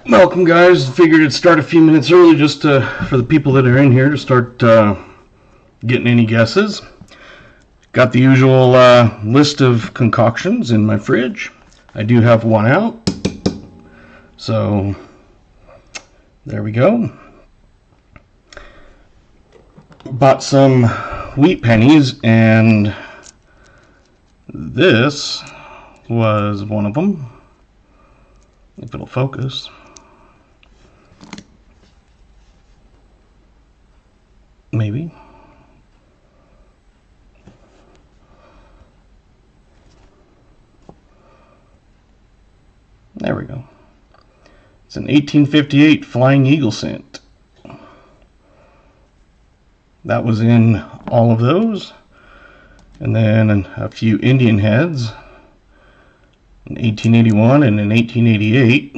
Welcome, guys. Figured it'd start a few minutes early just for the people that are in here to start getting any guesses. Got the usual list of concoctions in my fridge. I do have one out. So, there we go. Bought some wheat pennies, and this was one of them. If it'll focus. Maybe. There we go. It's an 1858 Flying Eagle scent. That was in all of those. And then a few Indian heads. An 1881 and an 1888.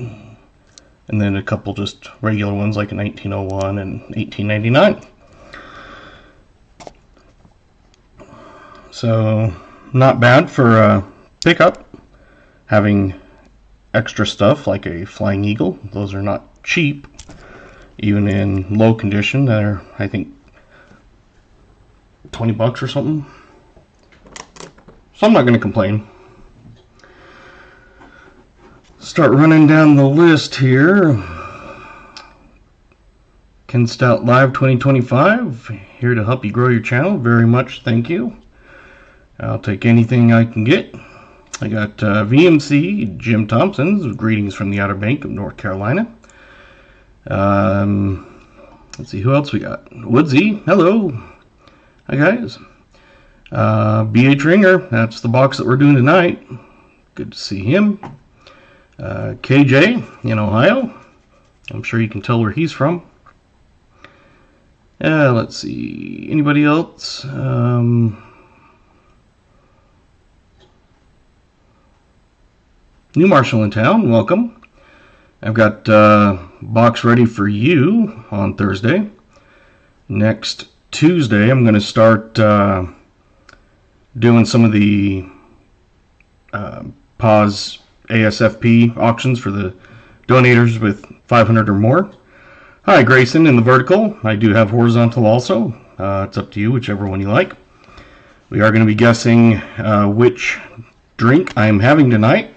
And then a couple just regular ones like a 1901 and 1899. So, not bad for a pickup, having extra stuff like a Flying Eagle. Those are not cheap, even in low condition. They're, I think, 20 bucks or something. So I'm not going to complain. Start running down the list here. Ken Stout Live 2025, here to help you grow your channel. Very much thank you. I'll take anything I can get. I got VMC, Jim Thompson's, greetings from the Outer Bank of North Carolina. Let's see, who else we got? Woodsy, hello. Hi, guys. B.H. Ringer, that's the box that we're doing tonight. Good to see him. KJ in Ohio. I'm sure you can tell where he's from. Let's see, anybody else? New Marshall in town, welcome. I've got a box ready for you on Thursday. Next Tuesday, I'm going to start doing some of the pause ASFP auctions for the donators with 500 or more. Hi, Grayson in the vertical. I do have horizontal also. It's up to you, whichever one you like. We are going to be guessing which drink I'm having tonight.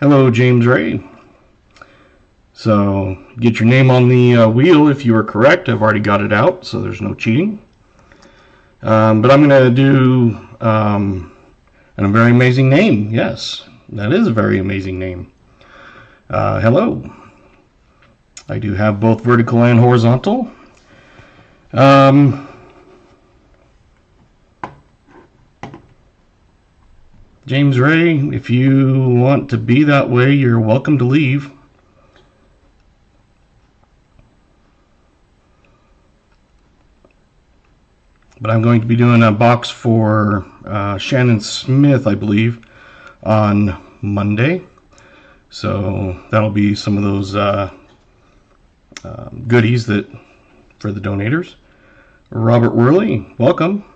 Hello, James Ray. So, get your name on the wheel if you are correct. I've already got it out, so there's no cheating. But I'm going to do a very amazing name. Yes, that is a very amazing name. Hello. I do have both vertical and horizontal. James Ray, if you want to be that way, you're welcome to leave. But I'm going to be doing a box for Shannon Smith, I believe, on Monday. So that'll be some of those goodies that for the donators. Robert Worley, welcome.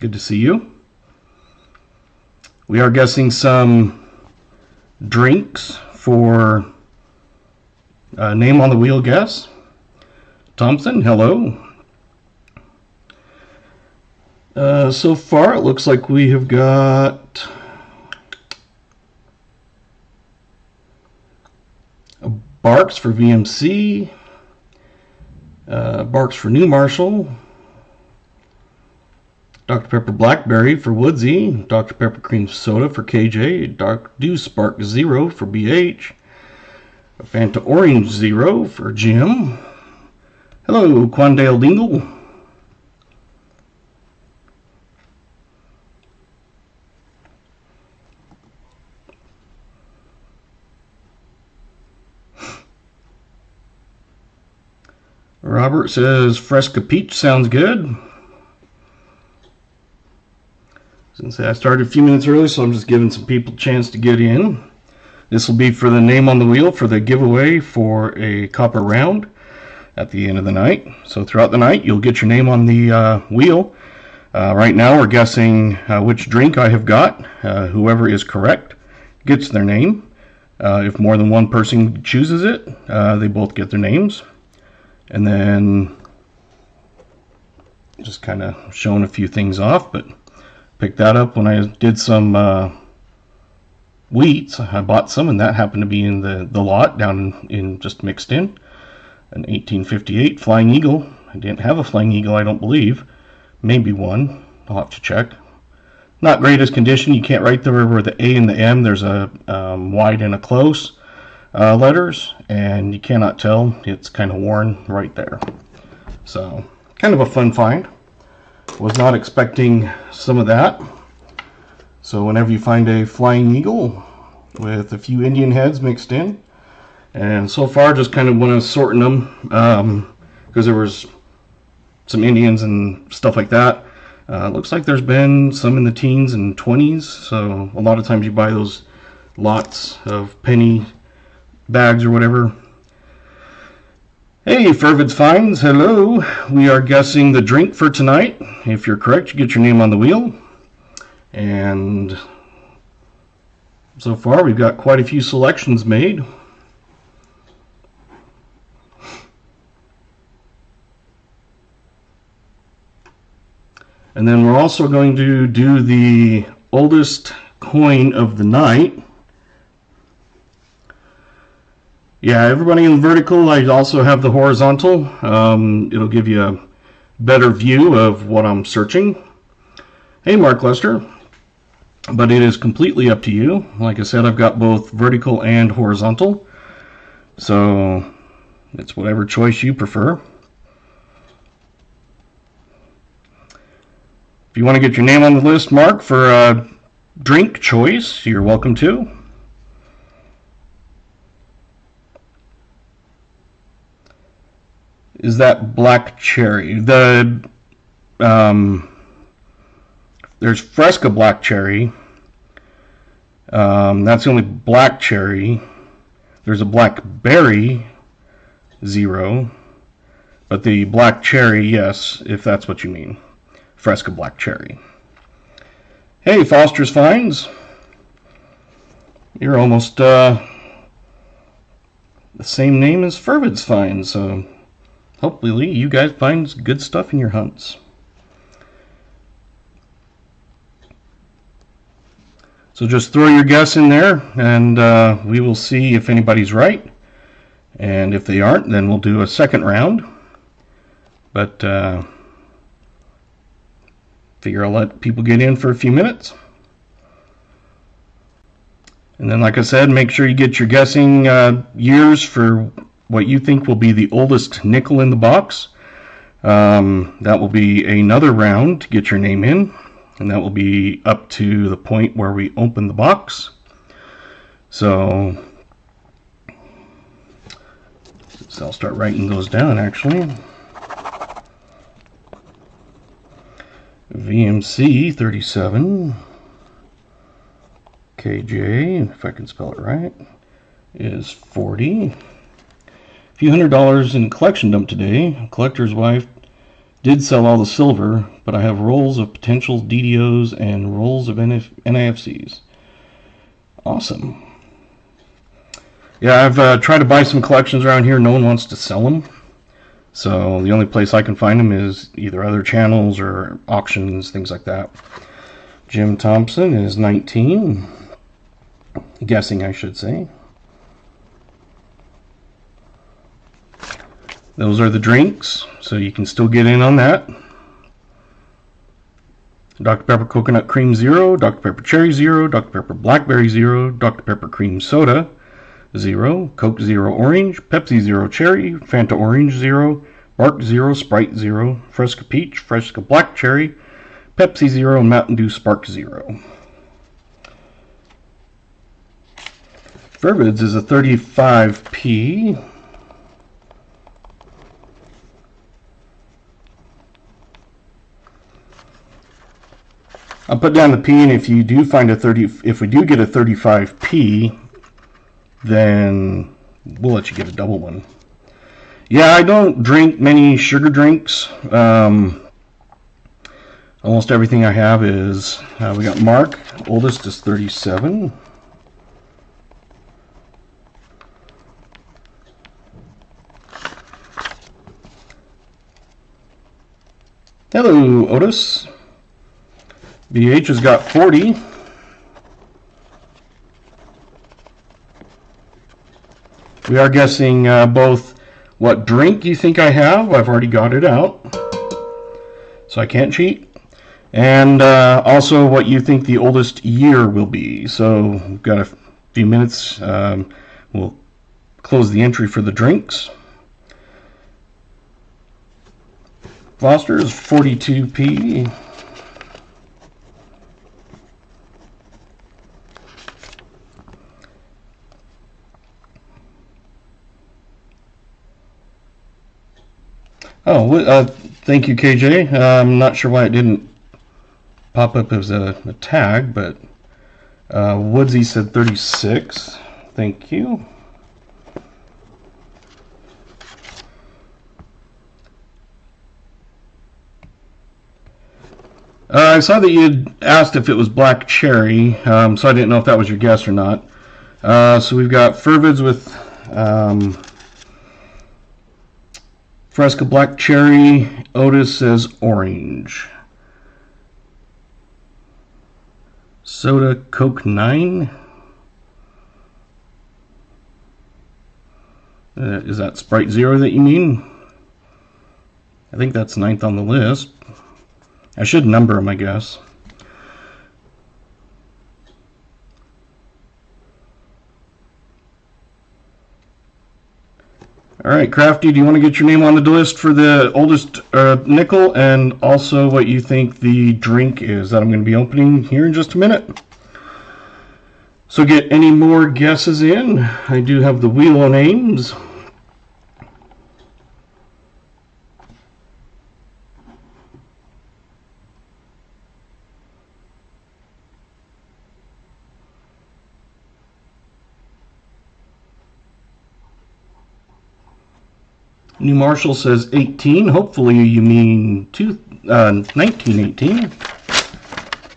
Good to see you. We are guessing some drinks for name on the wheel guess. Thompson, hello. So far, it looks like we have got a Barks for VMC, Barks for New Marshall, Dr. Pepper Blackberry for Woodsy, Dr. Pepper Cream Soda for KJ, Dark Dew Spark Zero for BH, Fanta Orange Zero for Jim. Hello, Quandale Dingle. Robert says Fresca Peach sounds good. Since I started a few minutes early, so I'm just giving some people a chance to get in. This will be for the name on the wheel for the giveaway for a copper round at the end of the night. So throughout the night, you'll get your name on the wheel. Right now, we're guessing which drink I have got. Whoever is correct gets their name. If more than one person chooses it, they both get their names. And then just kind of showing a few things off, but picked that up when I did some wheats. I bought some, and that happened to be in the lot down in just mixed in. An 1858 Flying Eagle. I didn't have a Flying Eagle, I don't believe. Maybe one. I'll have to check. Not greatest condition. You can't write there where the A and the M. There's a wide and a close letters, and you cannot tell. It's kind of worn right there. So, kind of a fun find. Was not expecting some of that. So whenever you find a Flying Eagle with a few Indian heads mixed in, and so far just kind of when I was sorting them, because there was some Indians and stuff like that. Looks like there's been some in the teens and 20s, so a lot of times you buy those lots of penny bags or whatever. Hey, Fervid's Finds, hello. We are guessing the drink for tonight. If you're correct, you get your name on the wheel. And so far we've got quite a few selections made. And then we're also going to do the oldest coin of the night. Yeah, everybody in the vertical, I also have the horizontal. It'll give you a better view of what I'm searching. Hey, Mark Lester. But it is completely up to you. Like I said, I've got both vertical and horizontal. So it's whatever choice you prefer. If you want to get your name on the list, Mark, for a drink choice, you're welcome to. Is that black cherry? There's Fresca black cherry. That's the only black cherry. There's a blackberry 0, but the black cherry, yes, if that's what you mean. Fresca black cherry. Hey, Foster's Finds. You're almost the same name as Fervid's Finds, so hopefully you guys find good stuff in your hunts. So just throw your guess in there, and we will see if anybody's right. And if they aren't, then we'll do a second round. But figure I'll let people get in for a few minutes. And then, like I said, make sure you get your guessing years for what you think will be the oldest nickel in the box. That will be another round to get your name in. And that will be up to the point where we open the box. So I'll start writing those down actually. VMC 37, KJ, if I can spell it right, is 40. A few $100s in collection dump today. A collector's wife did sell all the silver, but I have rolls of potential DDOs and rolls of NIFCs. Awesome. Yeah, I've tried to buy some collections around here. No one wants to sell them. So the only place I can find them is either other channels or auctions, things like that. Jim Thompson is 19. Guessing, I should say. Those are the drinks, so you can still get in on that. Dr. Pepper Coconut Cream 0, Dr. Pepper Cherry 0, Dr. Pepper Blackberry 0, Dr. Pepper Cream Soda 0, Coke 0 Orange, Pepsi 0 Cherry, Fanta Orange 0, Bark 0, Sprite 0, Fresca Peach, Fresca Black Cherry, Pepsi 0, and Mountain Dew Spark 0. Fervid's is a 35p. I'll put down the P, and if you do find if we do get a 35p, then we'll let you get a double one. Yeah, I don't drink many sugar drinks. Almost everything I have is, we got Mark, oldest is 37. Hello, Otis. BH has got 40. We are guessing both what drink you think I have. I've already got it out, so I can't cheat. And also what you think the oldest year will be. So we've got a few minutes. We'll close the entry for the drinks. Foster's 42p. Oh, thank you, KJ. I'm not sure why it didn't pop up as a tag, but Woodsy said 36. Thank you. I saw that you had asked if it was black cherry, so I didn't know if that was your guess or not. So we've got Fervids with Fresca black cherry. Otis says orange. Soda Coke 9. Is that Sprite Zero that you mean? I think that's 9th on the list. I should number them, I guess. All right, Crafty, do you want to get your name on the list for the oldest nickel, and also what you think the drink is that I'm going to be opening here in just a minute? So get any more guesses in. I do have the wheel of names. New Marshall says 18. Hopefully you mean 1918.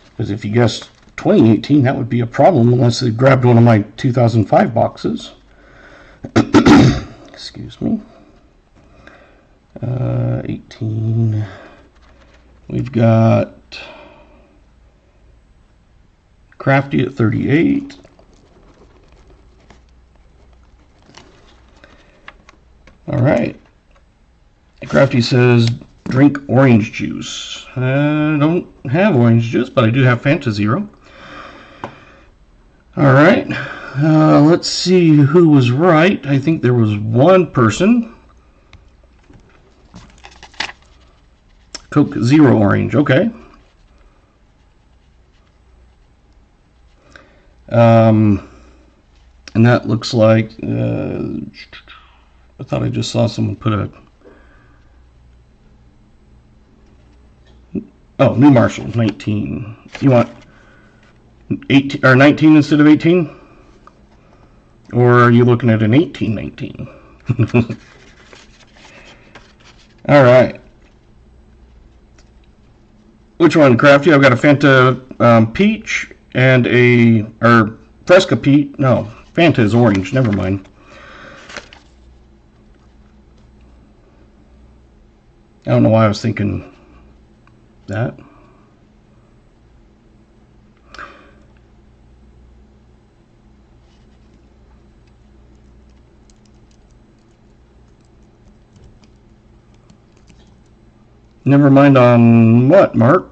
Because if you guessed 2018, that would be a problem unless they grabbed one of my 2005 boxes. Excuse me. 18. We've got Crafty at 38. All right. Crafty says, drink orange juice. I don't have orange juice, but I do have Fanta Zero. All right. Let's see who was right. I think there was one person. Coke Zero Orange. Okay. And that looks like... I thought I just saw someone put a... Oh, New Marshall, 19. You want 18 or 19 instead of 18? Or are you looking at an 1819? All right. Which one, Crafty? I've got a Fanta peach and a... or Fresca peach. No, Fanta is orange. Never mind. I don't know why I was thinking that. Never mind on what, Mark?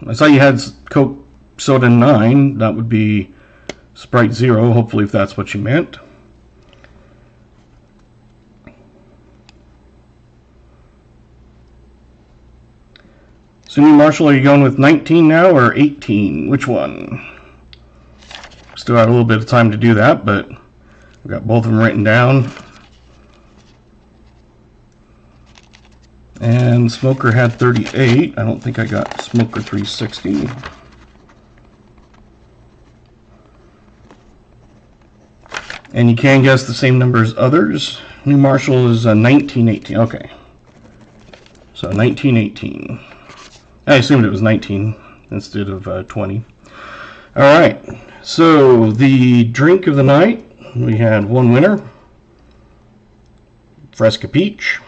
I saw you had Coke Soda 9. That would be Sprite Zero, hopefully, if that's what you meant. So, New Marshall, are you going with 19 now or 18? Which one? Still got a little bit of time to do that, but we've got both of them written down. And Smoker had 38. I don't think I got Smoker 360. And you can guess the same number as others. New Marshall is 1918. Okay. So 1918. I assumed it was 19 instead of 20. All right. So the drink of the night, we had one winner. Fresca Peach.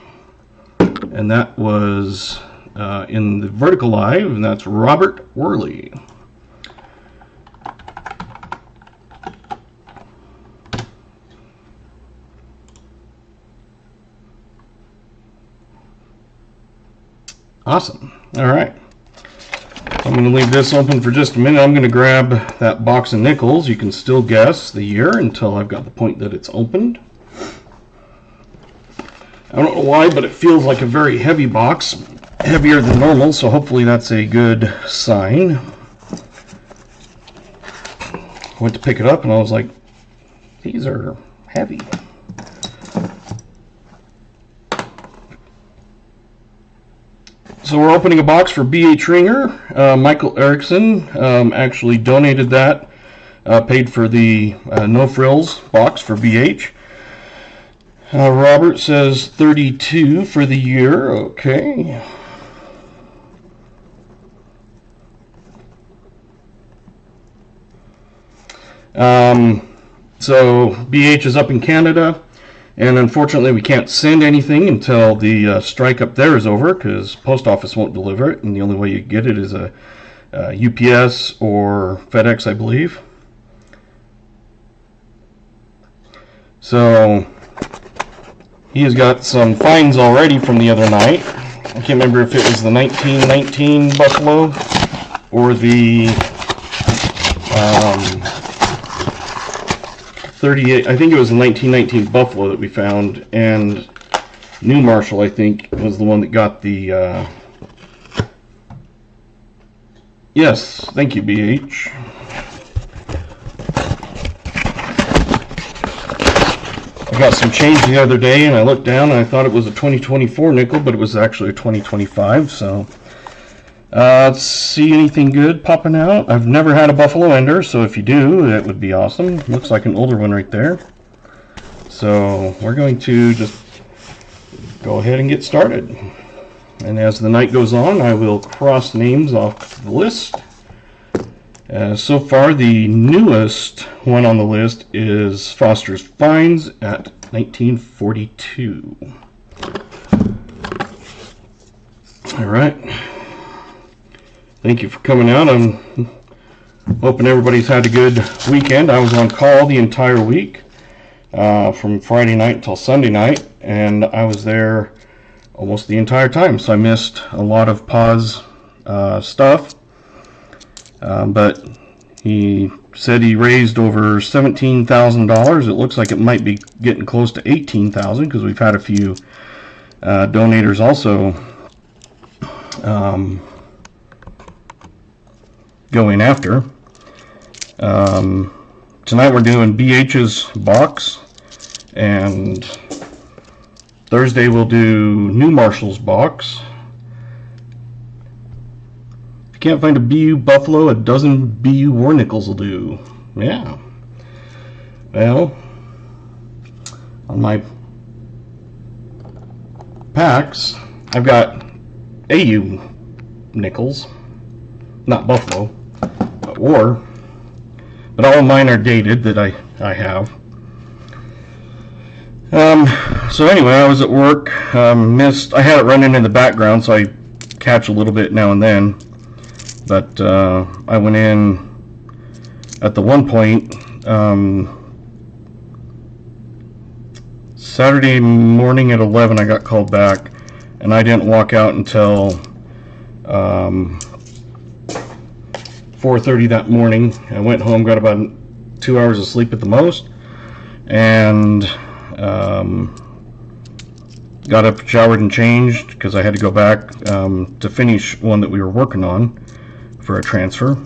And that was in the vertical live, and that's Robert Worley. Awesome. All right. I'm going to leave this open for just a minute. I'm going to grab that box of nickels. You can still guess the year until I've got the point that it's opened. I don't know why, but it feels like a very heavy box, heavier than normal, so hopefully that's a good sign. I went to pick it up and I was like, these are heavy. So we're opening a box for BH Ringer. Michael Erickson actually donated that, paid for the No Frills box for BH. Robert says 32 for the year. Okay. So BH is up in Canada. And unfortunately, we can't send anything until the strike up there is over, because post office won't deliver it, and the only way you get it is a UPS or FedEx, I believe. So he has got some finds already from the other night. I can't remember if it was the 1919 Buffalo or the 38, I think it was the 1919 Buffalo that we found, and New Marshall, I think, was the one that got the, yes, thank you, BH. I got some change the other day, and I looked down, and I thought it was a 2024 nickel, but it was actually a 2025, so. Let's see anything good popping out. I've never had a Buffalo Ender, so if you do, that would be awesome. Looks like an older one right there. So we're going to just go ahead and get started. And as the night goes on, I will cross names off the list. So far, the newest one on the list is Foster's Finds at 1942. All right. Thank you for coming out. I'm hoping everybody's had a good weekend. I was on call the entire week, from Friday night until Sunday night, and I was there almost the entire time, so I missed a lot of Pa's stuff. But he said he raised over $17,000. It looks like it might be getting close to $18,000, because we've had a few donators also going after. Tonight we're doing BH's box, and Thursday we'll do New Marshall's box. If you can't find a BU Buffalo, a dozen BU War Nickels will do. Yeah. Well, on my packs, I've got AU nickels, not Buffalo, but War. But all of mine are dated that I have. So anyway, I was at work, I had it running in the background, so I catch a little bit now and then. But I went in at the one point, Saturday morning at 11, I got called back, and I didn't walk out until 4:30 that morning. I went home, got about 2 hours of sleep at the most, and got up, showered, and changed, because I had to go back to finish one that we were working on for a transfer,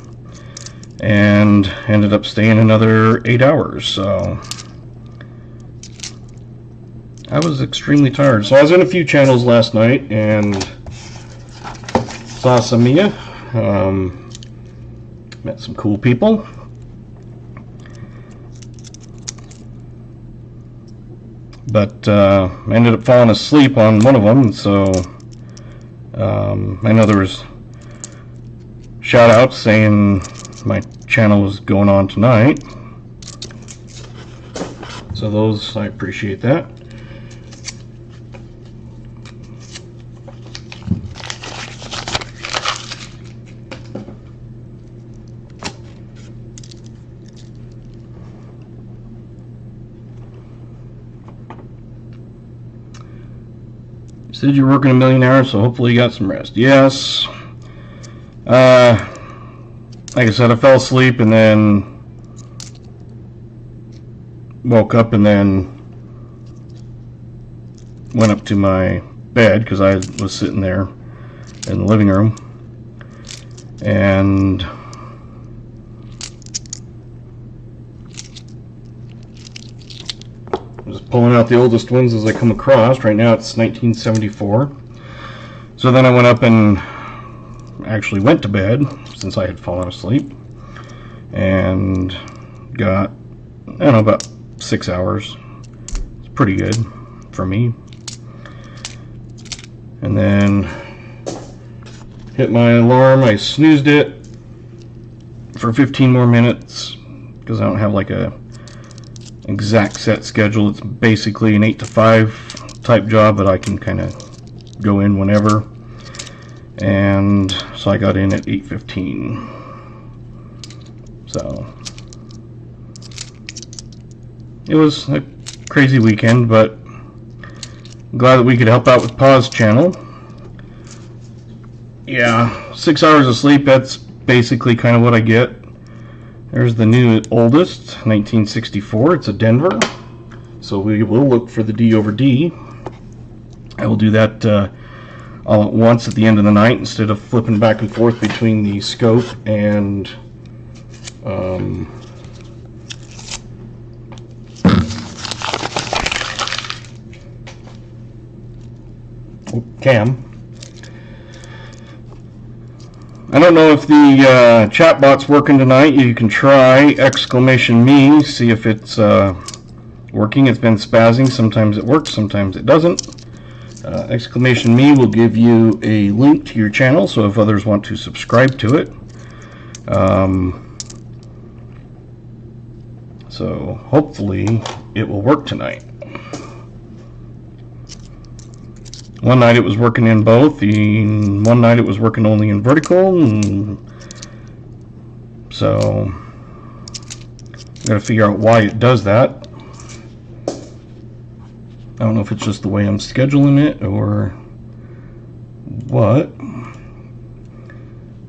and ended up staying another 8 hours. So I was extremely tired. So I was in a few channels last night and saw some of you. Met some cool people. But I ended up falling asleep on one of them, so I know there was shout outs saying my channel was going on tonight. So those, I appreciate that. Said you're working 1,000,000 hours, so hopefully you got some rest. Yes. Like I said, I fell asleep and then woke up and then went up to my bed because I was sitting there in the living room and I'm just pulling out the oldest ones as I come across. Right now it's 1974. So then I went up and actually went to bed since I had fallen asleep and got, I don't know, about 6 hours. It's pretty good for me. And then hit my alarm. I snoozed it for 15 more minutes because I don't have like a exact set schedule. It's basically an 8 to 5 type job, but I can kind of go in whenever. And so I got in at 8:15. So it was a crazy weekend, but I'm glad that we could help out with Pa's channel. Yeah, 6 hours of sleep, that's basically kind of what I get. There's the new oldest, 1964. It's a Denver. So we will look for the D over D. I will do that all at once at the end of the night instead of flipping back and forth between the scope and cam. I don't know if the chat bot's working tonight. You can try !me, see if it's working. It's been spazzing. Sometimes it works, sometimes it doesn't. !me will give you a link to your channel, so if others want to subscribe to it. So hopefully it will work tonight. One night it was working in both, and one night it was working only in vertical, and so I've got to figure out why it does that. I don't know if it's just the way I'm scheduling it or what.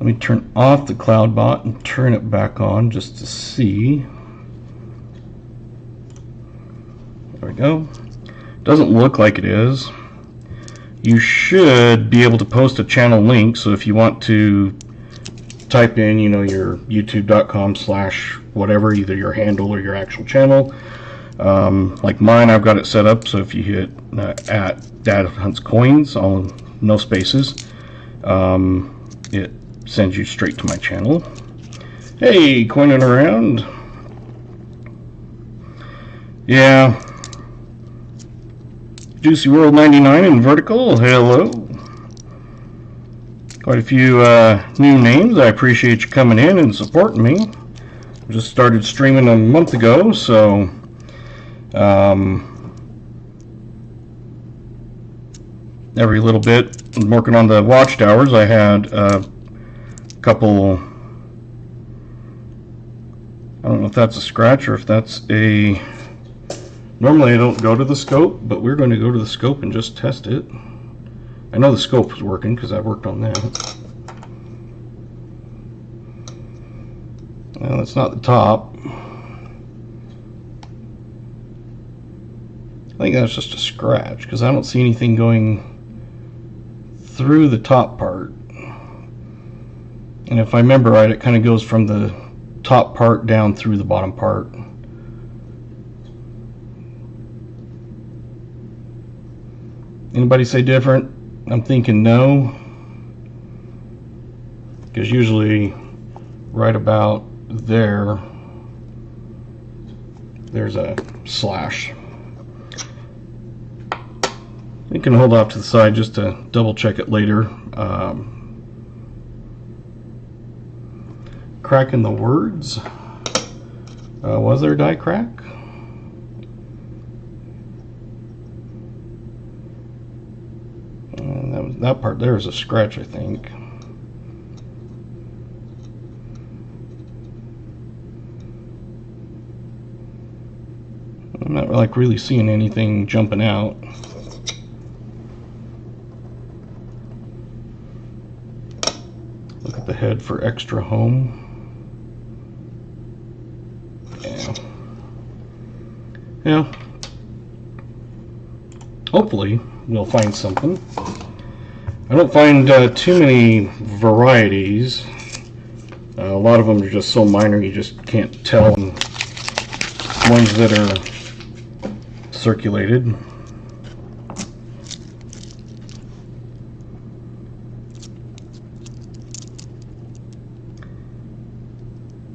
Let me turn off the CloudBot and turn it back on just to see. There we go. Doesn't look like it is. You should be able to post a channel link, so if you want to type in, you know, your youtube.com/whatever, either your handle or your actual channel. Like mine, I've got it set up so if you hit at Dad Hunts Coins, all no spaces, it sends you straight to my channel. Hey, coining around. Yeah. Juicy World 99 in vertical, hello. Quite a few new names. I appreciate you coming in and supporting me. Just started streaming a month ago, so every little bit I'm working on the watchtowers. I had a couple, I don't know if that's a scratch or if that's a, normally I don't go to the scope, but we're going to go to the scope and just test it. I know the scope is working because I've worked on that. Well, that's not the top. I think that's just a scratch because I don't see anything going through the top part. And if I remember right, it kind of goes from the top part down through the bottom part. Anybody say different? I'm thinking no, because usually right about there, there's a slash. You can hold off to the side just to double check it later. Crack in the words. Was there a die crack? That part there is a scratch, I think. I'm not like really seeing anything jumping out. head for extra home. Yeah. Hopefully we'll find something. I don't find too many varieties. A lot of them are just so minor you just can't tell ones that are circulated.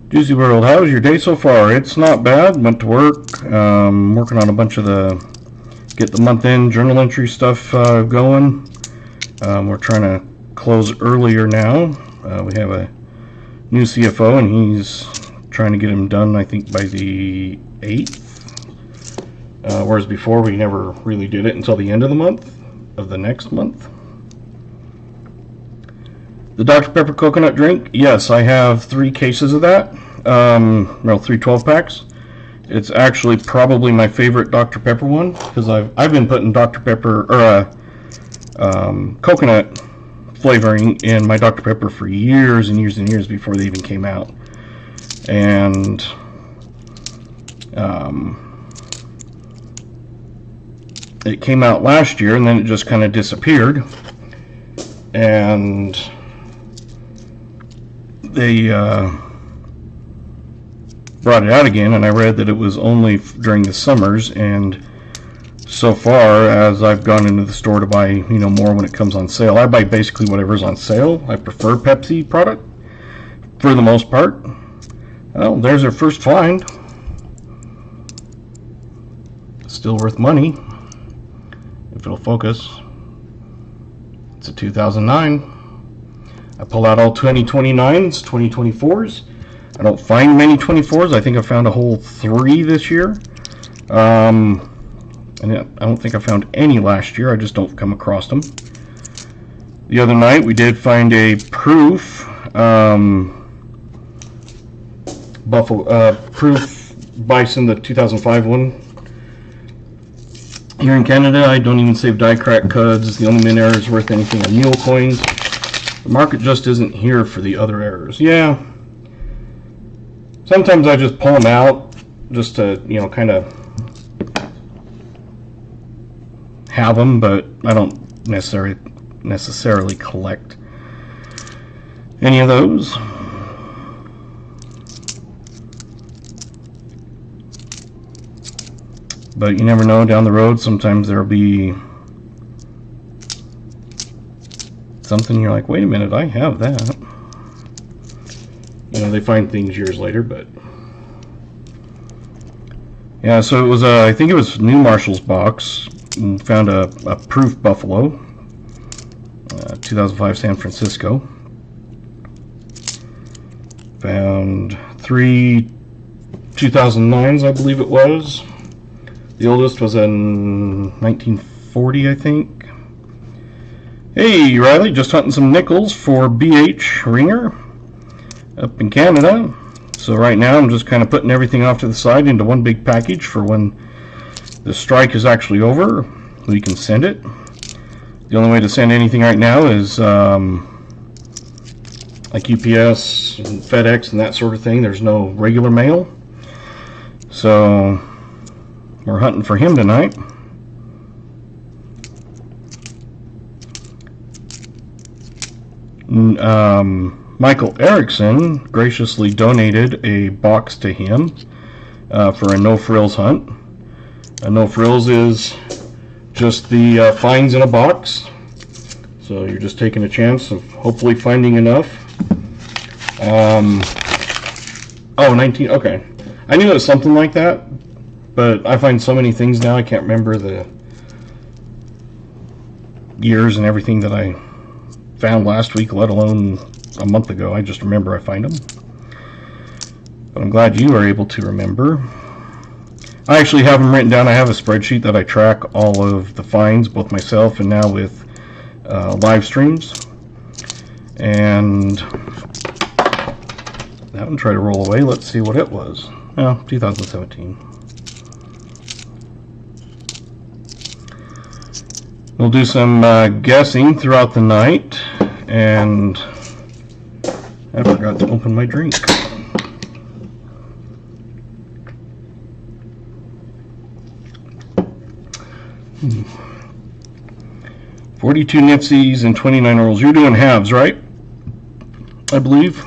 Juicy World, how was your day so far? It's not bad. Went to work, working on a bunch of get the month-end journal entry stuff going. We're trying to close earlier now. We have a new CFO, and he's trying to get him done, I think, by the 8th. Whereas before, we never really did it until the end of the month, of the next month. The Dr. Pepper coconut drink, yes, I have 3 cases of that. 3 12-packs. It's actually probably my favorite Dr. Pepper one, because I've been putting Dr. Pepper, or coconut flavoring in my Dr. Pepper for years and years and years before they even came out. And it came out last year, and then it just kind of disappeared. And they brought it out again, and I read that it was only during the summers. And so far, as I've gone into the store to buy, more when it comes on sale, I buy basically whatever's on sale. I prefer Pepsi product for the most part. Well, there's our first find. Still worth money if it'll focus. It's a 2009. I pull out all 2029s, 2024s. I don't find many 24s. I think I found a whole 3 this year. And I don't think I found any last year. I just don't come across them. The other night we did find a proof proof bison, the 2005 one. Here in Canada, I don't even save die crack cuds. The only mint error is worth anything are mule coins. The market just isn't here for the other errors. Yeah. Sometimes I just pull them out just to, kind of have them, but I don't necessarily collect any of those. But you never know, down the road sometimes there'll be something you're like, wait a minute, I have that. They find things years later, but yeah. So it was I think it was New Marshall's box. Found a proof buffalo, 2005 San Francisco. Found 3 2009s, I believe it was. The oldest was in 1940, I think. Hey, Riley, just hunting some nickels for BH Ringer up in Canada. So right now I'm just kind of putting everything off to the side into one big package for when the strike is actually over. We can send it. The only way to send anything right now is like UPS and FedEx and that sort of thing. There's no regular mail. So we're hunting for him tonight. Michael Erickson graciously donated a box to him for a No Frills hunt. A No Frills is just the finds in a box. So you're just taking a chance of hopefully finding enough. 19, okay. I knew it was something like that, but I find so many things now I can't remember the years and everything that I found last week, let alone a month ago. I just remember I find them. But I'm glad you are able to remember. I actually have them written down. I have a spreadsheet that I track all of the finds, both myself and now with live streams. And that one tried to roll away. Let's see what it was. Oh, 2017. We'll do some guessing throughout the night, and I forgot to open my drink. Hmm. 42 Nipsies and 29 Earls. You're doing halves, right? I believe.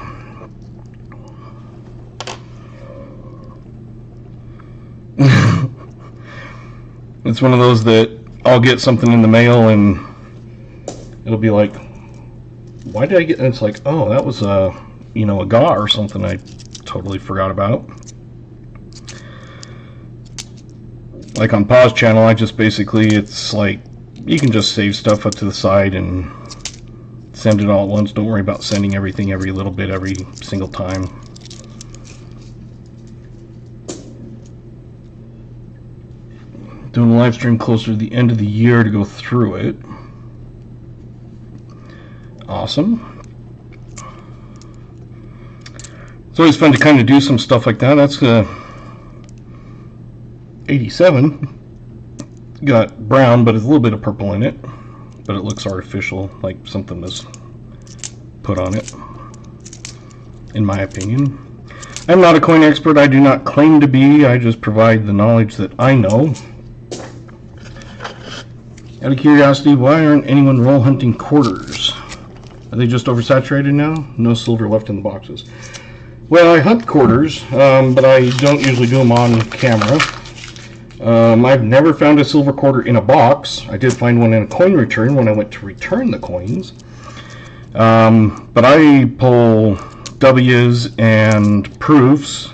It's one of those that I'll get something in the mail and it'll be like, why did I get, and it's like, oh, that was a GA or something I totally forgot about. Like on Pause channel, I just basically, it's like, you can just save stuff up to the side and send it all at once. Don't worry about sending everything every little bit every single time. Doing a live stream closer to the end of the year to go through it. Awesome. It's always fun to kind of do some stuff like that. That's 87. Got brown, but it's a little bit of purple in it. But it looks artificial, like something was put on it, in my opinion. I'm not a coin expert. I do not claim to be. I just provide the knowledge that I know. Out of curiosity, why aren't anyone roll hunting quarters? Are they just oversaturated now? No silver left in the boxes. Well, I hunt quarters, but I don't usually do them on camera. I've never found a silver quarter in a box. I did find one in a coin return when I went to return the coins. But I pull W's and proofs.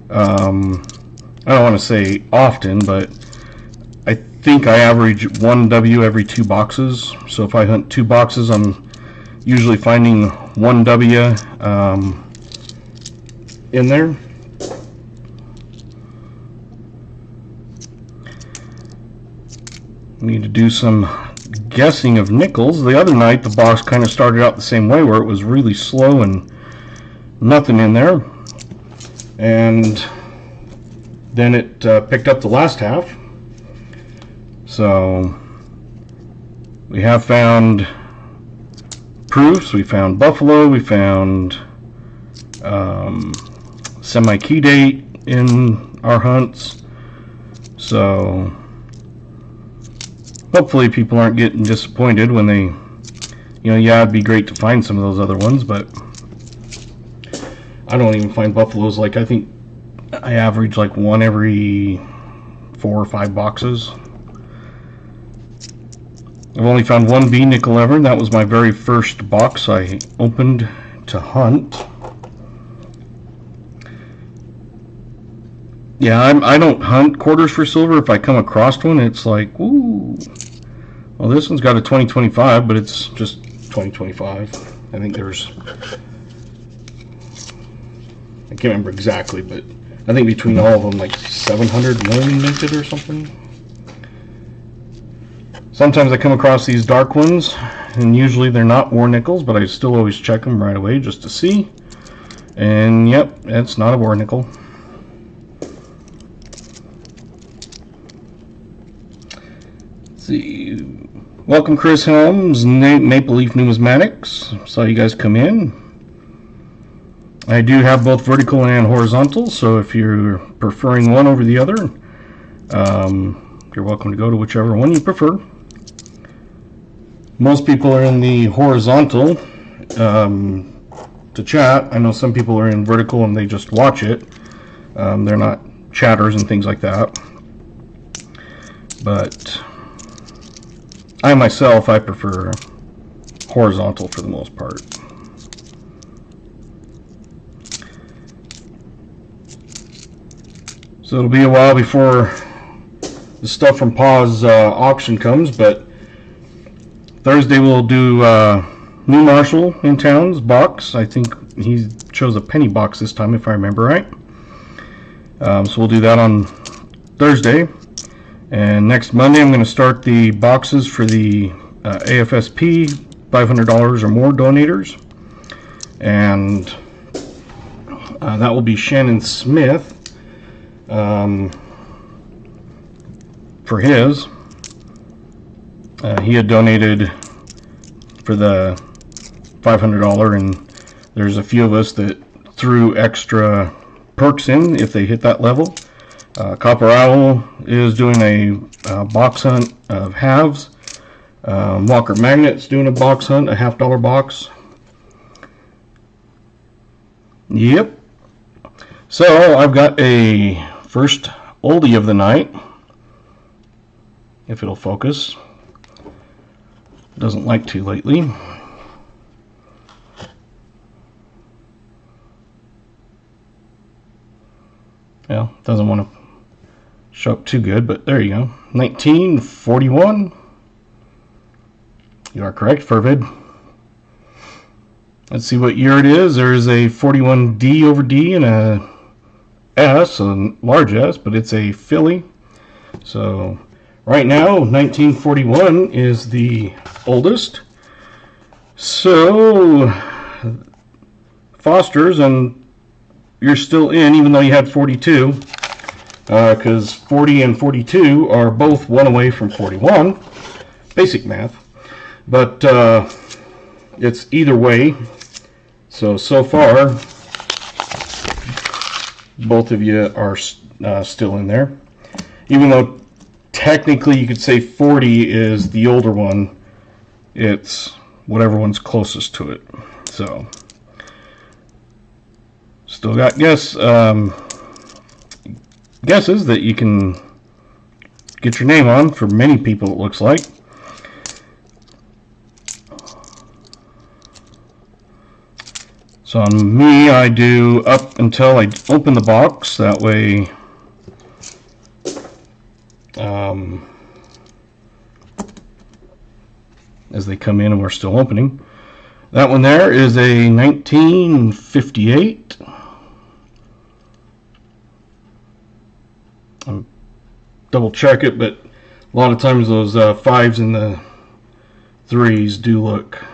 I don't want to say often, but I think I average 1 W every 2 boxes. So if I hunt 2 boxes, I'm usually finding 1 W in there. Need to do some guessing of nickels. The other night the box kind of started out the same way, where it was really slow and nothing in there, and then it picked up the last half. So we have found proofs, we found buffalo, we found semi-key date in our hunts. So hopefully people aren't getting disappointed when they, yeah, it'd be great to find some of those other ones, but I don't even find buffaloes. Like, I think I average like 1 every 4 or 5 boxes. I've only found 1 B nickel ever, and that was my very first box I opened to hunt. Yeah, I don't hunt quarters for silver. If I come across one, it's like, ooh. Well, this one's got a 2025, but it's just 2025. I think there's, I can't remember exactly, but I think between all of them, like 700 million minted or something. Sometimes I come across these dark ones, and usually they're not war nickels, but I still always check them right away just to see. And yep, it's not a war nickel. See, welcome Chris Helms, Maple Leaf Numismatics. Saw you guys come in. I do have both vertical and horizontal, so if you're preferring one over the other, you're welcome to go to whichever one you prefer. Most people are in the horizontal to chat. I know some people are in vertical and they just watch it. They're not chatters and things like that. But I myself, I prefer horizontal for the most part. So it'll be a while before the stuff from Paw's auction comes, but Thursday we'll do New Marshall in town's box. I think he chose a penny box this time, if I remember right. So we'll do that on Thursday. And next Monday I'm going to start the boxes for the AFSP $500 or more donators. And that will be Shannon Smith for his. He had donated for the $500, and There's a few of us that threw extra perks in if they hit that level. Copper Owl is doing a box hunt of halves. Walker Magnet's doing a box hunt, a $50 box. Yep. So I've got a first oldie of the night. If it'll focus. Doesn't like to lately. Well, doesn't want to show up too good, but there you go. 1941. You are correct, Fervid. Let's see what year it is. There's a 41D over D and a S, a large S, but it's a filly. So right now, 1941 is the oldest. So Foster's, and you're still in, even though you had 42, because 40 and 42 are both one away from 41. Basic math. But it's either way. So far, both of you are still in there. Even though technically you could say 40 is the older one, it's whatever one's closest to it. So still got guesses that you can get your name on for many people, it looks like. So on me, I do up until I open the box. That way, as they come in and we're still opening. That one there is a 1958. Double check it, but a lot of times those 5s and the 3s do look.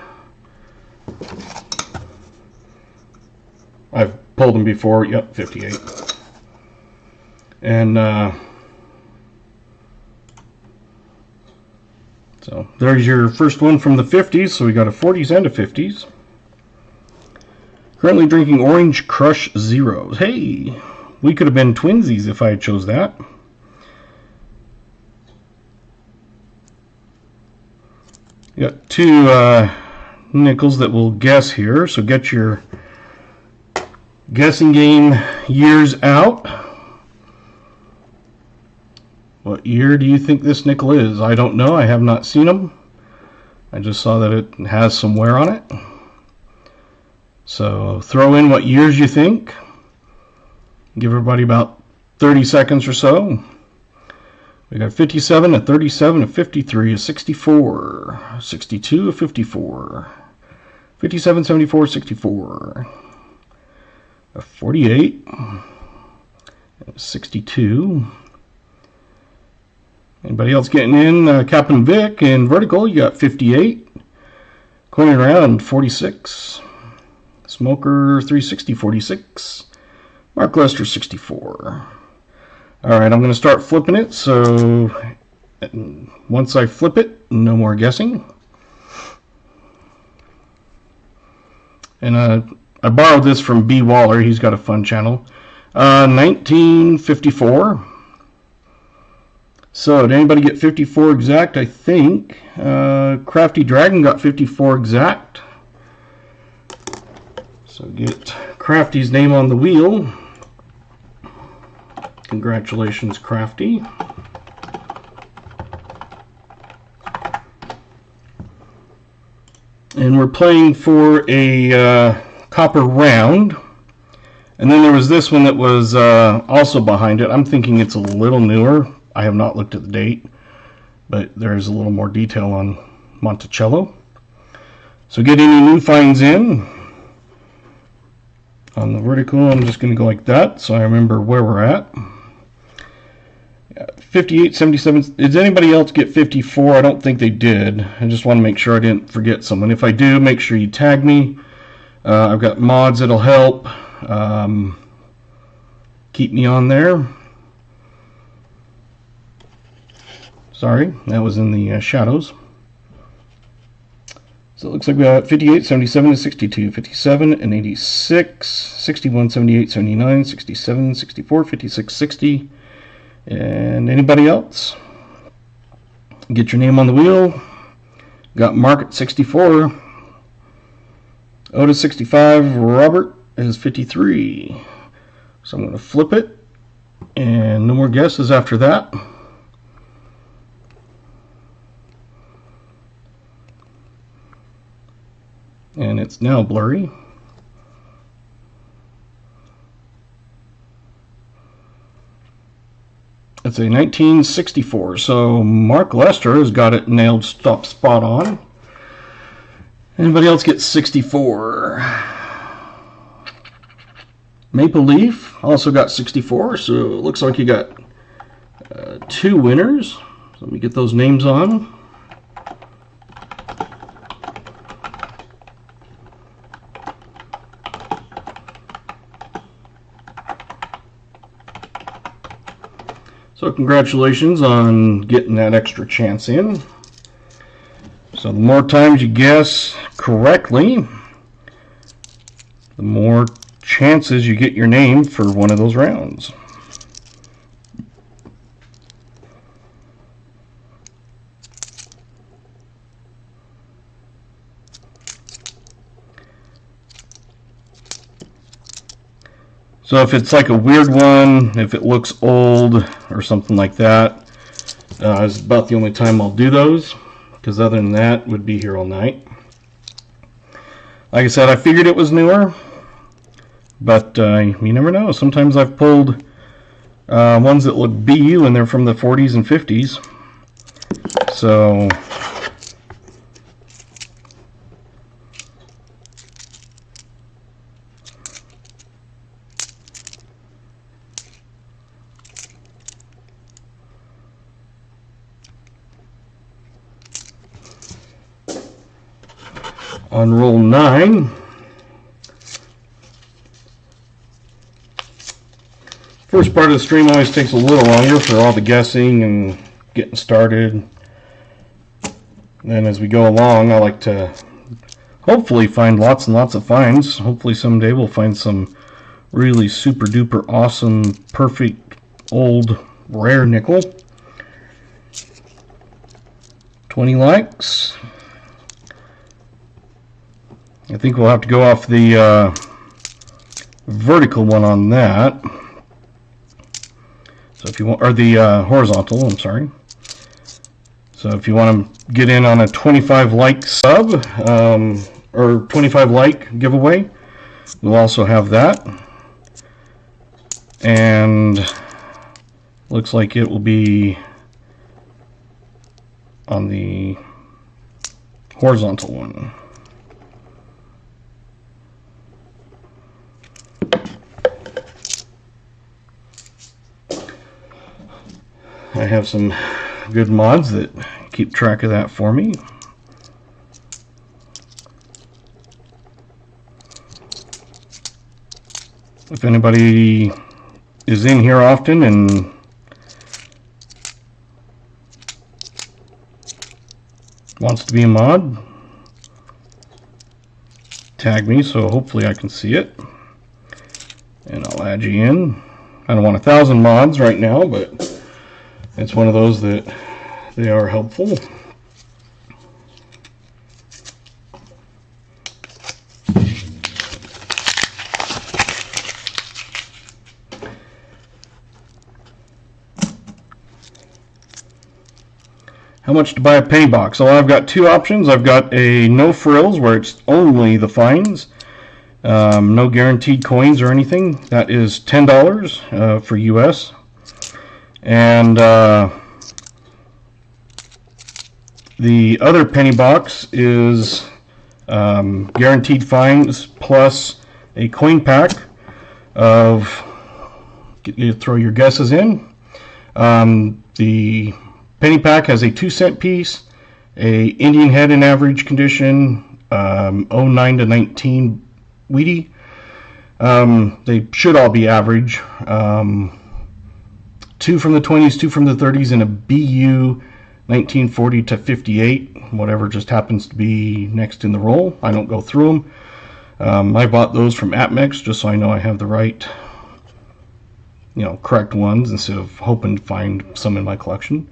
I've pulled them before. Yep, 58. And so there's your first one from the 50s. So we got a 40s and a 50s. Currently drinking Orange Crush Zeros. Hey, we could have been twinsies if I had chose that. Got two nickels that we'll guess here. So get your guessing game years out. What year do you think this nickel is? I don't know. I have not seen them. I just saw that it has some wear on it. So throw in what years you think. Give everybody about 30 seconds or so. We got 57, a 37, a 53, a 64, 62, a 54, 57, 74, 64. A 48, a 62. Anybody else getting in? Captain Vic in vertical, you got 58. Coining around, 46. Smoker 360, 46. Mark Lester 64. Alright, I'm going to start flipping it, so once I flip it, no more guessing. And I borrowed this from B. Waller. He's got a fun channel. 1954. So did anybody get 54 exact? I think Crafty Dragon got 54 exact. So get Crafty's name on the wheel. Congratulations, Crafty. And we're playing for a copper round. And then there was this one that was also behind it. I'm thinking it's a little newer. I have not looked at the date, but there's a little more detail on Monticello. So get any new finds in. On the vertical, I'm just going to go like that so I remember where we're at. 58, 77. Did anybody else get 54? I don't think they did. I just want to make sure I didn't forget someone. If I do, make sure you tag me. I've got mods that'll help. Keep me on there. Sorry, that was in the shadows. So it looks like we got 58, 77, 62, 57, and 86, 61, 78, 79, 67, 64, 56, 60. And anybody else? Get your name on the wheel. Got Mark at 64. Otis 65. Robert is 53. So I'm going to flip it. And no more guesses after that. And it's now blurry. It's a 1964, so Mark Lester has got it nailed spot on. Anybody else get 64? Maple Leaf also got 64, so it looks like you got 2 winners. So let me get those names on. So congratulations on getting that extra chance in. So the more times you guess correctly, the more chances you get your name for one of those rounds. So if it's like a weird one, if it looks old or something like that, it's about the only time I'll do those, because other than that, would be here all night. Like I said, I figured it was newer, but you never know. Sometimes I've pulled ones that look BU and they're from the 40s and 50s. So on roll 9, first part of the stream always takes a little longer for all the guessing and getting started. Then as we go along, I like to hopefully find lots and lots of finds. Hopefully someday we'll find some really super duper awesome, perfect, old, rare nickel. 20 likes. I think we'll have to go off the vertical one on that. So if you want, or the horizontal, I'm sorry. So if you want to get in on a 25 like sub or 25 like giveaway, we'll also have that. And looks like it will be on the horizontal one. I have some good mods that keep track of that for me. If anybody is in here often and wants to be a mod, tag me so hopefully I can see it and I'll add you in. I don't want 1,000 mods right now, but it's one of those that they are helpful. How much to buy a penny box? So I've got 2 options. I've got a no frills where it's only the finds, no guaranteed coins or anything. That is $10 for US. And the other penny box is guaranteed finds plus a coin pack of, you throw your guesses in. The penny pack has a 2-cent piece, a Indian head in average condition, 09 to 19 Wheatie. They should all be average. 2 from the 20s, 2 from the 30s, and a BU 1940 to 58, whatever just happens to be next in the roll. I don't go through them. I bought those from AppMix just so I know I have the right, correct ones instead of hoping to find some in my collection.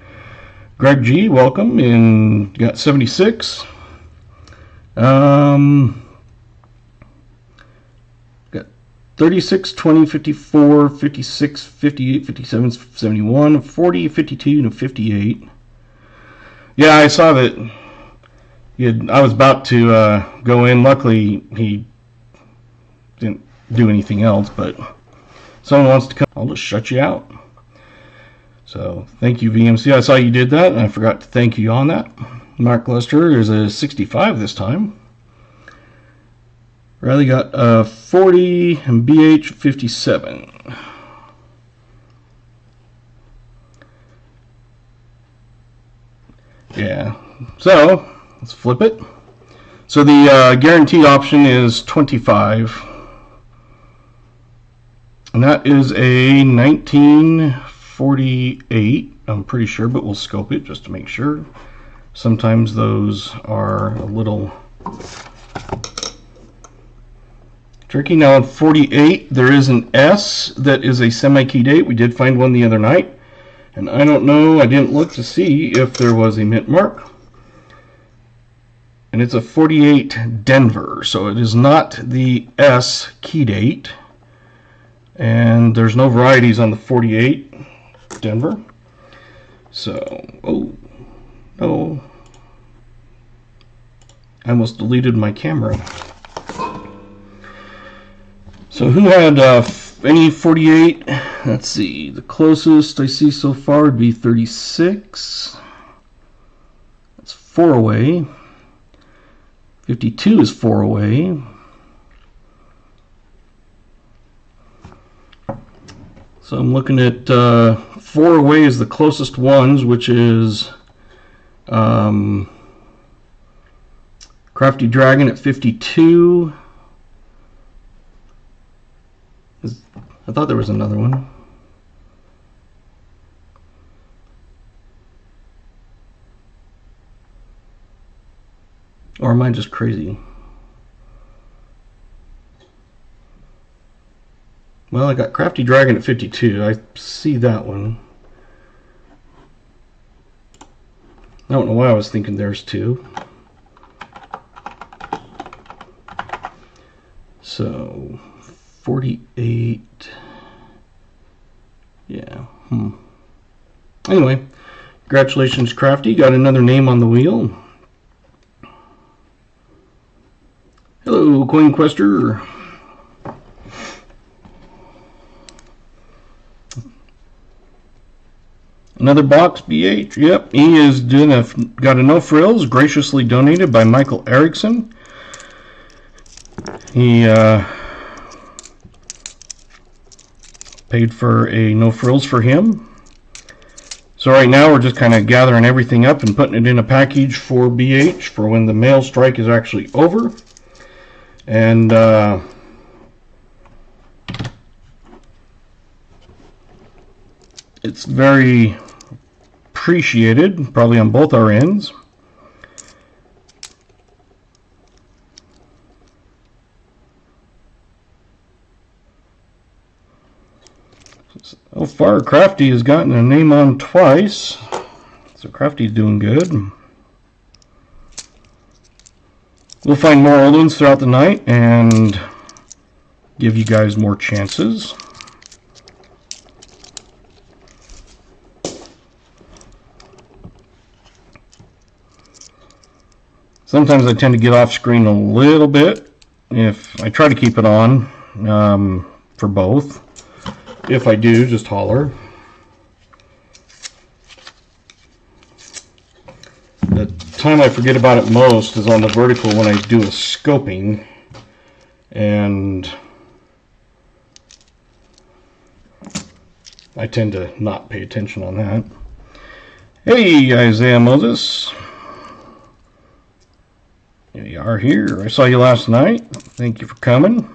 Greg G, welcome, and got 76. Got 36, 20, 54, 56, 58, 57, 71, 40, 52, and 58. Yeah, I saw that. I was about to go in. Luckily, he didn't do anything else, but someone wants to come, I'll just shut you out. So, thank you, VMC. I saw you did that, and I forgot to thank you on that. Mark Lester is a 65 this time. Riley got 40 and BH 57. Yeah, so let's flip it. So the guaranteed option is 25. And that is a 1948, I'm pretty sure, but we'll scope it just to make sure. Sometimes those are a little tricky. Now in 48, there is an S that is a semi-key date. We did find one the other night. And I don't know, I didn't look to see if there was a mint mark. And it's a 48 Denver, so it is not the S key date. And there's no varieties on the 48 Denver. So, oh, no. I almost deleted my camera. So who had any 48? Let's see. The closest I see so far would be 36. That's 4 away. 52 is 4 away. So I'm looking at 4 away is the closest ones, which is Crafty Dragon at 52. I thought there was another one. Or am I just crazy? Well, I got Crafty Dragon at 52. I see that one. I don't know why I was thinking there's 2. So 48. Yeah. Anyway, congratulations, Crafty. Got another name on the wheel. Hello, Coin Quester. Another box, BH. Yep, he is doing got a No Frills, graciously donated by Michael Erickson. He paid for a No Frills for him. So right now we're just kind of gathering everything up and putting it in a package for BH for when the mail strike is actually over. And it's very appreciated, probably on both our ends. So far, Crafty has gotten a name on twice, so Crafty's doing good. We'll find more old ones throughout the night and give you guys more chances. Sometimes I tend to get off screen a little bit. If I try to keep it on for both. If I do, just holler. The time I forget about it most is on the vertical when I do a scoping, and I tend to not pay attention on that. Hey, Isaiah Moses. Here you are here. I saw you last night. Thank you for coming.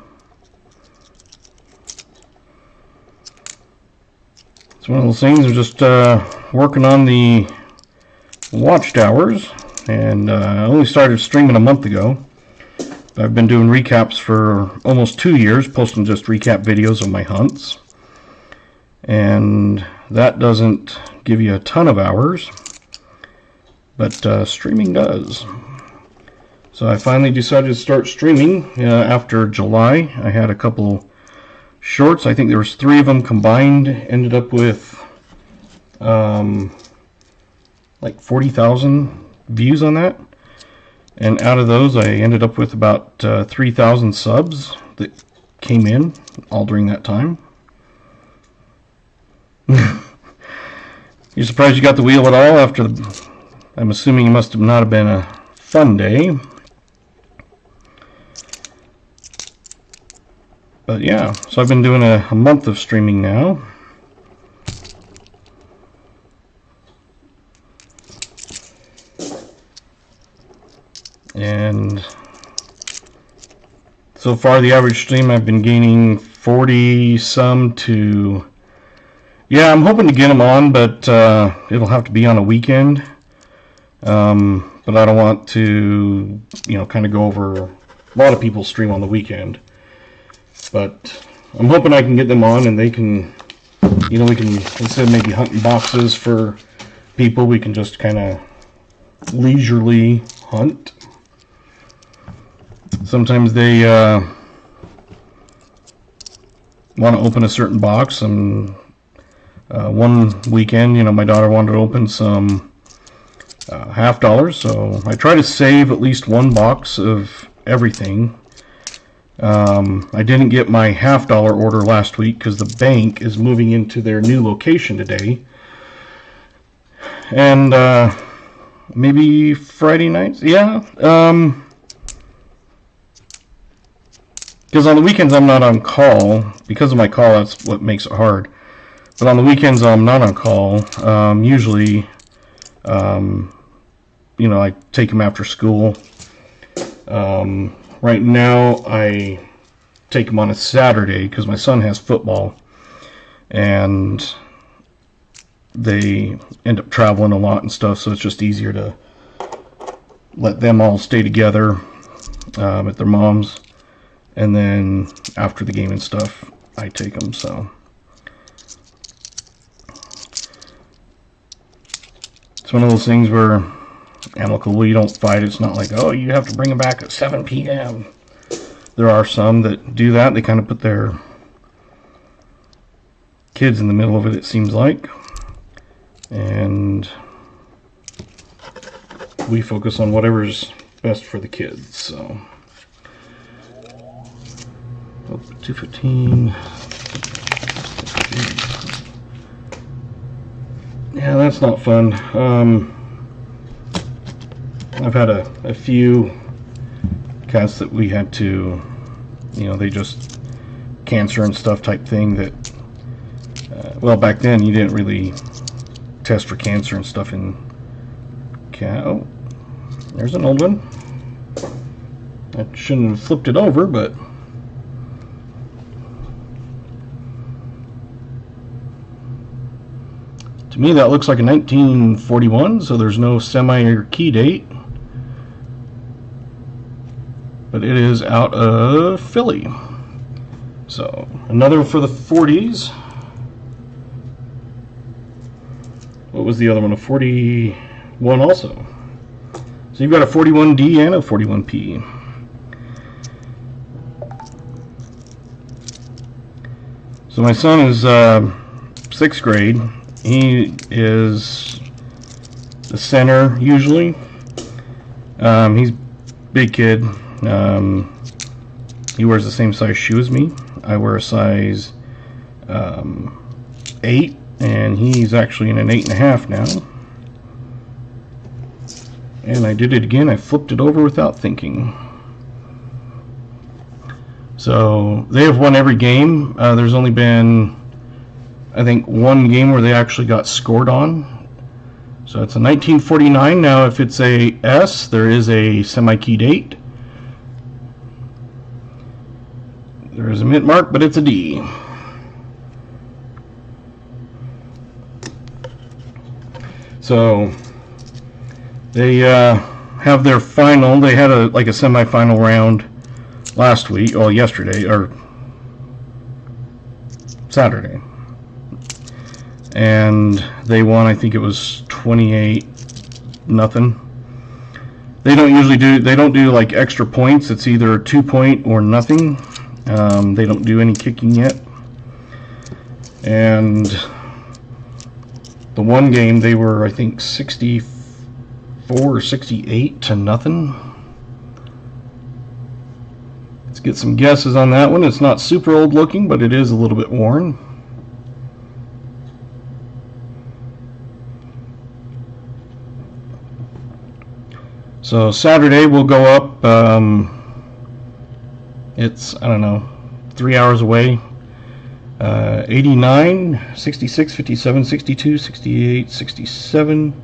It's one of those things. I'm just working on the watched hours, and I only started streaming a month ago. I've been doing recaps for almost 2 years, posting just recap videos of my hunts. And that doesn't give you a ton of hours, but streaming does. So I finally decided to start streaming after July. I had a couple shorts. I think there was 3 of them combined. Ended up with like 40,000 views on that. And out of those, I ended up with about 3,000 subs that came in all during that time. You're surprised you got the wheel at all after I'm assuming it must have not have been a fun day. But yeah, so I've been doing a month of streaming now. And so far the average stream I've been gaining 40 some to, yeah, I'm hoping to get them on, but it'll have to be on a weekend. But I don't want to, kind of go over, a lot of people stream on the weekend. But I'm hoping I can get them on and they can, we can, instead of maybe hunting boxes for people, we can just kind of leisurely hunt. Sometimes they want to open a certain box, and one weekend, my daughter wanted to open some $50, so I try to save at least one box of everything. I didn't get my $50 order last week because the bank is moving into their new location today. And maybe Friday nights? Yeah. Because on the weekends I'm not on call. Because of my call, that's what makes it hard. But on the weekends I'm not on call. Usually, I take them after school. Right now, I take them on a Saturday because my son has football, and they end up traveling a lot and stuff, so it's just easier to let them all stay together at their mom's, and then after the game and stuff, I take them. So it's one of those things where amicable, you don't fight. It's not like, oh, you have to bring them back at 7 p.m. There are some that do that. They kind of put their kids in the middle of it, it seems like. And we focus on whatever's best for the kids. So, 215. Yeah, that's not fun. I've had a few cats that we had to, they just cancer and stuff type thing that, well, back then you didn't really test for cancer and stuff in cat. Oh, there's an old one. I shouldn't have flipped it over, but to me that looks like a 1941, so there's no semi or key date. But it is out of Philly. So another for the 40s. What was the other one? A 41 also. So you've got a 41D and a 41P. So my son is 6th grade. He is the center usually. He's a big kid. He wears the same size shoe as me. I wear a size 8, and he's actually in an 8.5 now. And I did it again. I flipped it over without thinking. So they have won every game. There's only been, I think, one game where they actually got scored on. So it's a 1949. Now if it's a S, there is a semi-key date. There is a mint mark, but it's a D. So They have their final. They had like a semifinal round last week, or yesterday, or Saturday, and they won. I think it was 28-0. They don't do like extra points. It's either 2-point or nothing. They don't do any kicking yet. And the one game they were, I think, 64 or 68-0. Let's get some guesses on that one. It's not super old looking, but it is a little bit worn. So Saturday we'll go up. It's, I don't know, 3 hours away. 89, 66, 57, 62, 68, 67,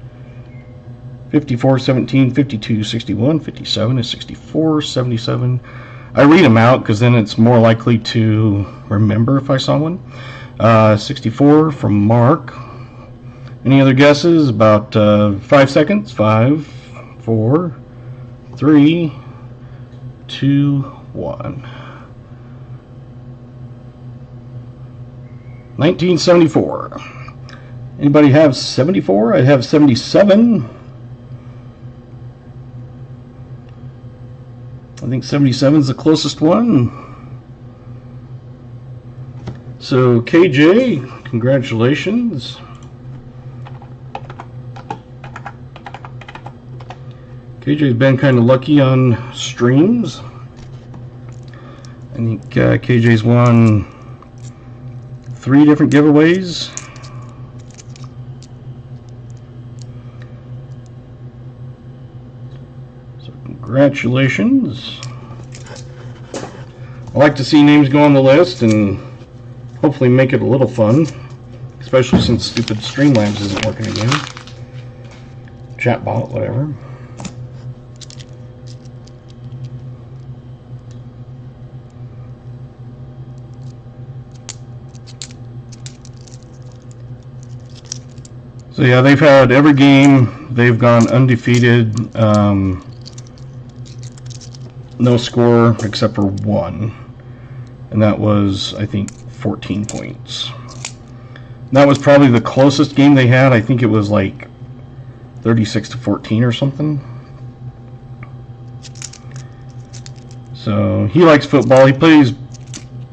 54, 17, 52, 61, 57 is 64, 77. I read them out because then it's more likely to remember if I saw one. 64 from Mark. Any other guesses? About 5 seconds. 5, 4, 3, 2, 1. 1974. Anybody have 74? I have 77. I think 77 is the closest one. So KJ, congratulations. KJ's been kind of lucky on streams. I think KJ's won 3 different giveaways. So congratulations. I like to see names go on the list and hopefully make it a little fun, especially since stupid Streamlabs isn't working again. Chatbot, whatever. So yeah, they've had every game, they've gone undefeated, no score except for one, and that was, I think, 14 points. That was probably the closest game they had. I think it was like 36-14 or something. So he likes football. He plays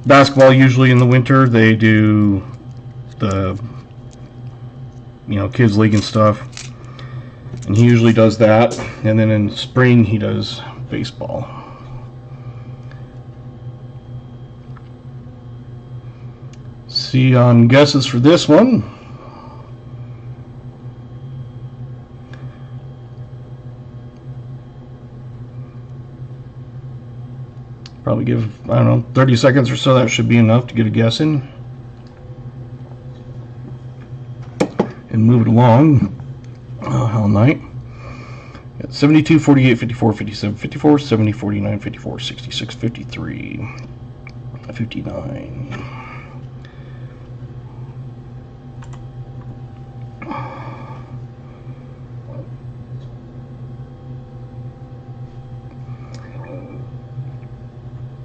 basketball usually in the winter. They do the kids league and stuff, and he usually does that, and then in spring he does baseball. See on guesses for this one. Probably give, I don't know, 30 seconds or so. That should be enough to get a guess in. And move it along all night. 72, 48, 54, 57, 54, 70, 49, 54, 66, 53, 59.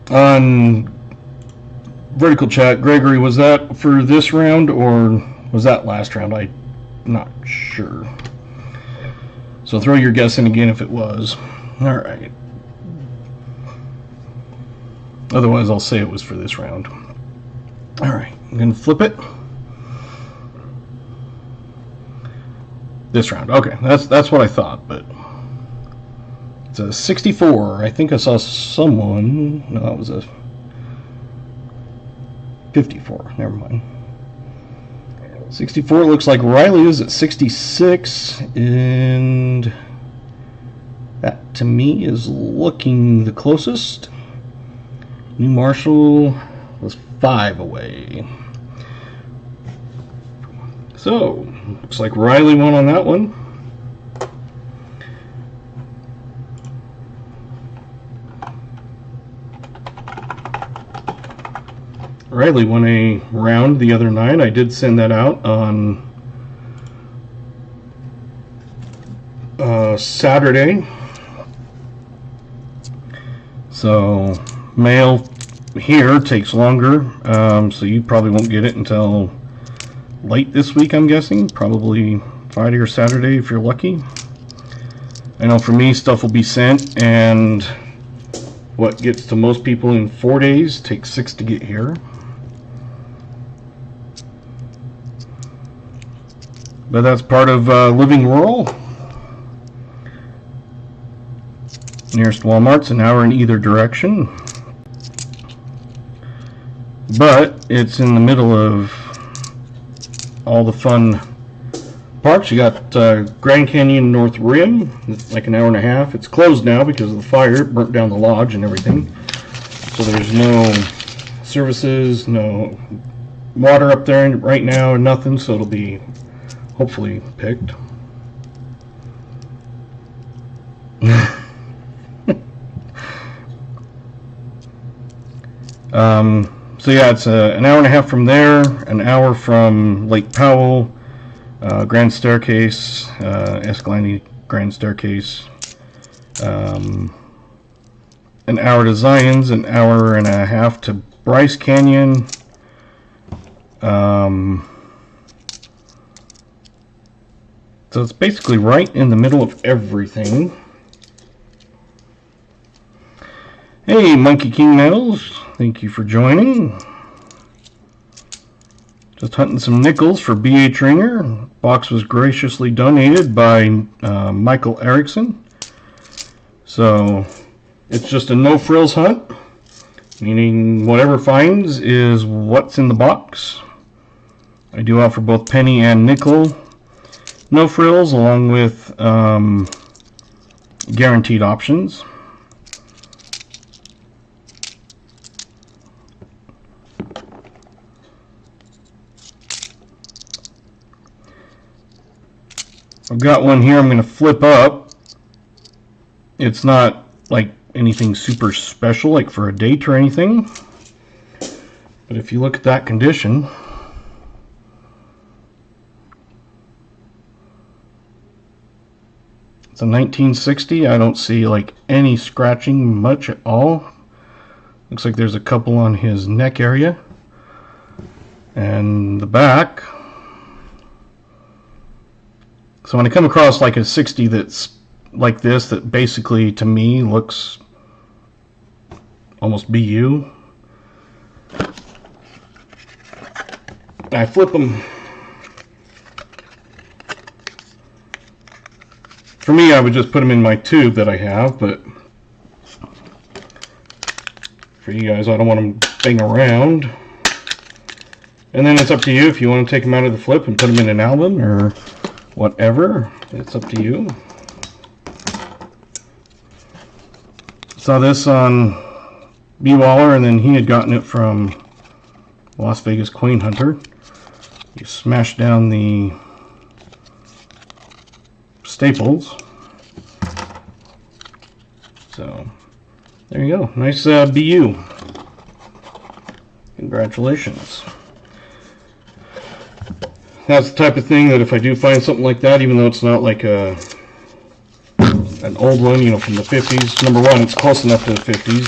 On vertical chat, Gregory, was that for this round or was that last round? I'm not sure. So throw your guess in again if it was. All right. Otherwise, I'll say it was for this round. All right, I'm going to flip it. This round. Okay, that's what I thought, but it's a 64. I think I saw someone. No, that was a 54. Never mind. 64 looks like Riley is at 66, and that to me is looking the closest. New Marshall was 5 away. So, looks like Riley won on that one. Riley won a round the other night. I did send that out on Saturday. So mail here takes longer, so you probably won't get it until late this week, I'm guessing. Probably Friday or Saturday if you're lucky. I know for me, stuff will be sent, and what gets to most people in 4 days takes 6 to get here. But that's part of living rural. Nearest Walmart's an hour in either direction. But it's in the middle of all the fun parks. You got Grand Canyon North Rim. It's like an hour and a half. It's closed now because of the fire. It burnt down the lodge and everything. So there's no services, no water up there right now, and nothing. So it'll be hopefully picked. So yeah, it's an hour and a half from there, an hour from Lake Powell, Grand Staircase, Escalante Grand Staircase, an hour to Zion's, an hour and a half to Bryce Canyon, so it's basically right in the middle of everything. Hey, Monkey King Metals, thank you for joining. Just hunting some nickels for B.H. Ringer. Box was graciously donated by Michael Erickson. So it's just a no frills hunt, meaning whatever finds is what's in the box. I do offer both penny and nickel no frills, along with guaranteed options. I've got one here I'm going to flip up. It's not like anything super special, like for a date or anything. But if you look at that condition, it's a 1960. I don't see like any scratching much at all. Looks like there's a couple on his neck area. And the back. So when I come across like a 60 that's like this, that basically to me looks almost BU, I flip them. For me, I would just put them in my tube that I have, but for you guys, I don't want them bang around. And then it's up to you if you want to take them out of the flip and put them in an album or whatever. It's up to you. Saw this on B. Waller, and then he had gotten it from Las Vegas Queen Hunter. You smash down the staples. So there you go. Nice BU. Congratulations. That's the type of thing that if I do find something like that, even though it's not like an old one, you know, from the 50s, number one, it's close enough to the 50s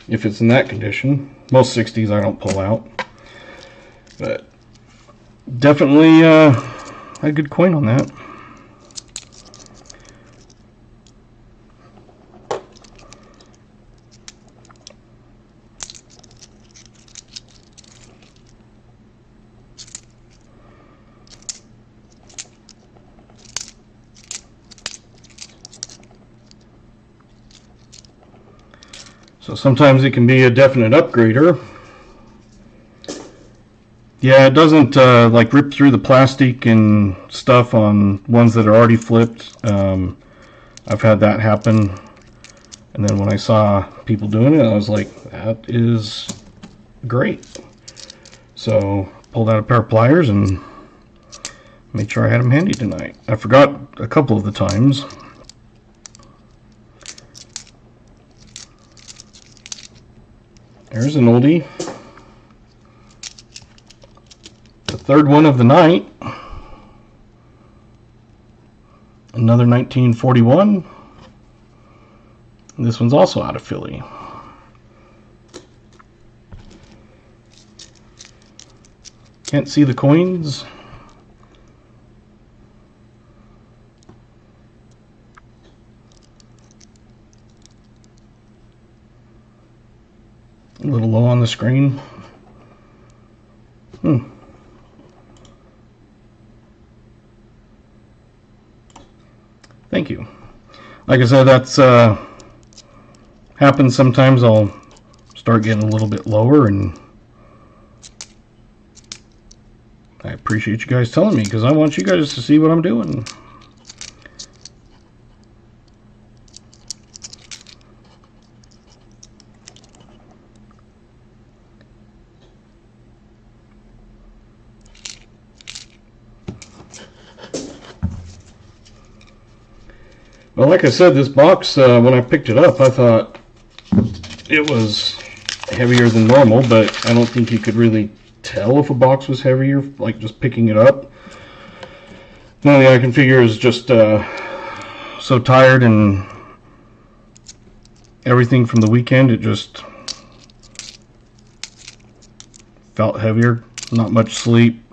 if it's in that condition. Most 60s I don't pull out, but definitely a good coin on that. So sometimes it can be a definite upgrader. Yeah, it doesn't like rip through the plastic and stuff on ones that are already flipped. I've had that happen, and then when I saw people doing it, I was like, that is great. So pulled out a pair of pliers and made sure I had them handy tonight. I forgot a couple of the times. There's an oldie. The third one of the night. Another 1941. This one's also out of Philly. Can't see the coins. A little low on the screen. Thank you. Like I said, that's happens sometimes. I'll start getting a little bit lower, and I appreciate you guys telling me, because I want you guys to see what I'm doing. Well, like I said, this box, when I picked it up, I thought it was heavier than normal, but I don't think you could really tell if a box was heavier, like just picking it up. The only thing I can figure is just so tired and everything from the weekend, it just felt heavier. Not much sleep.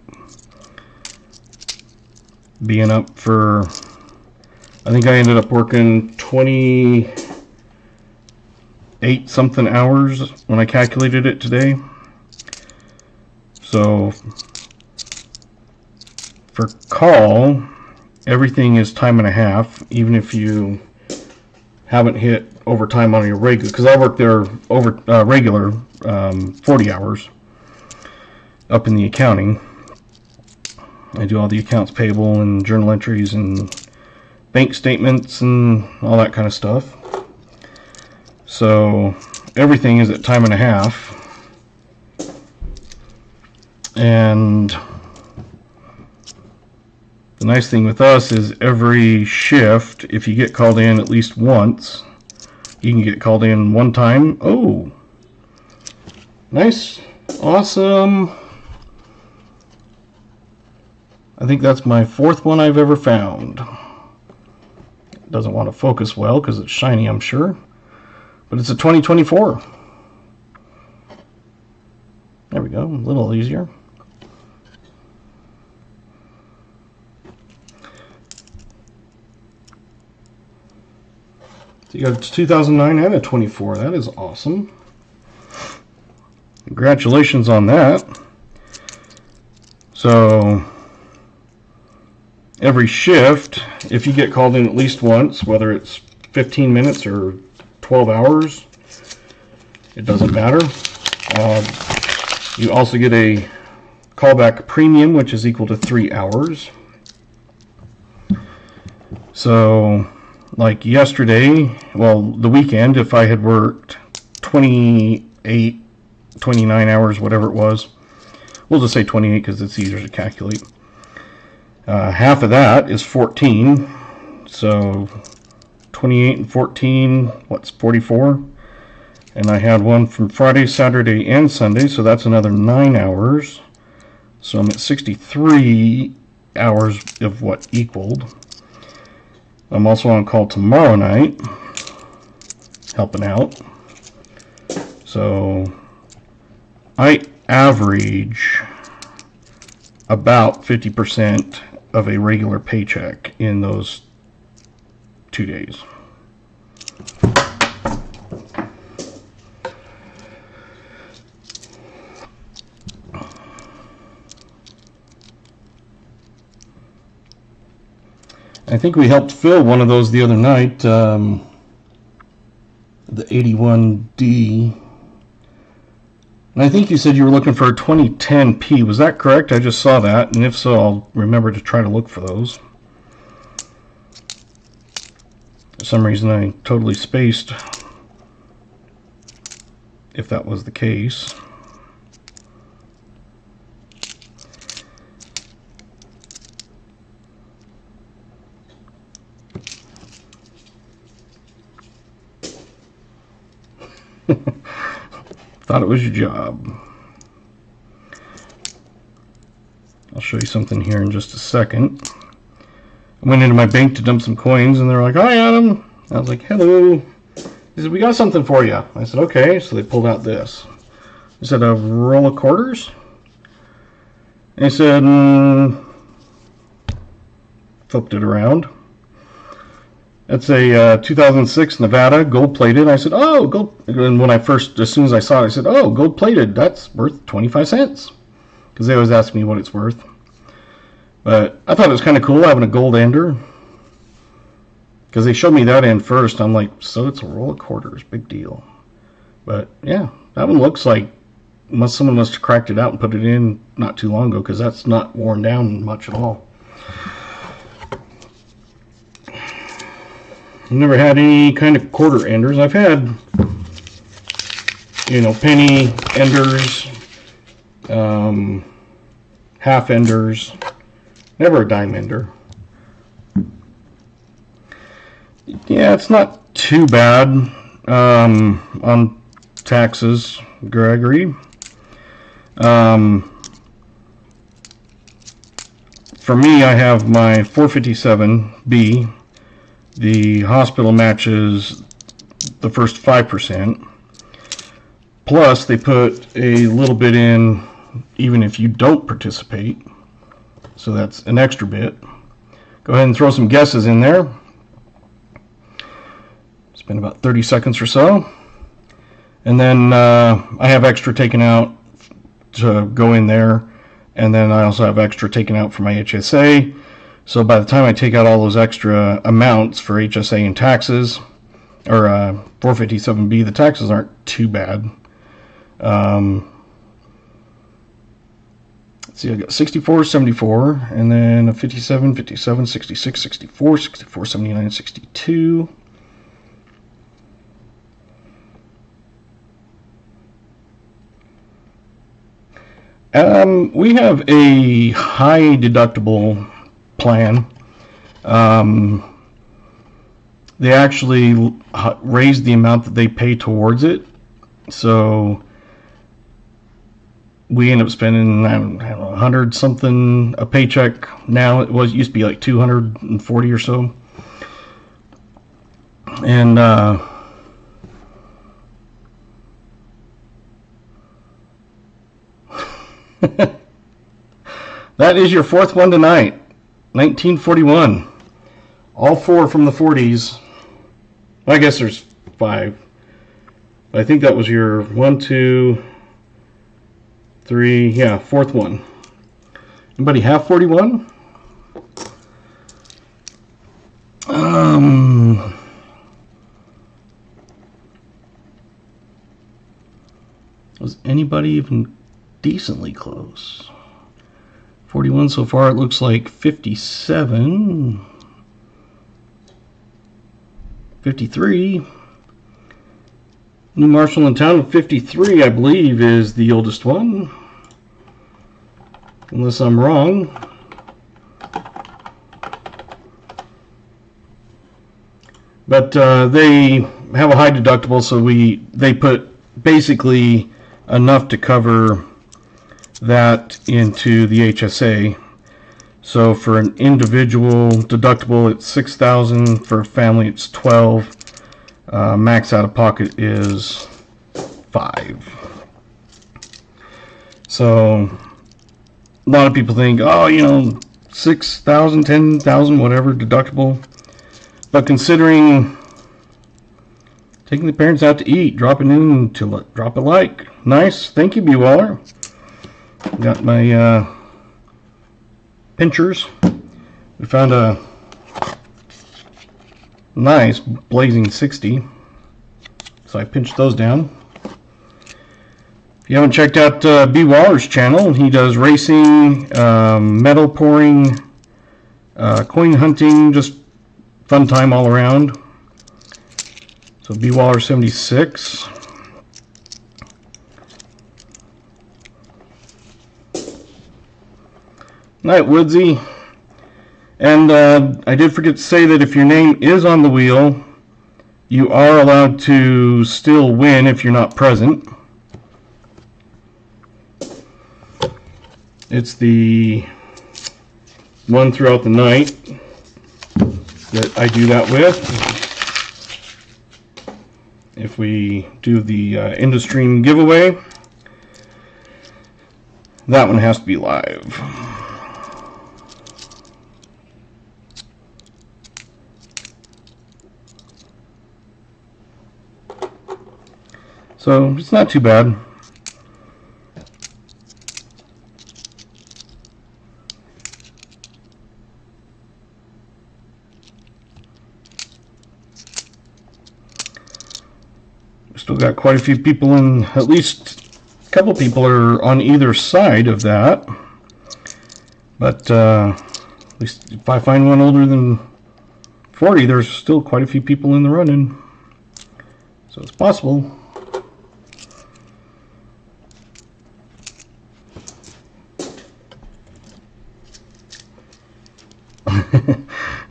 Being up for, I think I ended up working 28 something hours when I calculated it today. So for call, everything is time and a half, even if you haven't hit overtime on your regular, because I work there over regular 40 hours up in the accounting. I do all the accounts payable and journal entries and bank statements and all that kind of stuff. So everything is at time and a half. And the nice thing with us is every shift, if you get called in at least once, you can get called in one time. Oh, nice, awesome. I think that's my fourth one I've ever found. Doesn't want to focus well because it's shiny, I'm sure. But it's a 2024. There we go, a little easier. So you got a 2009 and a 24. That is awesome. Congratulations on that. So every shift, if you get called in at least once, whether it's 15 minutes or 12 hours, it doesn't matter. You also get a callback premium, which is equal to 3 hours. So like yesterday, well, the weekend, if I had worked 28, 29 hours, whatever it was, we'll just say 28 because it's easier to calculate. Half of that is 14, so 28 and 14, what's 44? And I had one from Friday, Saturday, and Sunday, so that's another 9 hours. So I'm at 63 hours of what equaled. I'm also on call tomorrow night, helping out. So I average about 50% of a regular paycheck in those 2 days. I think we helped fill one of those the other night, the 81D. And I think you said you were looking for a 2010P. Was that correct? I just saw that, and if so, I'll remember to try to look for those. For some reason, I totally spaced if that was the case. Thought it was your job. I'll show you something here in just a second. I went into my bank to dump some coins, and they're like, "Hi, Adam." I was like, "Hello." He said, "We got something for you." I said, "Okay." So they pulled out this. They said, "A roll of quarters." And he said, flipped it around. It's a 2006 Nevada, gold-plated. I said, "Oh, gold." And when as soon as I saw it, I said, "Oh, gold-plated, that's worth 25 cents. Because they always ask me what it's worth. But I thought it was kind of cool having a gold ender. Because they showed me that end first. I'm like, so it's a roll of quarters, big deal. But yeah, that one looks like someone must have cracked it out and put it in not too long ago, because that's not worn down much at all. I've never had any kind of quarter enders. I've had, penny enders, half enders, never a dime ender. Yeah, it's not too bad on taxes, Gregory. For me, I have my 457B. The hospital matches the first 5%. Plus, they put a little bit in even if you don't participate. So that's an extra bit. Go ahead and throw some guesses in there. Spend about 30 seconds or so. And then I have extra taken out to go in there. And then I also have extra taken out for my HSA. So by the time I take out all those extra amounts for HSA and taxes, or 457B, the taxes aren't too bad. Let's see, I got 64, 74, and then a 57, 57, 66, 64, 64, 79, 62. We have a high deductible plan. They actually raised the amount that they pay towards it, so we end up spending, I don't know, 100 something a paycheck now. It used to be like 240 or so, and that is your fourth one tonight. 1941. All four from the 40s. I guess there's 5. I think that was your 1, 2, 3. Yeah, fourth one. Anybody have 41? Was anybody even decently close? 41 so far. It looks like 57, 53. New Marshall in town of 53, I believe, is the oldest one, unless I'm wrong. But they have a high deductible, so they put basically enough to cover that into the HSA. So for an individual deductible, it's $6,000. For a family, it's $12,000. Max out of pocket is $5,000. So a lot of people think, oh, $6,000, $10,000, whatever deductible. But considering taking the parents out to eat, dropping in to drop a like, nice. Thank you, B. Waller. Got my pinchers. We found a nice blazing 60, so I pinched those down. If you haven't checked out B. Waller's channel, he does racing, metal pouring, coin hunting, just fun time all around. So B. Waller 76. Night, Woodsy. And I did forget to say that if your name is on the wheel, you are allowed to still win if you're not present. It's the one throughout the night. that I do that with. If we do the InduStream giveaway, that one has to be live. So it's not too bad. Still got quite a few people in, at least a couple people are on either side of that. But at least if I find one older than 40, there's still quite a few people in the running. So it's possible.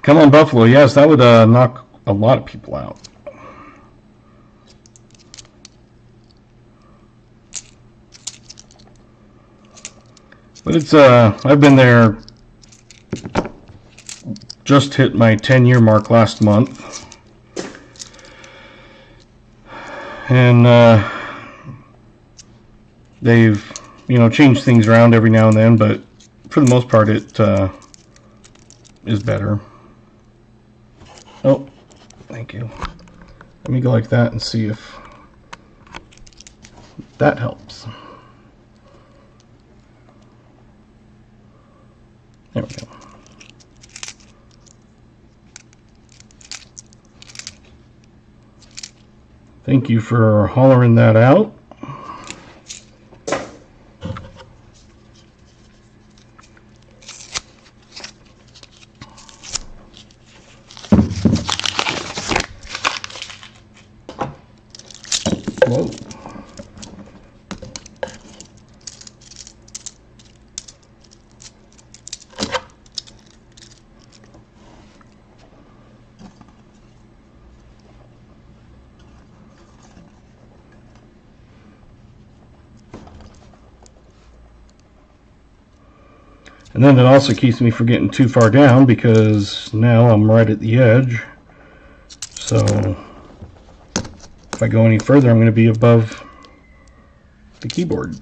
Come on, Buffalo. Yes, that would knock a lot of people out. But it's I've been there, just hit my 10-year mark last month, and they've changed things around every now and then, but for the most part it is better. Oh, thank you. Let me go like that and see if that helps. There we go. Thank you for hollering that out. Whoa. And then it also keeps me from getting too far down, because now I'm right at the edge. So if I go any further, I'm going to be above the keyboard.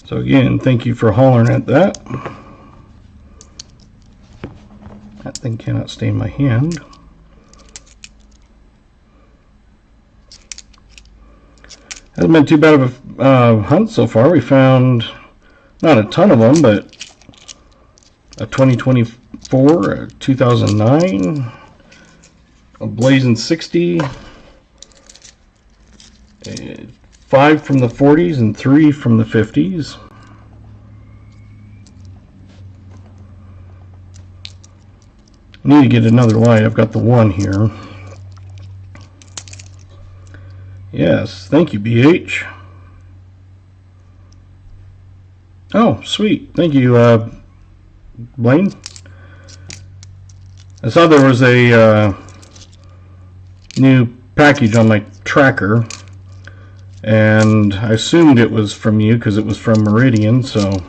So again, thank you for hollering at that. That thing cannot stain my hand. Hasn't been too bad of a hunt so far. We found not a ton of them, but a 2024, a 2009, a blazing 60, 5 from the 40s and 3 from the 50s. I need to get another light. I've got the one here. Yes, thank you, BH. Oh, sweet. Thank you, Blaine. I saw there was a new package on my tracker, and I assumed it was from you because it was from Meridian, so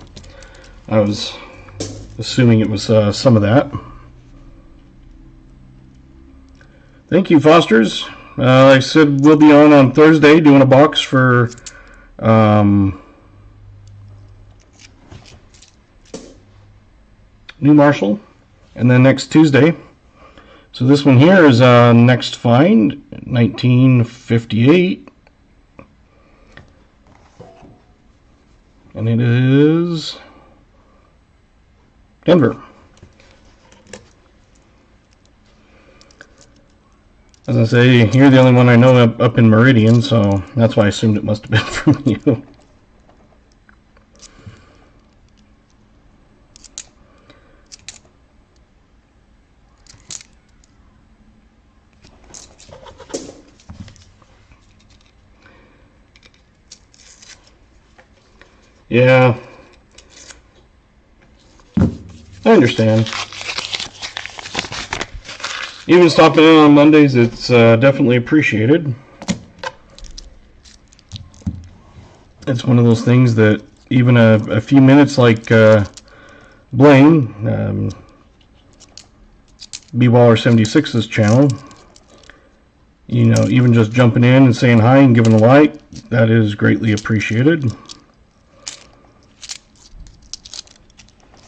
I was assuming it was some of that. Thank you, Fosters. Like I said, we'll be on Thursday doing a box for New Marshall, and then next Tuesday. So this one here is next find, 1958, and it is Denver. As I say, you're the only one I know up in Meridian, so that's why I assumed it must have been from you. Yeah, I understand. even stopping in on Mondays, it's definitely appreciated. It's one of those things that even a few minutes, like Blaine, B-Waller76's channel, you know, even just jumping in and saying hi and giving a like, that is greatly appreciated.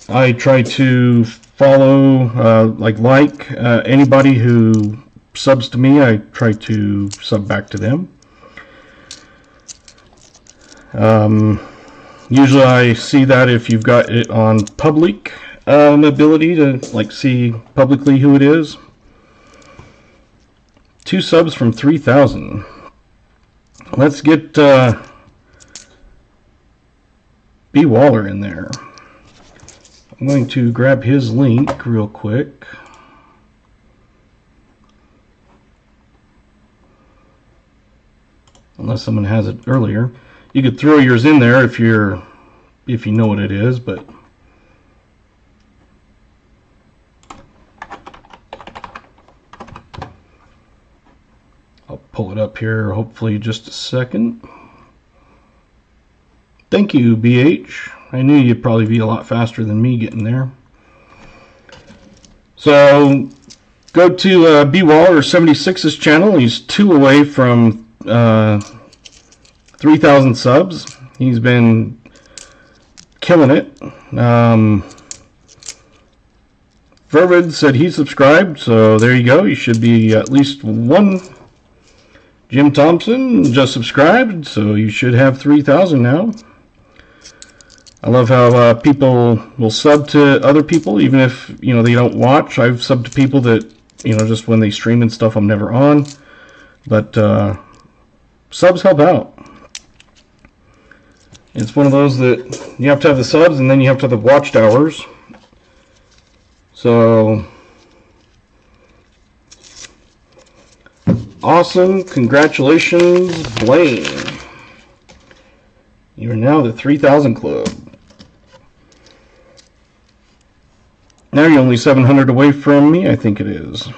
I try to follow, like anybody who subs to me, I try to sub back to them. Usually I see that if you've got it on public ability to like see publicly who it is. 2 subs from 3,000. Let's get B. Waller in there. I'm going to grab his link real quick. Unless someone has it earlier. You could throw yours in there if you know what it is, but I'll pull it up here hopefully just a second. Thank you, BH. I knew you'd probably be a lot faster than me getting there. So go to B-Waller76's channel. He's 2 away from 3,000 subs. He's been killing it. Vervid said he subscribed, so there you go. You should be at least 1. Jim Thompson just subscribed, so you should have 3,000 now. I love how people will sub to other people, even if, you know, they don't watch. I've subbed to people that, you know, just when they stream and stuff, I'm never on. But subs help out. It's one of those that you have to have the subs and then you have to have the watched hours. So awesome. Congratulations, Blaine. You are now the 3,000 club. Now you're only 700 away from me, I think it is.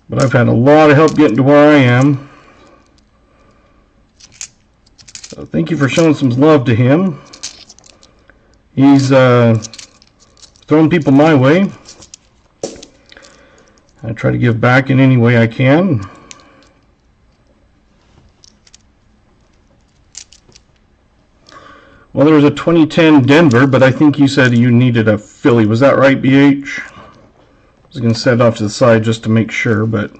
But I've had a lot of help getting to where I am. So thank you for showing some love to him. He's throwing people my way. I try to give back in any way I can. Well, there was a 2010 Denver, but I think you said you needed a Philly. Was that right, BH? I was going to set it off to the side just to make sure, but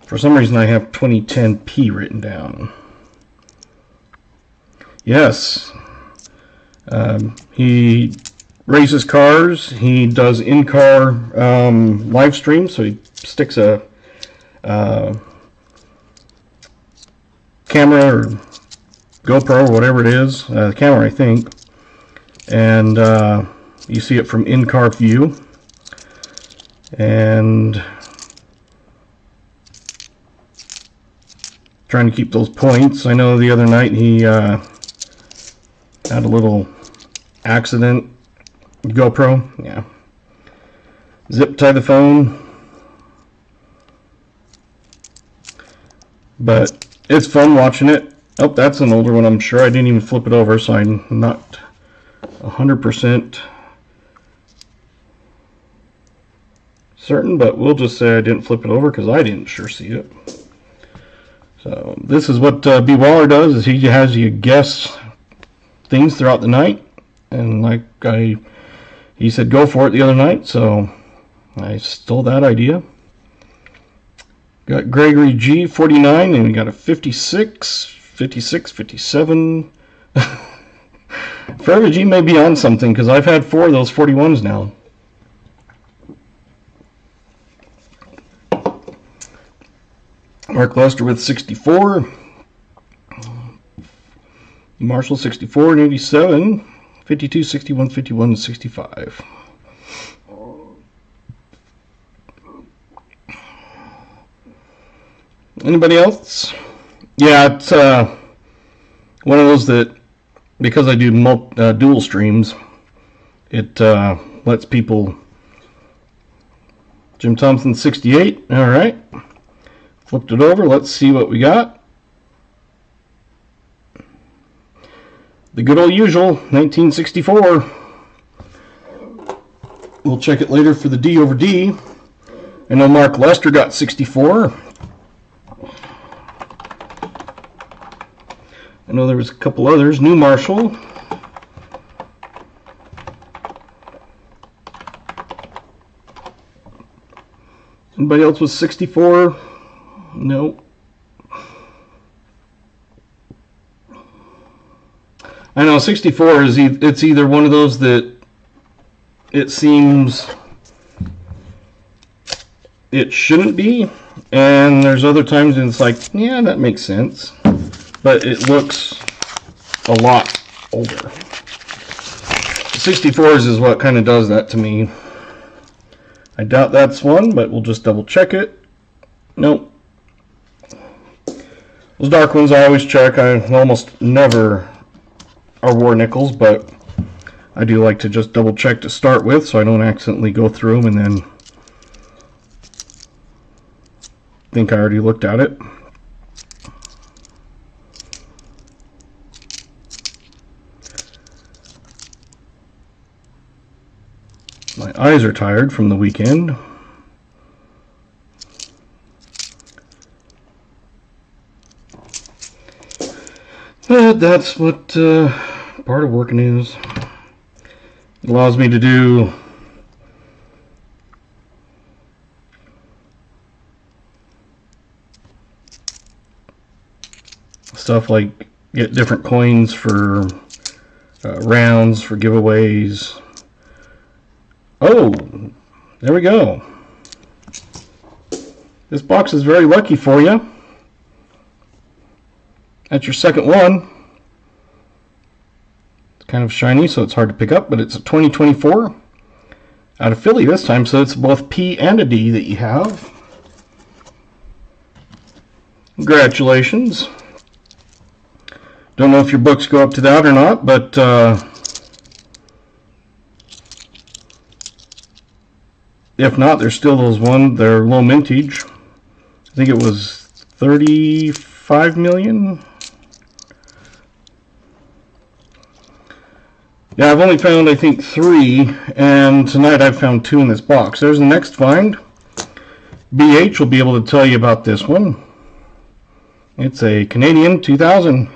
for some reason I have 2010P written down. Yes. He races cars. He does in-car live streams, so he sticks a camera or GoPro or whatever it is, camera I think, and you see it from in-car view, and trying to keep those points. I know the other night he had a little accident. GoPro, yeah. Zip tie the phone, but it's fun watching it. Oh, that's an older one, I'm sure. I didn't even flip it over, so I'm not 100% certain, but we'll just say I didn't flip it over because I didn't sure see it. So this is what B. Waller does, is he has you guess things throughout the night, and like he said go for it the other night, so I stole that idea. Got Gregory G 49, and we got a 56, 56, 57. Forever G may be on something because I've had 4 of those 41s now. Mark Lester with 64. Marshall 64 and 87. 52, 61, 51, and 65. Anybody else? Yeah, it's one of those that, because I do dual streams, it lets people. Jim Thompson 68. All right. Flipped it over. Let's see what we got. The good old usual, 1964. We'll check it later for the D over D. I know Mark Lester got 64. I know there was a couple others. New Marshall. Anybody else with 64? No. I know 64 is it's either one of those that it seems it shouldn't be, and there's other times when it's like, yeah, that makes sense, but it looks a lot older. 64s is what kind of does that to me. I doubt that's one, but we'll just double check it. Nope. Those dark ones I always check. I almost never are war nickels, but I do like to just double check to start with so I don't accidentally go through them and then think I already looked at it. My eyes are tired from the weekend. But that's what part of working is. It allows me to do stuff like get different coins for rounds, for giveaways. Oh, there we go. This box is very lucky for you. That's your second one. It's kind of shiny, so it's hard to pick up, but it's a 2024 out of Philly this time, so it's both P and a D that you have. Congratulations. Don't know if your books go up to that or not, but if not, there's still those one. They're low mintage. I think it was 35 million. Yeah, I've only found, I think, 3, and tonight I've found 2 in this box. There's the next find. BH will be able to tell you about this one. It's a Canadian 2000.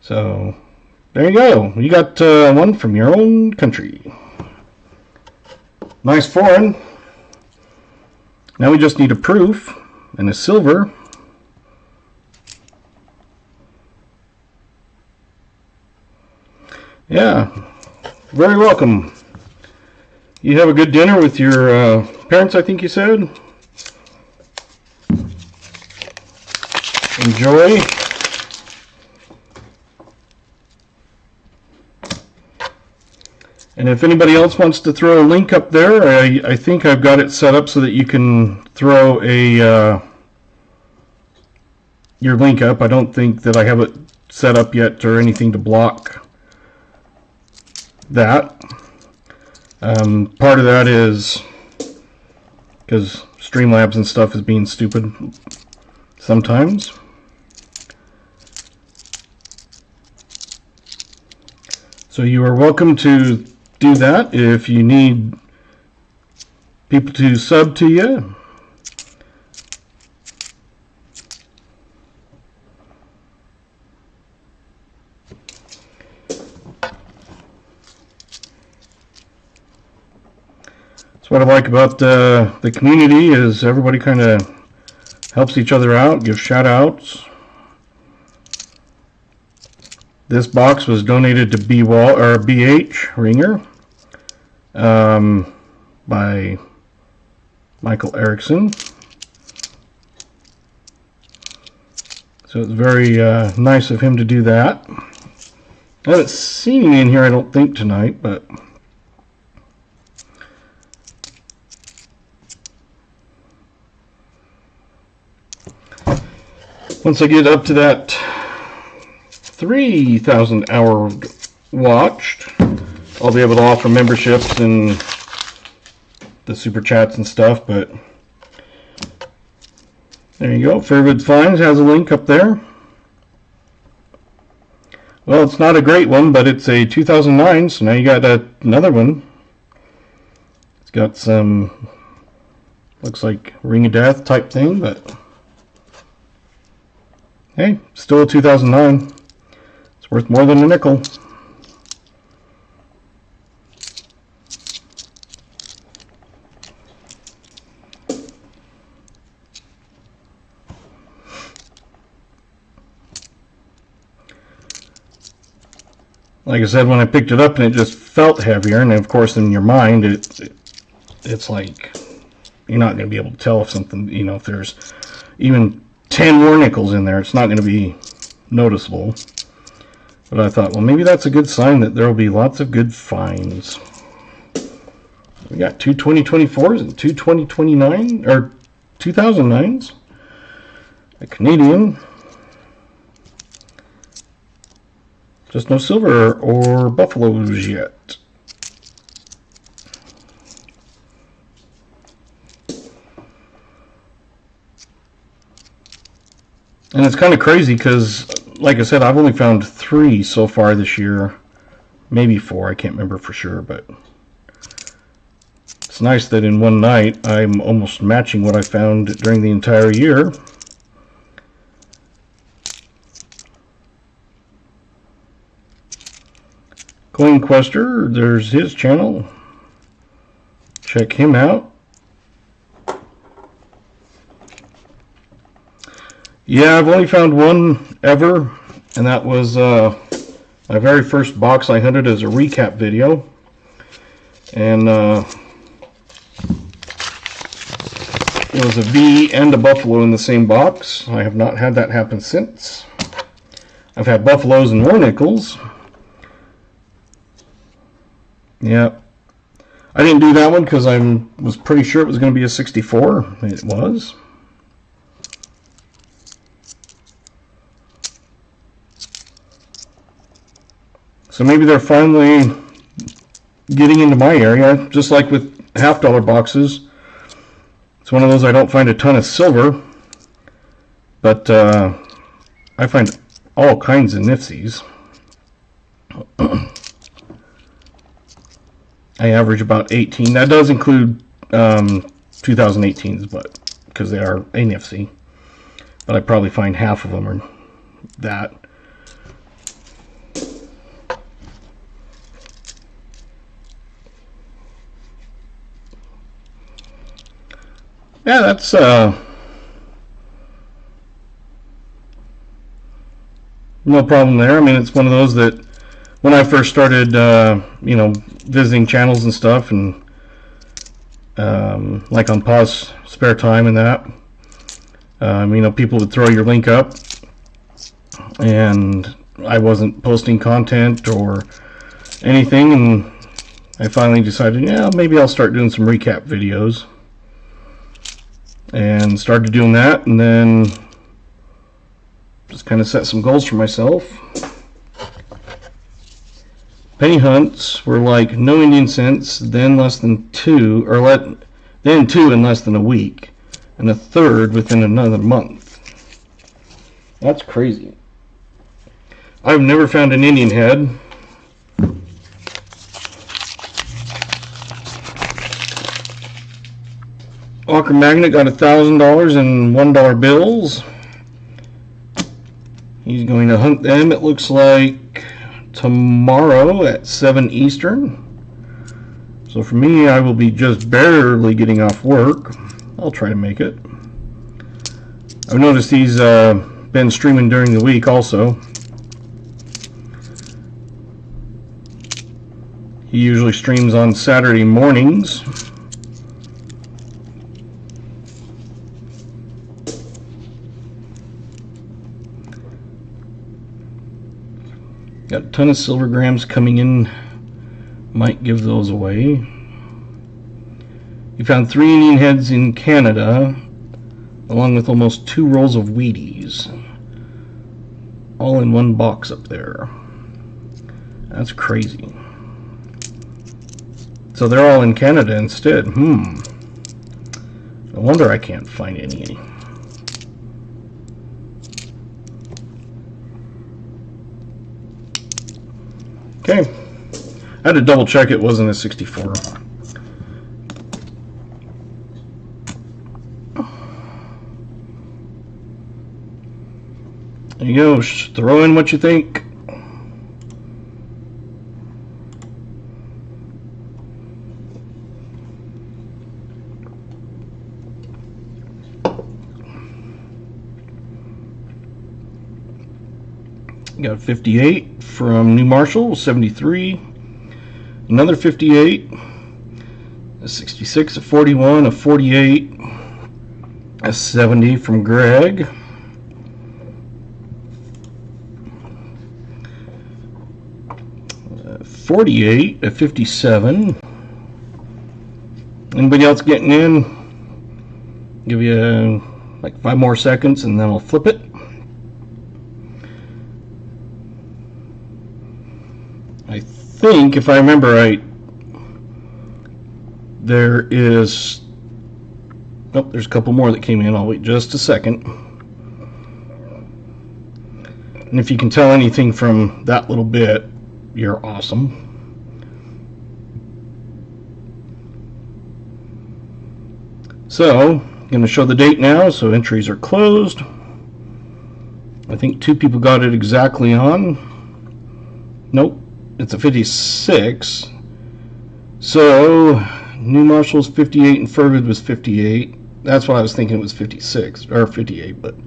So, there you go. You got one from your own country. Nice foreign. Now we just need a proof and a silver. Yeah, very welcome. You have a good dinner with your parents, I think you said. Enjoy. And if anybody else wants to throw a link up there, I think I've got it set up so that you can throw a your link up. I don't think that I have it set up yet or anything to block that. Part of that is because Streamlabs and stuff is being stupid sometimes. So you are welcome to do that if you need people to sub to you. That's what I like about the community is everybody kind of helps each other out, gives shout outs. This box was donated to BH Ringer by Michael Erickson. So it's very nice of him to do that. I haven't seen him in here, I don't think, tonight, but once I get up to that 3,000 hours watched. I'll be able to offer memberships and the super chats and stuff, but there you go. Fairwood Finds has a link up there. Well, it's not a great one, but it's a 2009, so now you got another one. It's got some, looks like Ring of Death type thing, but hey, still a 2009. It's worth more than a nickel. Like I said, when I picked it up and it just felt heavier, and of course in your mind it's like you're not going to be able to tell if something, you know, if there's even 10 more nickels in there, it's not going to be noticeable. But I thought, well, maybe that's a good sign that there will be lots of good finds. We got two 2024s and two 2029 or 2009s. A Canadian. Just no silver or buffaloes yet. And it's kind of crazy because, like I said, I've only found 3 so far this year. Maybe 4, I can't remember for sure, but it's nice that in one night I'm almost matching what I found during the entire year. Coin Quester, there's his channel. Check him out. Yeah, I've only found one ever, and that was my very first box I hunted as a recap video. And it was a V and a buffalo in the same box. I have not had that happen since. I've had buffaloes and more nickels. Yeah, I didn't do that one because I was pretty sure it was going to be a 64. It was. So maybe they're finally getting into my area, just like with $half boxes. It's one of those I don't find a ton of silver, but I find all kinds of nifsies. I average about 18. That does include 2018s, but because they are a nifsy. But I probably find half of them are that. Yeah, that's no problem there. I mean, it's one of those that when I first started, you know, visiting channels and stuff, and like on pause spare time and that, you know, people would throw your link up, and I wasn't posting content or anything, and I finally decided, yeah, maybe I'll start doing some recap videos, and started doing that, and then just kind of set some goals for myself. Penny hunts were like no Indian cents, then less than 2, or then 2 in less than a week, and a third within another month. That's crazy. I've never found an Indian head. Walker Magnet got $1,000 in $1 bills. He's going to hunt them, it looks like, tomorrow at 7 Eastern. So for me, I will be just barely getting off work. I'll try to make it. I've noticed he's been streaming during the week also. He usually streams on Saturday mornings. Got a ton of silver grams coming in. Might give those away. He found 3 Indian heads in Canada, along with almost 2 rolls of Wheaties. all in one box up there. That's crazy. So they're all in Canada instead. No wonder I can't find any. Okay. I had to double check it wasn't a 64. There you go. Throw in what you think. Got 58 from New Marshall, 73, another 58, a 66, a 41, a 48, a 70 from Greg, a 48, a 57. Anybody else getting in? Give you like 5 more seconds and then I'll flip it. I think, if I remember right, there is, oh, there's a couple more that came in. I'll wait just a second. And if you can tell anything from that little bit, you're awesome. So, I'm going to show the date now, so entries are closed. I think 2 people got it exactly on. Nope. It's a 56. So New Marshall's 58 and Fergus was 58. That's what I was thinking, it was 56 or 58, but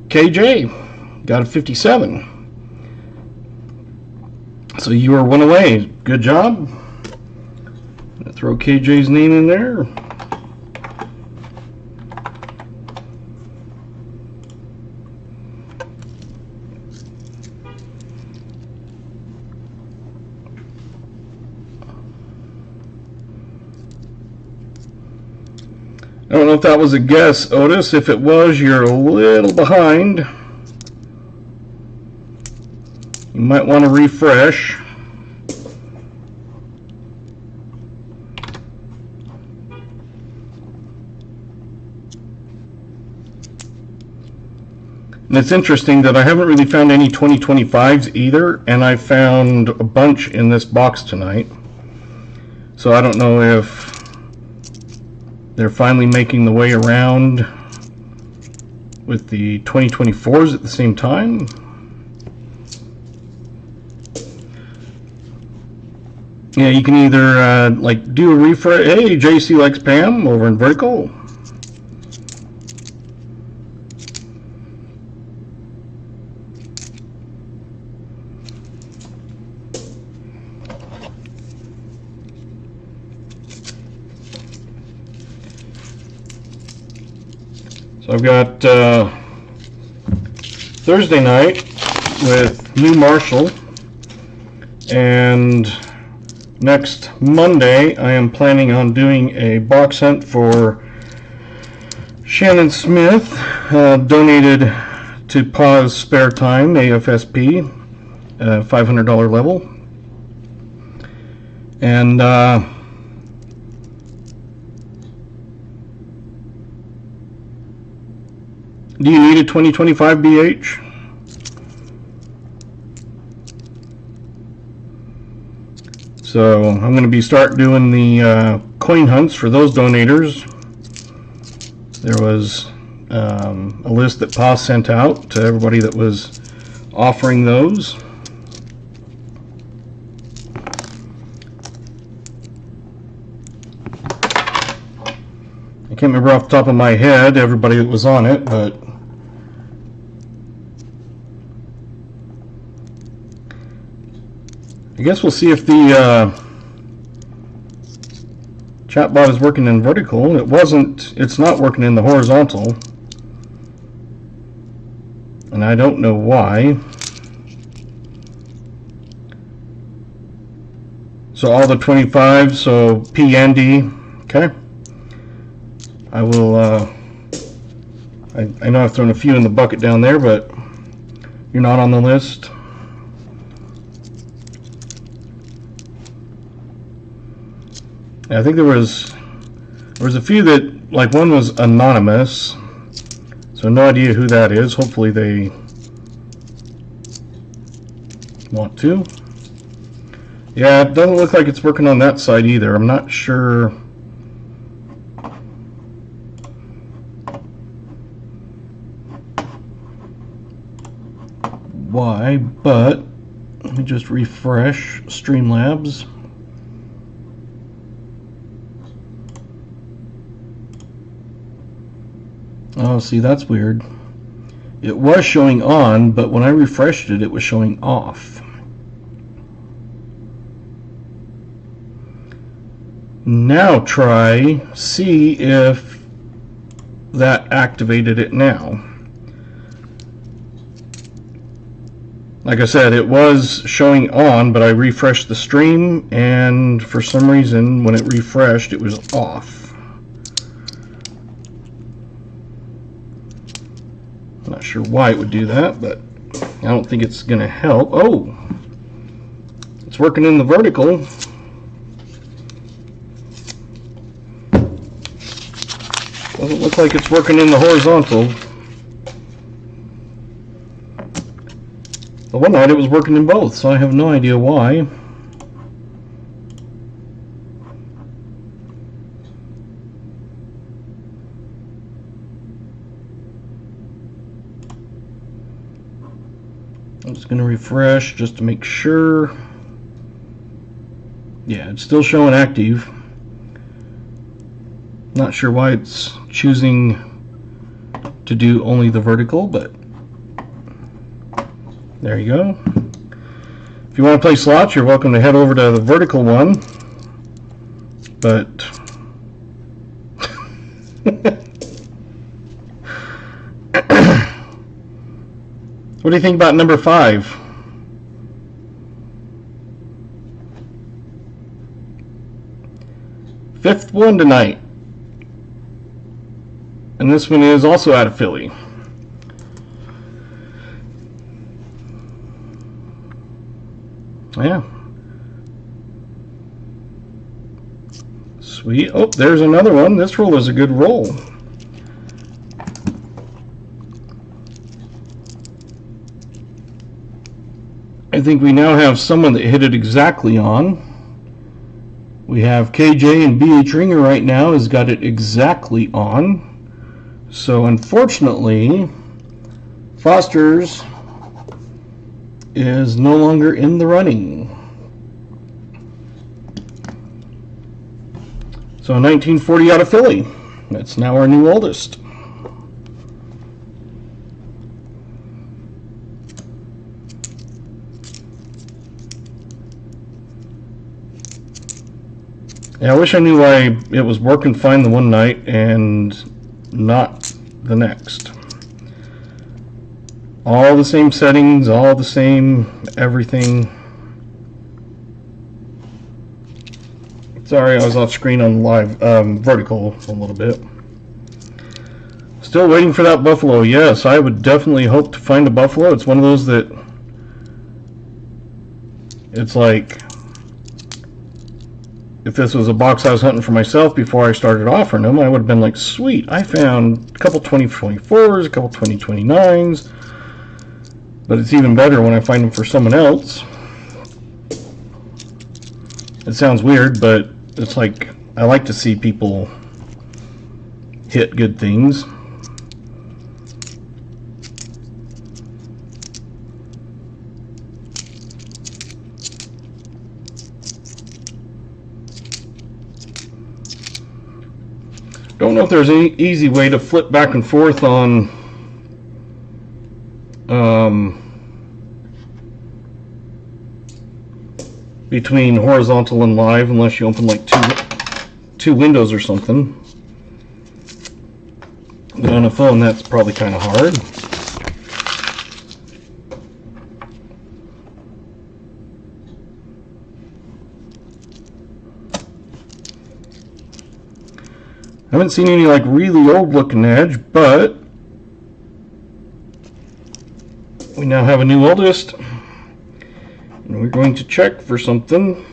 KJ got a 57. So you were 1 away. Good job. I'm gonna throw KJ's name in there. I don't know if that was a guess, Otis. If it was, you're a little behind. You might want to refresh. And it's interesting that I haven't really found any 2025s either, and I found a bunch in this box tonight. So I don't know if they're finally making the way around with the 2024s at the same time. Yeah, you can either like do a refresh. Hey, JC likes Pam over in Vertical. I've got Thursday night with New Marshall, and next Monday I am planning on doing a box hunt for Shannon Smith, donated to Pa's Spare Time, AFSP, $500 level. And do you need a 2025 BH? So I'm going to be start doing the coin hunts for those donators. There was a list that Pa sent out to everybody that was offering those. I can't remember off the top of my head everybody that was on it, but I guess we'll see if the chatbot is working in vertical. It's not working in the horizontal, and I don't know why. So all the 25s, so P and D, okay. I will I know I've thrown a few in the bucket down there, but you're not on the list. I think there was a few that, like, one was anonymous, so no idea who that is. Hopefully they want to. Yeah, it doesn't look like it's working on that side either. I'm not sure why, but let me just refresh Streamlabs. Oh, see, that's weird. It was showing on, but when I refreshed it, it was showing off. Now try, see if that activated it now. Like I said, it was showing on, but I refreshed the stream, and for some reason, when it refreshed, it was off. Not sure why it would do that, but I don't think it's going to help. Oh, it's working in the vertical. Doesn't look like it's working in the horizontal. The one night it was working in both, so I have no idea why. I'm just going to refresh just to make sure. Yeah, it's still showing active. Not sure why it's choosing to do only the vertical, but there you go. If you want to play slots, you're welcome to head over to the vertical one. But what do you think about number 5? Fifth one tonight. And this one is also out of Philly. Yeah. Sweet. Oh, there's another one. This roll is a good roll. I think we now have someone that hit it exactly on. We have KJ and BH Ringer right now has got it exactly on. So unfortunately, Foster's is no longer in the running. So 1940 out of Philly. That's now our new oldest. Yeah, I wish I knew why it was working fine the one night and not the next. All the same settings, all the same everything. Sorry, I was off screen on live vertical a little bit. Still waiting for that buffalo. Yes, I would definitely hope to find a buffalo. It's one of those that it's like, if this was a box I was hunting for myself before I started offering them, I would have been like, sweet, I found a couple 2024s, a couple 2029s. But it's even better when I find them for someone else. It sounds weird, but it's like, I like to see people hit good things. Don't know if there's any easy way to flip back and forth on between horizontal and live, unless you open like two windows or something. But on a phone, that's probably kind of hard. I haven't seen any like really old looking edge, but now have a new oldest, and we're going to check for something.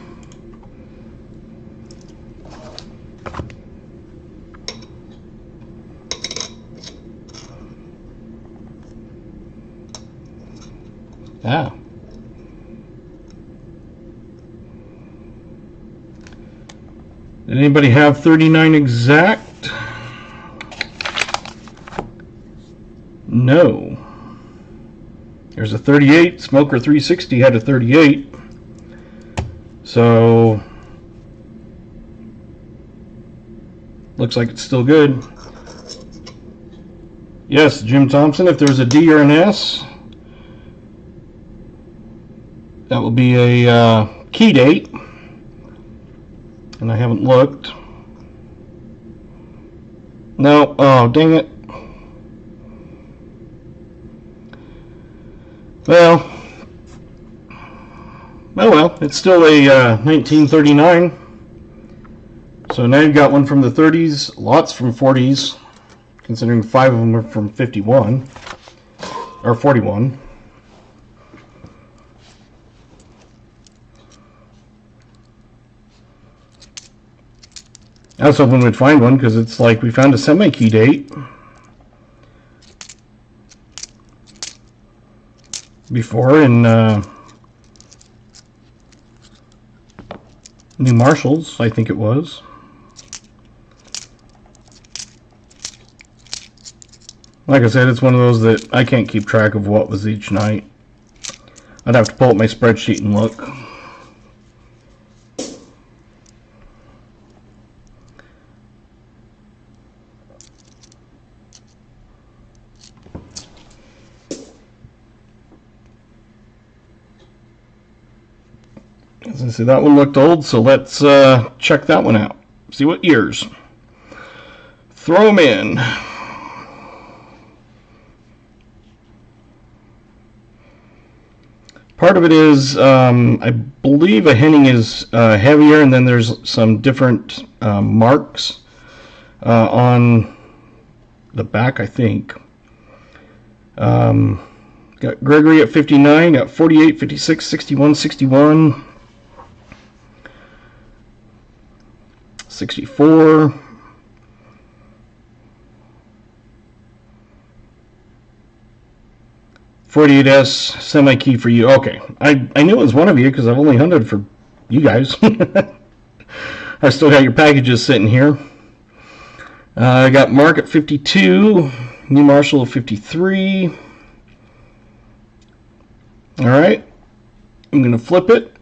Ah. Did anybody have 39 exact? No. There's a 38. Smoker 360 had a 38. So looks like it's still good. Yes, Jim Thompson, if there's a D or an S, that will be a key date. And I haven't looked. No, oh dang it. Well, oh well, it's still a 1939. So now you've got one from the 30s, lots from 40s, considering 5 of them are from 51, or 41. I was hoping we'd find one, because it's like we found a semi-key date before in New Marshall's, I think it was. Like I said, it's one of those that I can't keep track of what was each night. I'd have to pull up my spreadsheet and look. As I say, that one looked old, so let's check that one out. See what years. Throw them in. Part of it is, I believe a Henning is heavier, and then there's some different marks on the back, I think. Got Gregory at 59, got 48, 56, 61, 61. 64. .48S semi-key for you. Okay, I knew it was one of you because I've only hunted for you guys. I still got your packages sitting here. I got Mark at 52, New Marshall at 53. All right, I'm going to flip it.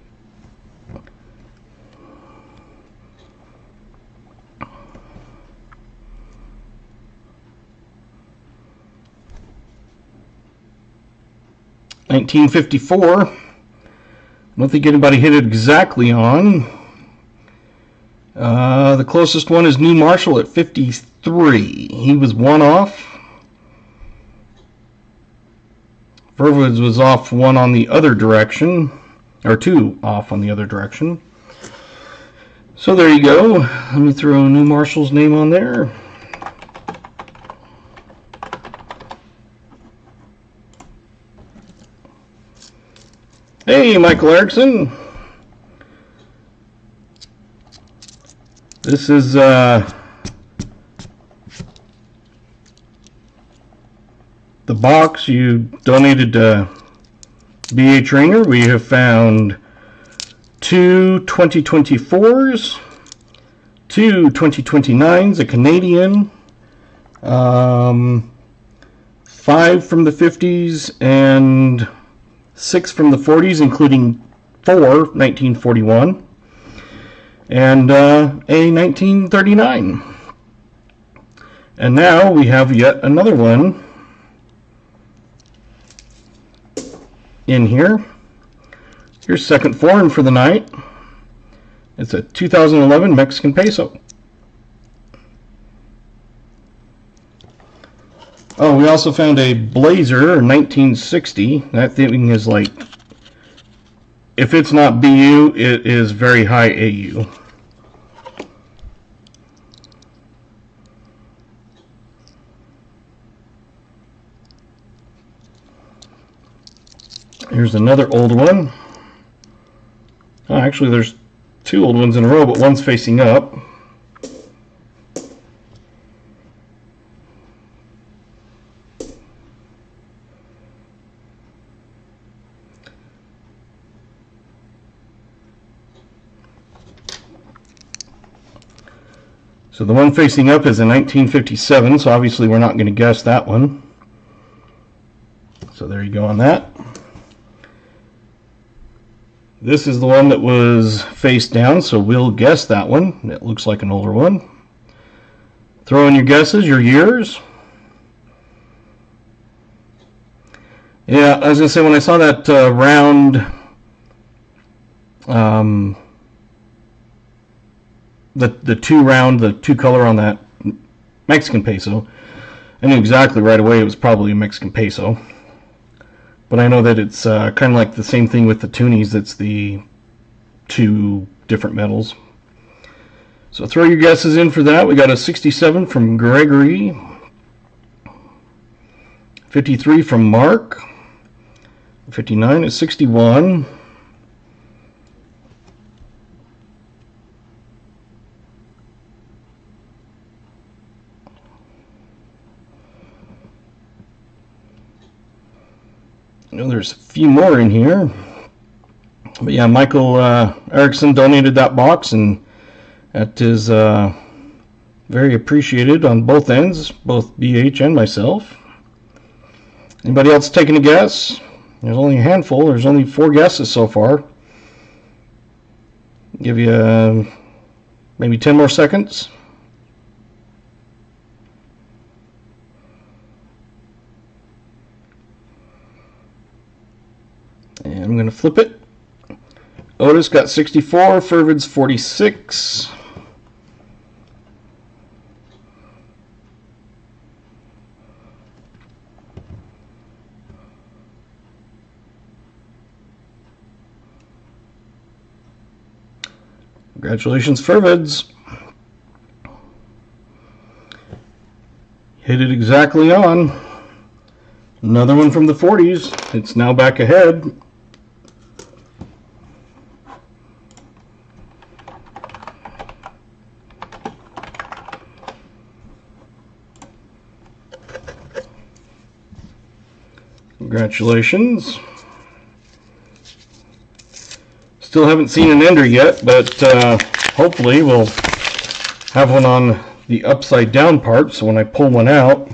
$1954. I don't think anybody hit it exactly on. The closest one is New Marshall at 53. He was one off. Verwoods was off one on the other direction, or two off on the other direction. So there you go. Let me throw New Marshall's name on there. Hey, Michael Erickson. This is the box you donated to BA Trainer. We have found two 2024s, two 2029s, a Canadian, 5 from the 50s, and 6 from the 40s, including 4 1941, and a 1939. And now we have yet another one in here. Here's second foreign for the night. It's a 2011 Mexican peso. Oh, we also found a Blazer 1960. That thing is like, if it's not BU, it is very high AU. Here's another old one. Oh, actually, there's two old ones in a row, but one's facing up. So the one facing up is a 1957, so obviously we're not going to guess that one. So there you go on that. This is the one that was face down, so we'll guess that one. It looks like an older one. Throw in your guesses, your years. Yeah, I was going to say, when I saw that round, the two color on that Mexican peso, I knew exactly right away it was probably a Mexican peso. But I know that it's kind of like the same thing with the toonies. That's the two different metals. So throw your guesses in for that. We got a 67 from Gregory, 53 from Mark, 59 is 61. I know there's a few more in here, but yeah, Michael Erickson donated that box, and that is very appreciated on both ends, both BH and myself. Anybody else taking a guess? There's only a handful. There's only 4 guesses so far. Give you maybe 10 more seconds. And I'm going to flip it. Otis got 64, Fervid's 46. Congratulations, Fervids. Hit it exactly on. Another one from the 40s. It's now back ahead. Congratulations. Still haven't seen an ender yet, but hopefully we'll have one on the upside down part, so when I pull one out,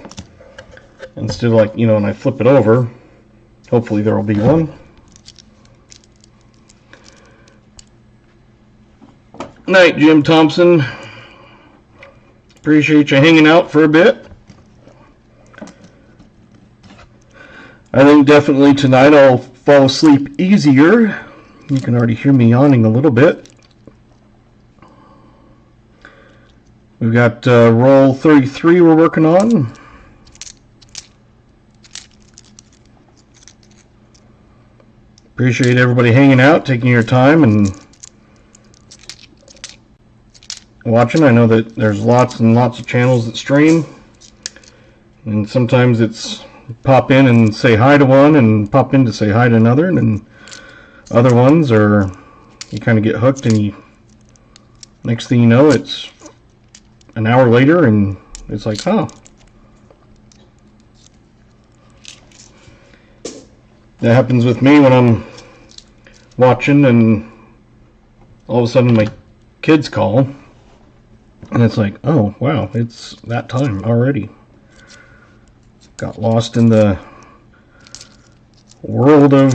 instead of like, and I flip it over, hopefully there will be one. Night, Jim Thompson. Appreciate you hanging out for a bit. I think definitely tonight I'll fall asleep easier. You can already hear me yawning a little bit. We've got roll 33 we're working on. Appreciate everybody hanging out, taking your time and watching. I know that there's lots and lots of channels that stream, and sometimes it's pop in and say hi to one and pop in to say hi to another, and then other ones are you kind of get hooked, and next thing you know it's an hour later and it's like, huh. That happens with me when I'm watching and all of a sudden my kids call and it's like, oh wow, it's that time already. Got lost in the world of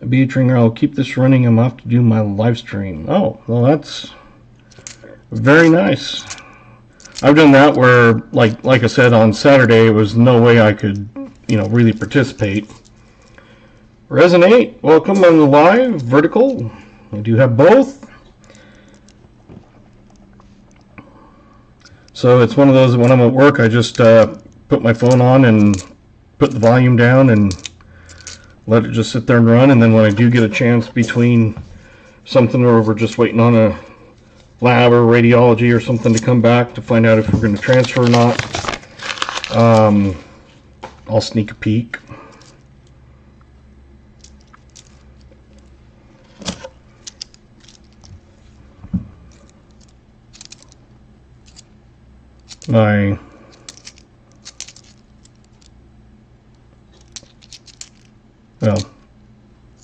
Beatringer. I'll keep this running. I'm off to do my live stream. Oh, well, that's very nice. I've done that where, like I said, on Saturday, it was no way I could, really participate. Resonate, welcome on the live, vertical. I do have both. So it's one of those, when I'm at work, I just put my phone on and put the volume down and let it just sit there and run. And then when I do get a chance between something where we're just waiting on a lab or radiology or something to come back to find out if we're going to transfer or not, I'll sneak a peek. Well,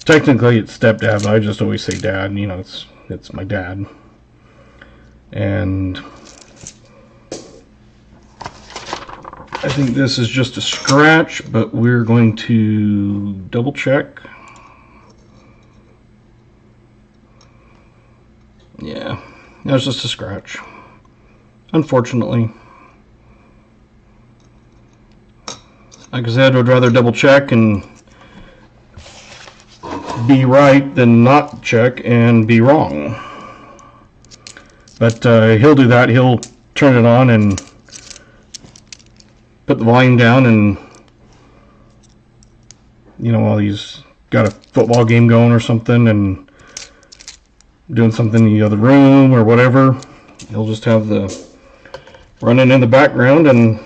technically it's stepdad, but I just always say dad. You know, it's my dad. And I think this is just a scratch, but we're going to double check. Yeah, that's just a scratch, unfortunately. Like I said, I'd rather double check and be right than not check and be wrong. But he'll do that. He'll turn it on and put the volume down, and you know, while he's got a football game going or something and doing something in the other room or whatever, he'll just have the running in the background and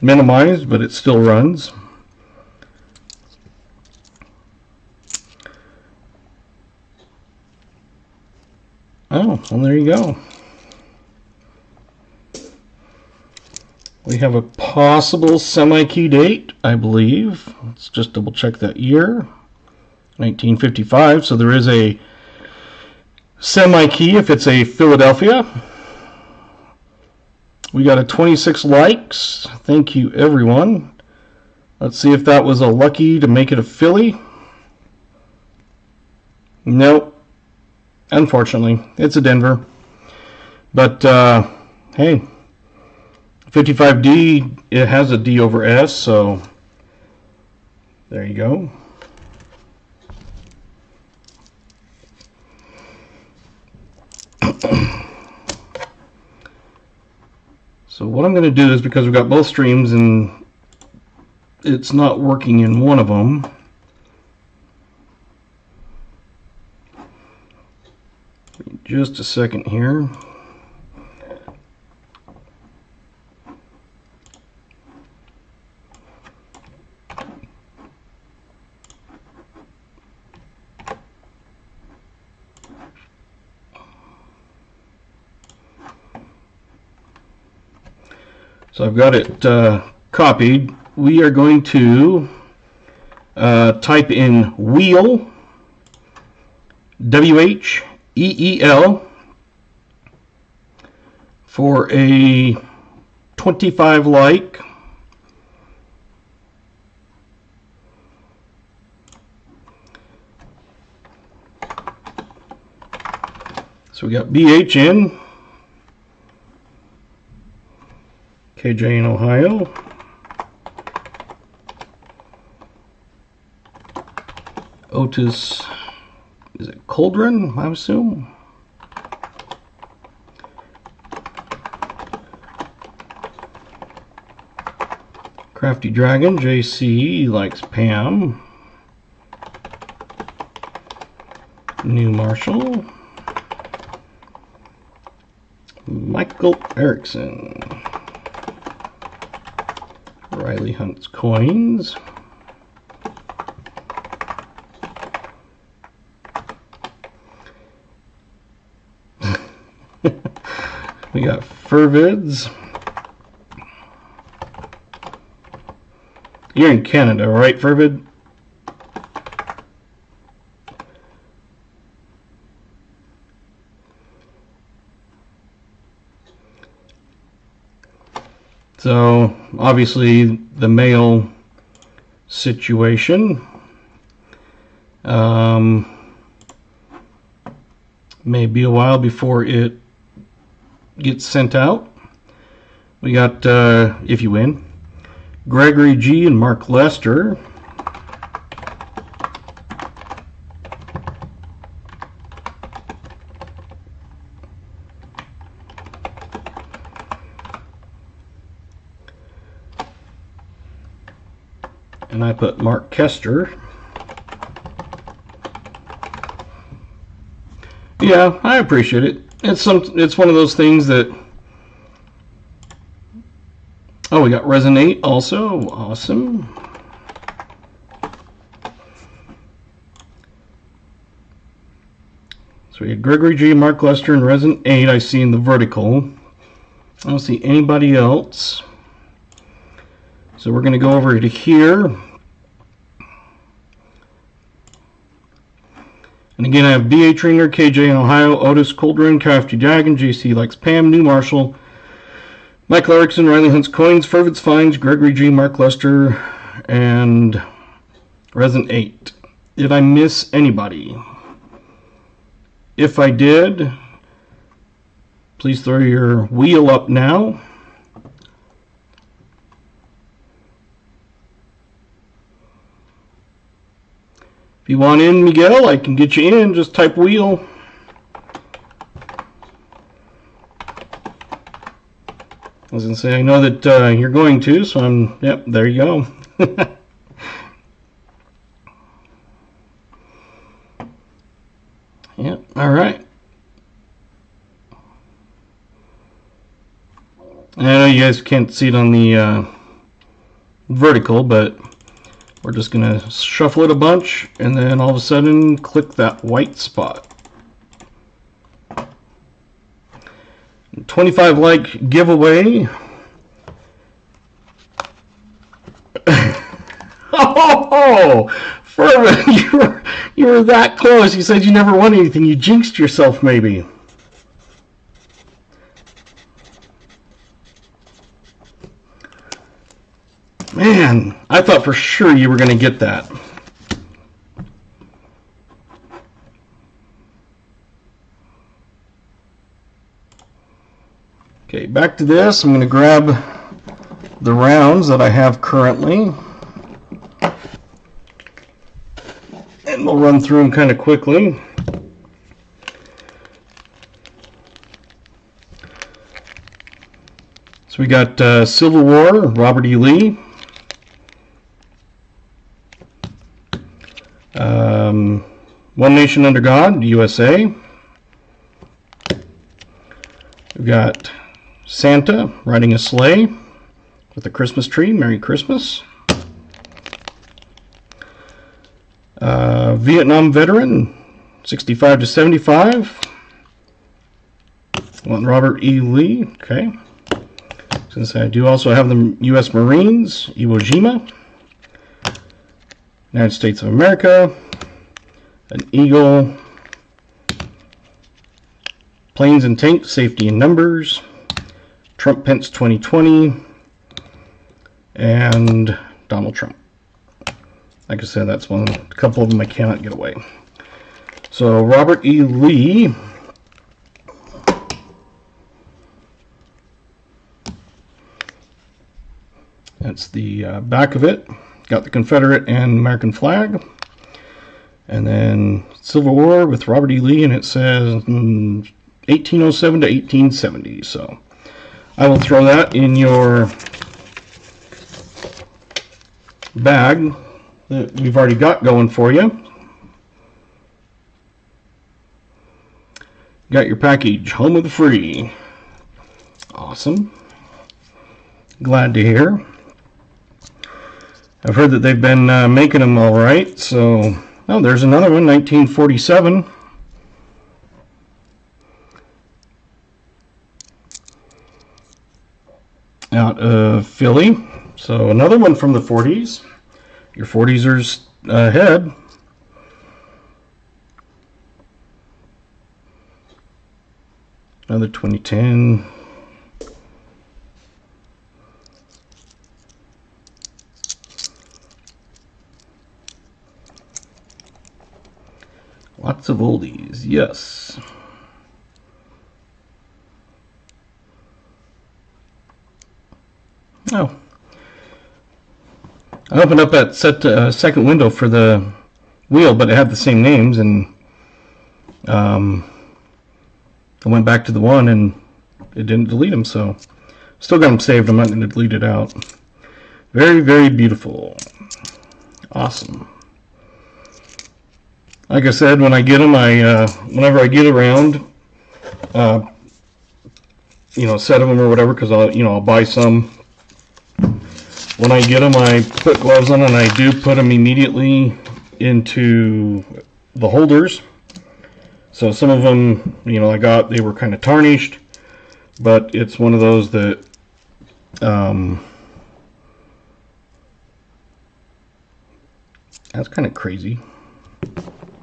minimized, but it still runs. Oh, well, there you go. We have a possible semi-key date, I believe. Let's just double check that year. 1955, so there is a semi-key if it's a Philadelphia. We got a 26 likes. Thank you, everyone. Let's see if that was a lucky to make it a Philly. Nope. Unfortunately, it's a Denver. But, hey, 55D, it has a D over S, so there you go. So what I'm going to do is, because we've got both streams and it's not working in one of them, just a second here. So I've got it copied. We are going to type in wheel, W-H-E-E-L, for a 25 like. So we got BHN, KJ in Ohio, Otis, is it Coldren, I assume? Crafty Dragon, JC likes Pam. New Marshall. Michael Erickson. Riley Hunt's Coins. We got Furvids. You're in Canada, right, Furvid? So, obviously, the mail situation may be a while before it gets sent out. We got, if you win, Gregory G. and Mark Lester. And I put Mark Kester. Yeah, I appreciate it. It's one of those things that, Oh, we got Resonate also. Awesome. So we had Gregory G, Mark Lester, and Resonate I see in the vertical. I don't see anybody else. So we're going to go over to here. And again, I have B.A. Trainer, KJ in Ohio, Otis, Coldren, Crafty Dragon, JC Likes Pam, New Marshall, Michael Erickson, Riley Hunts Coins, Fervitz Finds, Gregory G, Mark Lester, and Resonate. Did I miss anybody? If I did, please throw your wheel up now. If you want in, Miguel, I can get you in. Just type wheel. I was going to say, I know that you're going to, so I'm, yep, there you go. Yep, all right. I know you guys can't see it on the vertical, but we're just going to shuffle it a bunch, and then all of a sudden click that white spot. 25 like giveaway. Oh, Fervin, you were that close. You said you never won anything. You jinxed yourself, maybe. Man, I thought for sure you were going to get that. Okay, back to this. I'm going to grab the rounds that I have currently. And we'll run through them kind of quickly. So we got Civil War, Robert E. Lee. One Nation Under God, USA. We've got Santa riding a sleigh with a Christmas tree. Merry Christmas. Vietnam veteran, 65 to 75. One Robert E. Lee. Okay. Since I do also have the U.S. Marines, Iwo Jima. United States of America. An Eagle. Planes and Tanks, Safety in Numbers. Trump Pence 2020. And Donald Trump. Like I said, that's a couple of them I cannot get away. So Robert E. Lee. That's the back of it. Got the Confederate and American flag. And then Civil War with Robert E. Lee, and it says 1807 to 1870. So I will throw that in your bag that we've already got going for you. Got your package, home of the free. Awesome. Glad to hear. I've heard that they've been making them all right. So, oh, there's another one, 1947. Out of Philly. So another one from the 40s. Your 40s are ahead. Another 2010. Lots of oldies, yes. Oh. I opened up that second window for the wheel, but it had the same names, and I went back to the one, and it didn't delete them, so still got them saved. I'm not going to delete it out. Very, very beautiful. Awesome. Like I said, when I get them, whenever I get around, a set of them or whatever, because I'll buy some when I get them, I put gloves on, and I do put them immediately into the holders. So some of them, you know, they were kind of tarnished, but it's one of those that that's kind of crazy.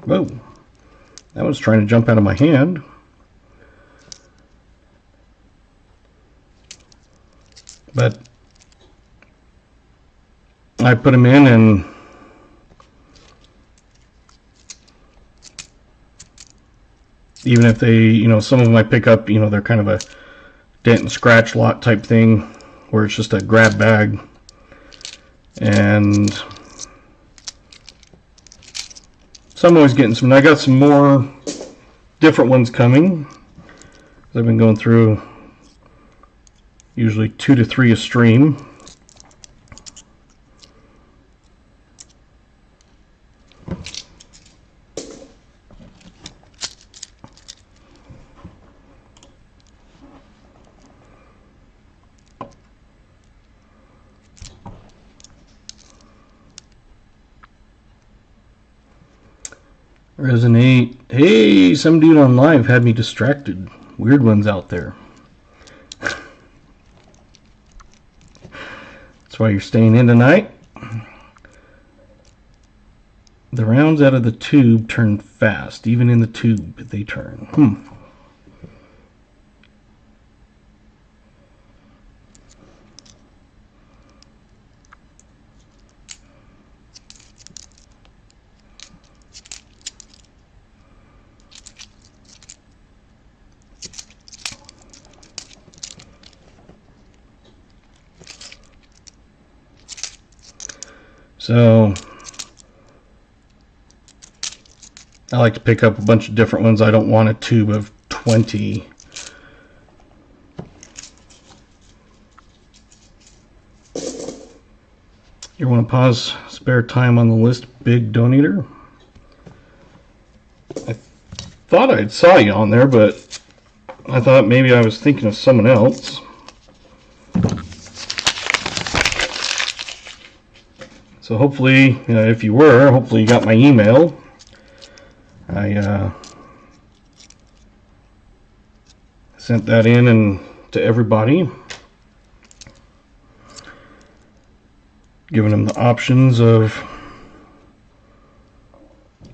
Whoa, that was trying to jump out of my hand. But I put them in, and even if they, you know, some of them I pick up, you know, they're kind of a dent and scratch lot type thing where it's just a grab bag. And so I'm always getting some. I got some more different ones coming. I've been going through usually 2 to 3 a stream. Resonate. Hey, some dude on live had me distracted. Weird ones out there. That's why you're staying in tonight. The rounds out of the tube turn fast. Even in the tube, they turn. So I like to pick up a bunch of different ones. I don't want a tube of 20. You want to pause, spare time on the list, big donator? I thought I saw you on there, but I thought maybe I was thinking of someone else. So hopefully, if you were, hopefully you got my email. I sent that in and to everybody, giving them the options of,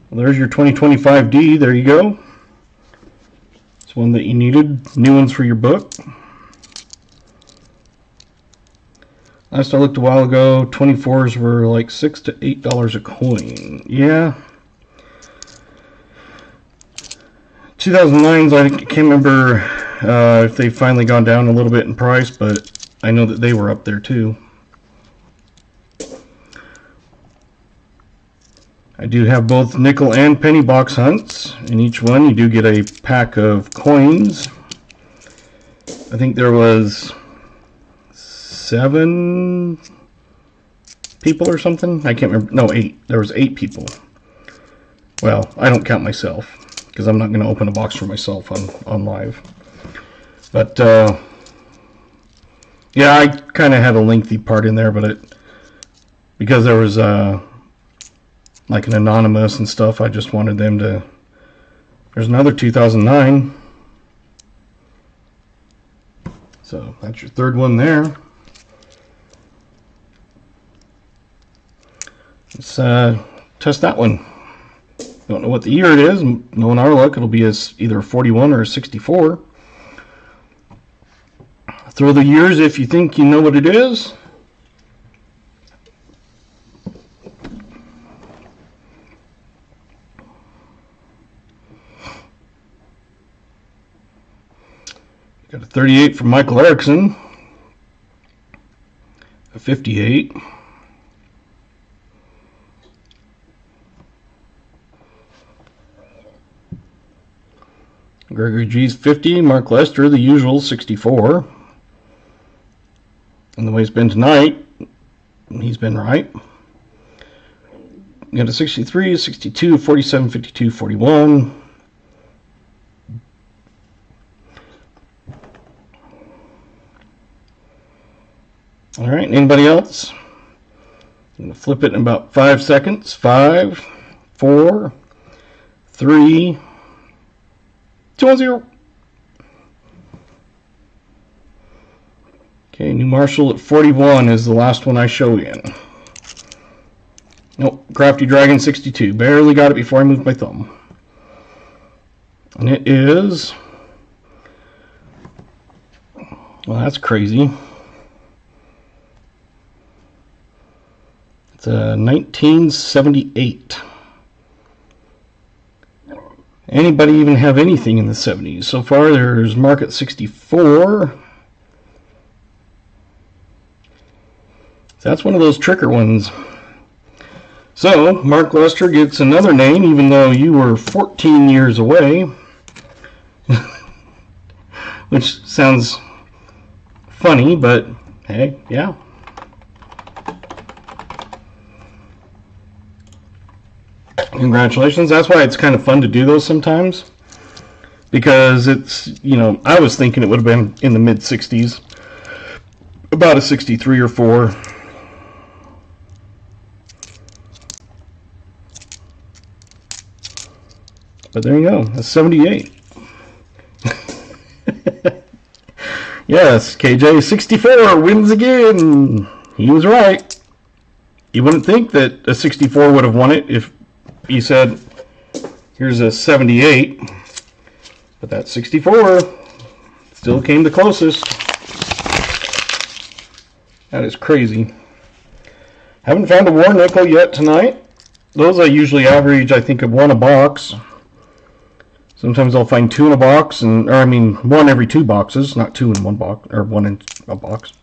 well, there's your 2025D. There you go. It's one that you needed. New ones for your book. Last I looked a while ago, 24s were like $6 to $8 a coin. Yeah. 2009s, I can't remember if they've finally gone down a little bit in price, but I know that they were up there too. I do have both nickel and penny box hunts. In each one, you do get a pack of coins. I think there was 7 people or something. I can't remember. No, 8. There was 8 people. Well, I don't count myself because I'm not going to open a box for myself on live. But yeah, I kind of had a lengthy part in there, but because there was like an anonymous and stuff, I just wanted them to. There's another 2009. So that's your third one there. Let's test that one. Don't know what the year it is. Knowing our luck, it'll be either a 41 or a 64. Throw the years if you think you know what it is. Got a 38 from Michael Erickson. A 58. Gregory G's 50, Mark Lester, the usual 64. And the way it's been tonight, he's been right. You got a 63, 62, 47, 52, 41. All right, anybody else? I'm going to flip it in about 5 seconds. 5, 4, 3, 2, 1, 0. Okay, New Marshall at 41 is the last one I show in. Nope, Crafty Dragon 62. Barely got it before I moved my thumb. And it is... well, that's crazy. It's a 1978. Anybody even have anything in the 70s? So far, there's Mark at 64. So that's one of those tricker ones. So, Mark Lester gets another name, even though you were 14 years away. Which sounds funny, but hey, yeah. Congratulations. That's why it's kind of fun to do those sometimes. Because it's, you know, I was thinking it would have been in the mid-60s. About a 63 or 4. But there you go. A 78. Yes, KJ 64 wins again. He was right. You wouldn't think that a 64 would have won it if he said, here's a 78. But that 64 still came the closest. That is crazy. Haven't found a war nickel yet tonight. Those I usually average, I think, of 1 a box. Sometimes I'll find 2 in a box, or I mean 1 every 2 boxes, not 2 in 1 box, or 1 in a box.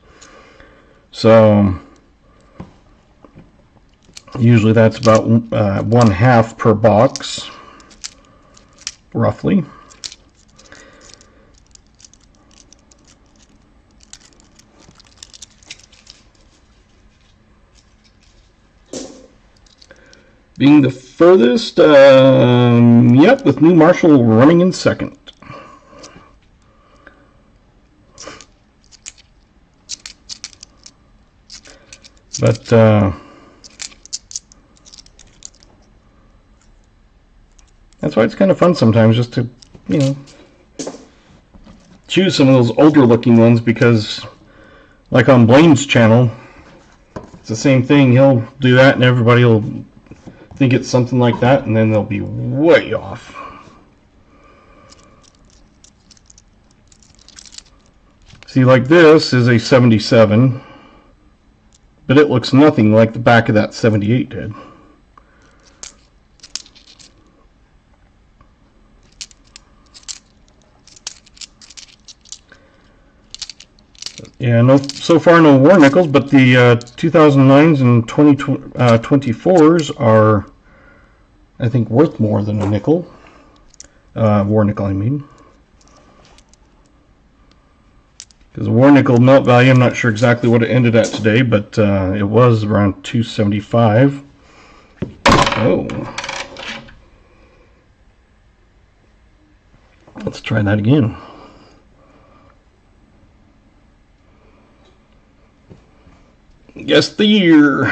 So usually that's about 1/2 per box, roughly. Being the furthest, yep, with New Marshall running in second. But, that's why it's kind of fun sometimes just to, you know, choose some of those older looking ones because, like on Blaine's channel, it's the same thing. He'll do that and everybody will think it's something like that, and then they'll be way off. See, like this is a 77, but it looks nothing like the back of that 78 did. Yeah, no, so far no war nickels, but the 2009s and 2024s are, I think, worth more than a nickel. War nickel, I mean. Because the war nickel melt value, I'm not sure exactly what it ended at today, but it was around 275. Oh. Let's try that again. Guess the year.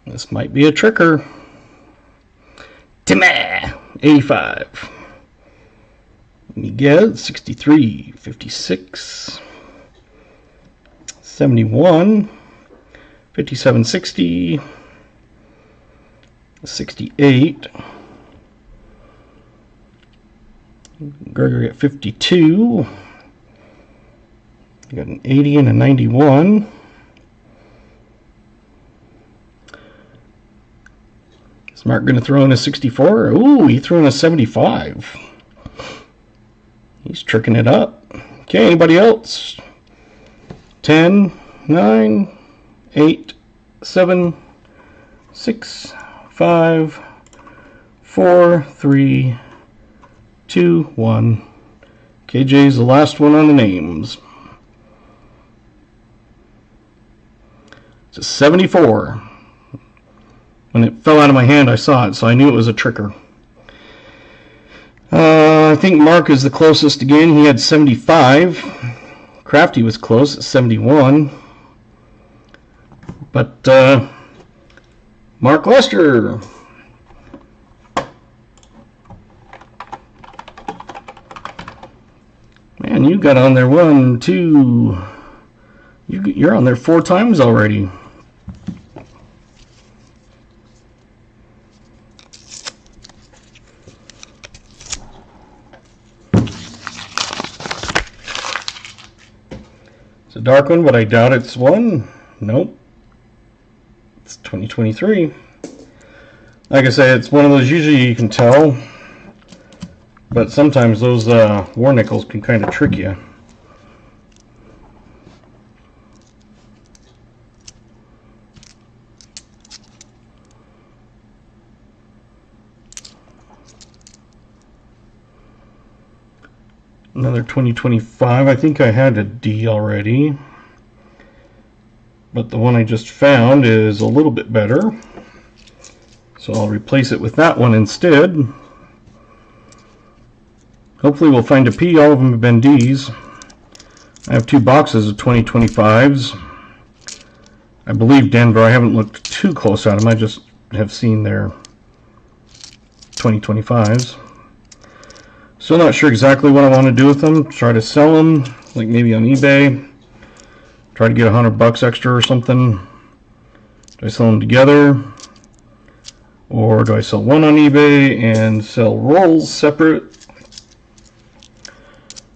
This might be a tricker. Timmy, 85. Miguel, 63, 56, 71, 57, 60, 68. Gregory at 52. Got an 80 and a 91. Is Mark going to throw in a 64? Ooh, he threw in a 75. He's tricking it up. Okay, anybody else? 10, 9, 8, 7, 6, 5, 4, 3, 2, 1. KJ's the last one on the names. It's a 74. When it fell out of my hand, I saw it, so I knew it was a tricker. I think Mark is the closest again. He had 75. Crafty was close at 71. But Mark Lester. Man, you got on there 1, 2. You're on there 4 times already. It's a dark one, but I doubt it's one. Nope. It's 2023. Like I say, it's one of those usually you can tell, but sometimes those war nickels can kind of trick you. Another 2025. I think I had a D already, but the one I just found is a little bit better, so I'll replace it with that one instead. Hopefully we'll find a P. All of them have been D's. I have 2 boxes of 2025s. I believe Denver. I haven't looked too close at them. I just have seen their 2025s. Still not sure exactly what I want to do with them. Try to sell them, like maybe on eBay. Try to get $100 extra or something. Do I sell them together? Or do I sell one on eBay and sell rolls separate?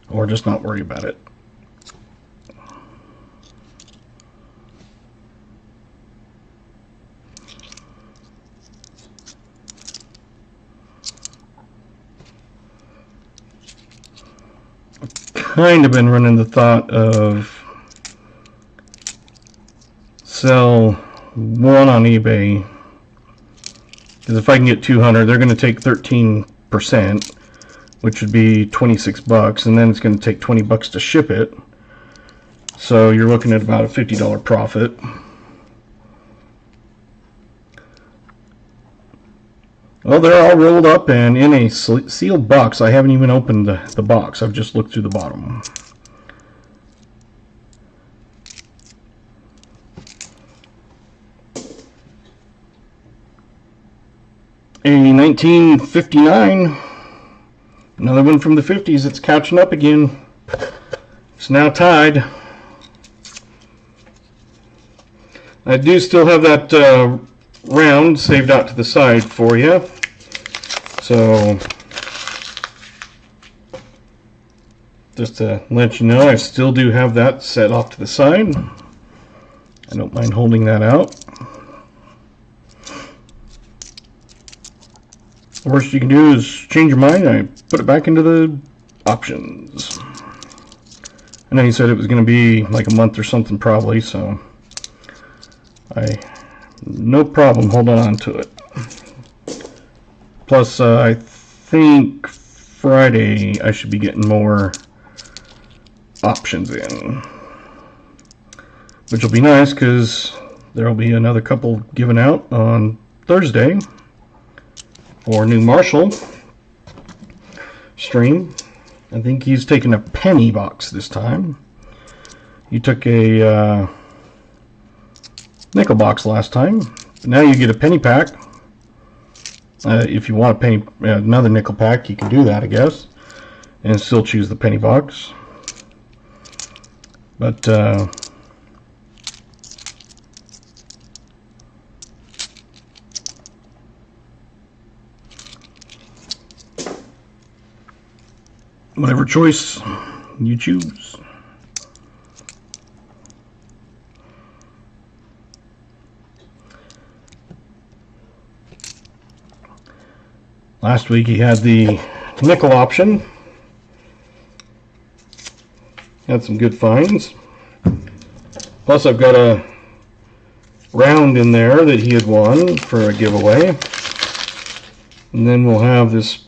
Or just not worry about it? Kind of been running the thought of sell one on eBay, because if I can get 200, they're going to take 13%, which would be $26, and then it's going to take $20 to ship it. So you're looking at about a $50 profit. Well, they're all rolled up and in a sealed box. I haven't even opened the box. I've just looked through the bottom. A 1959. Another one from the 50s. It's catching up again. It's now tied. I do still have that round saved out to the side for you. So just to let you know, I still do have that set off to the side. I don't mind holding that out. The worst you can do is change your mind. I put it back into the options. I know you said it was going to be like a month or something probably, so no problem holding on to it. Plus, I think Friday I should be getting more options in, which will be nice because there will be another couple given out on Thursday for new Marshall stream. I think he's taking a penny box this time. He took a nickel box last time. Now you get a penny pack. If you want a penny, another nickel pack, you can do that, I guess, and still choose the penny box. But whatever choice you choose. Last week he had the nickel option. Had some good finds. Plus I've got a round in there that he had won for a giveaway. And then we'll have this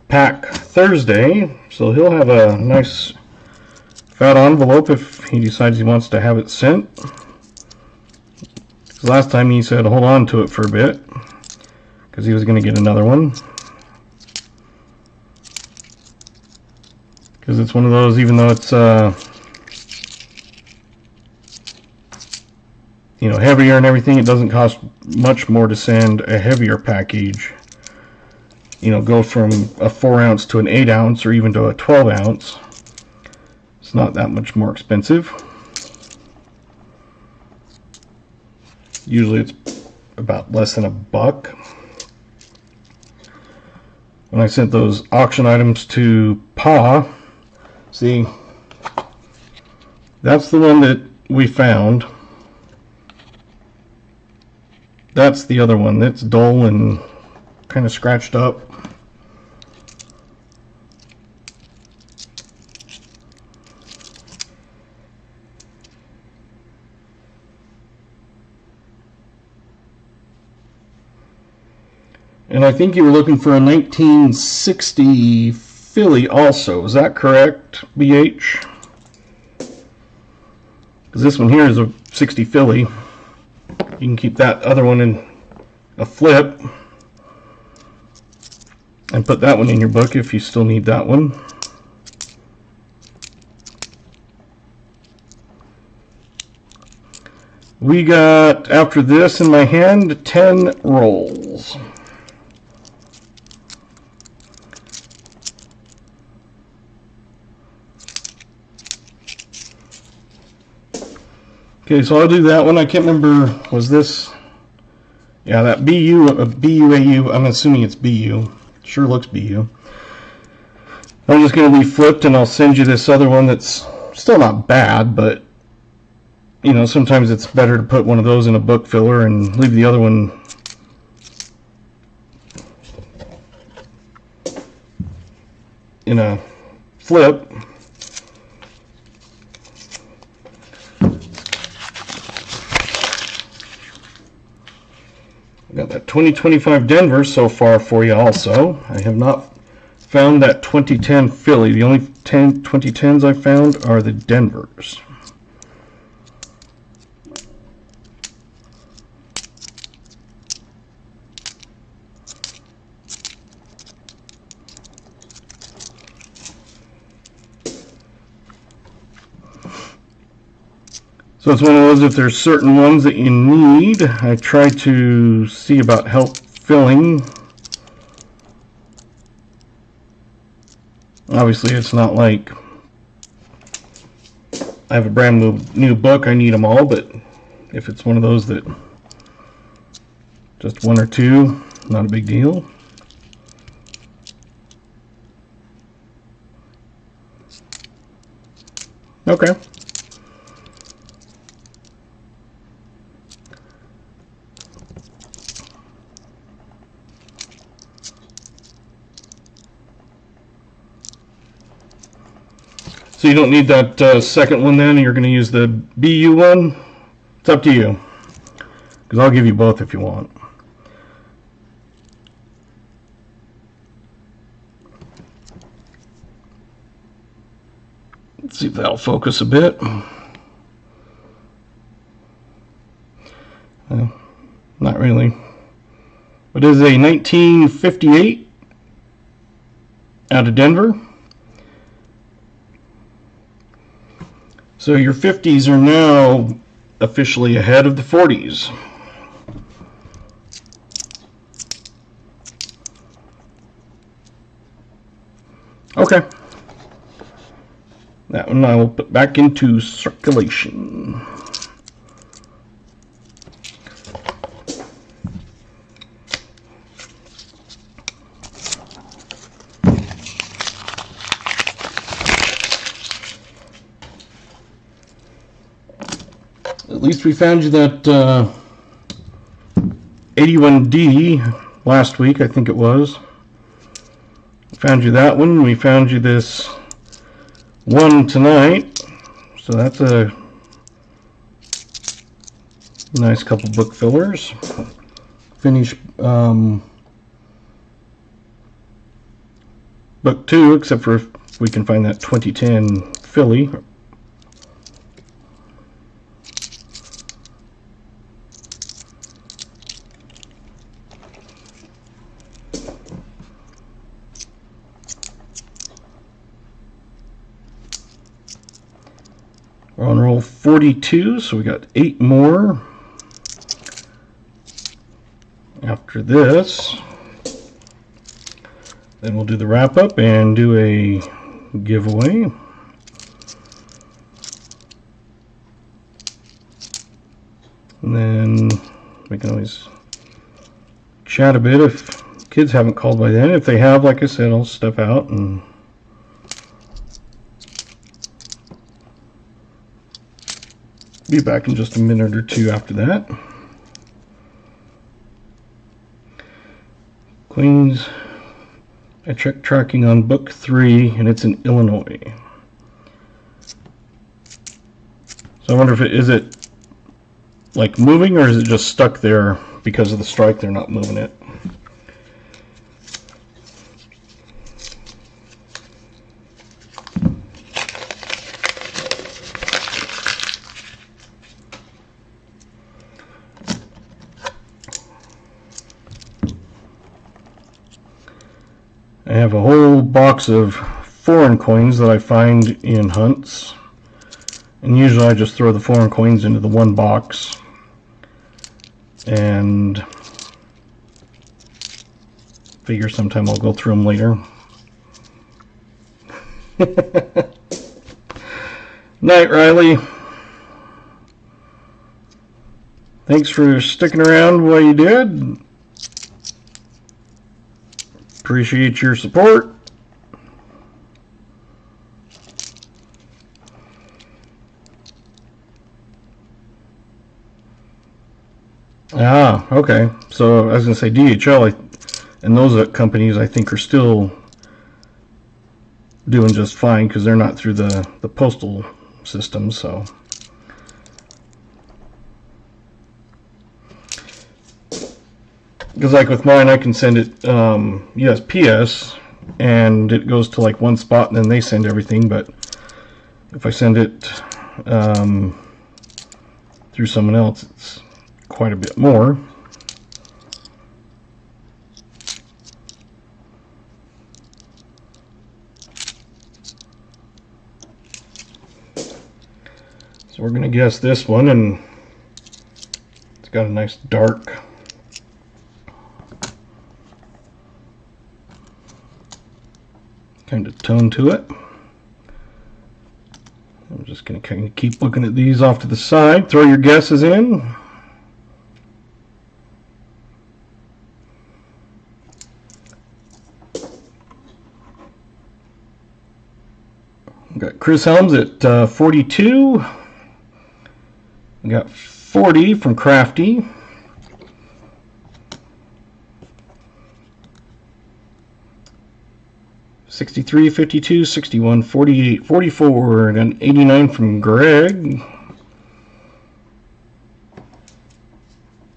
pack Thursday. So he'll have a nice fat envelope if he decides he wants to have it sent. Last time he said hold on to it for a bit, because he was going to get another one. because it's one of those, even though it's you know, heavier and everything, it doesn't cost much more to send a heavier package. You know, go from a 4 ounce to an 8 ounce or even to a 12 ounce. It's not that much more expensive. Usually it's about less than $1. When I sent those auction items to Pa, see, that's the one that we found. That's the other one that's dull and kind of scratched up. And I think you were looking for a 1960 Philly also. Is that correct, BH? Because this one here is a 60 Philly. You can keep that other one in a flip and put that one in your book if you still need that one. We got, after this in my hand, 10 rolls. Okay, so I'll do that one. I can't remember, was this, yeah, that BUAU, I'm assuming it's BU. Sure looks BU. I'm just going to be flipped, and I'll send you this other one that's still not bad, but, you know, sometimes it's better to put one of those in a book filler and leave the other one in a flip. Got that 2025 Denver so far for you also. I have not found that 2010 Philly. The only 2010s I found are the Denvers. So it's one of those, if there's certain ones that you need, I try to see about help filling. Obviously it's not like I have a brand new book, I need them all, but if it's one of those that just one or two, not a big deal. Okay. So you don't need that second one then, you're going to use the BU one? It's up to you, because I'll give you both if you want. Let's see if that'll focus a bit. Not really. But it is a 1958 out of Denver. So your 50s are now officially ahead of the 40s. Okay. That one I will put back into circulation. At least we found you that 81D last week, I think it was. We found you that one. We found you this one tonight. So that's a nice couple book fillers. Finish book 2, except for if we can find that 2010 Philly. We're on roll 42, so we got 8 more. After this, then we'll do the wrap up and do a giveaway. And then we can always chat a bit if kids haven't called by then. If they have, like I said, I'll step out and be back in just a minute or two after that. Queens, I checked tracking on book 3 and it's in Illinois. So I wonder if is it like moving, or is it just stuck there because of the strike? They're not moving it. I have a whole box of foreign coins that I find in hunts, and usually I just throw the foreign coins into the one box and figure sometime I'll go through them later. Night, Riley. Thanks for sticking around while you did. Appreciate your support. Ah, okay. So I was going to say DHL and those companies I think are still doing just fine because they're not through the postal system. So because like with mine, I can send it USPS and it goes to like one spot and then they send everything. But if I send it through someone else, it's quite a bit more. So we're going to guess this one, and it's got a nice dark kind of tone to it. I'm just going to kind of keep looking at these off to the side. Throw your guesses in. We got Chris Helms at 42. We got 40 from Crafty. $63, $52, $61, $48, $44, and an $89 from Greg.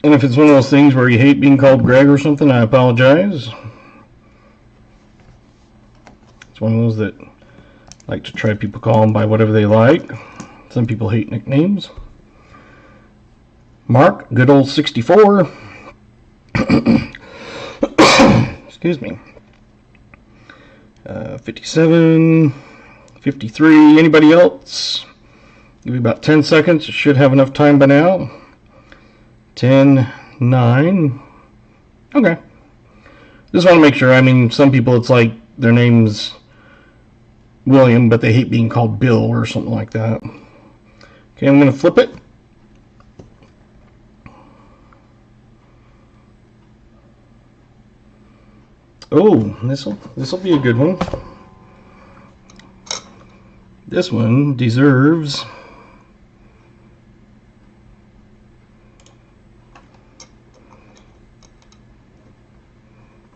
And if it's one of those things where you hate being called Greg or something, I apologize. It's one of those that like to try people call them by whatever they like. Some people hate nicknames. Mark, good old 64. Excuse me. 57, 53. Anybody else? Give me about 10 seconds. Should have enough time by now. 10, 9. Okay. Just want to make sure. I mean, some people it's like their name's William, but they hate being called Bill or something like that. Okay, I'm going to flip it. Oh, this'll be a good one. This one deserves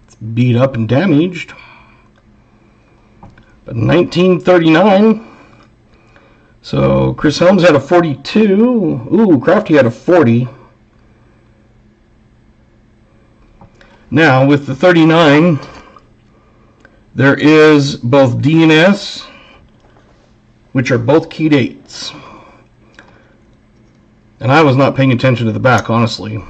it's beat up and damaged. But 1939. So Chris Helms had a 42. Ooh, Crafty had a 40. Now, with the 39, there is both D and S, which are both keyed 8s. And I was not paying attention to the back, honestly.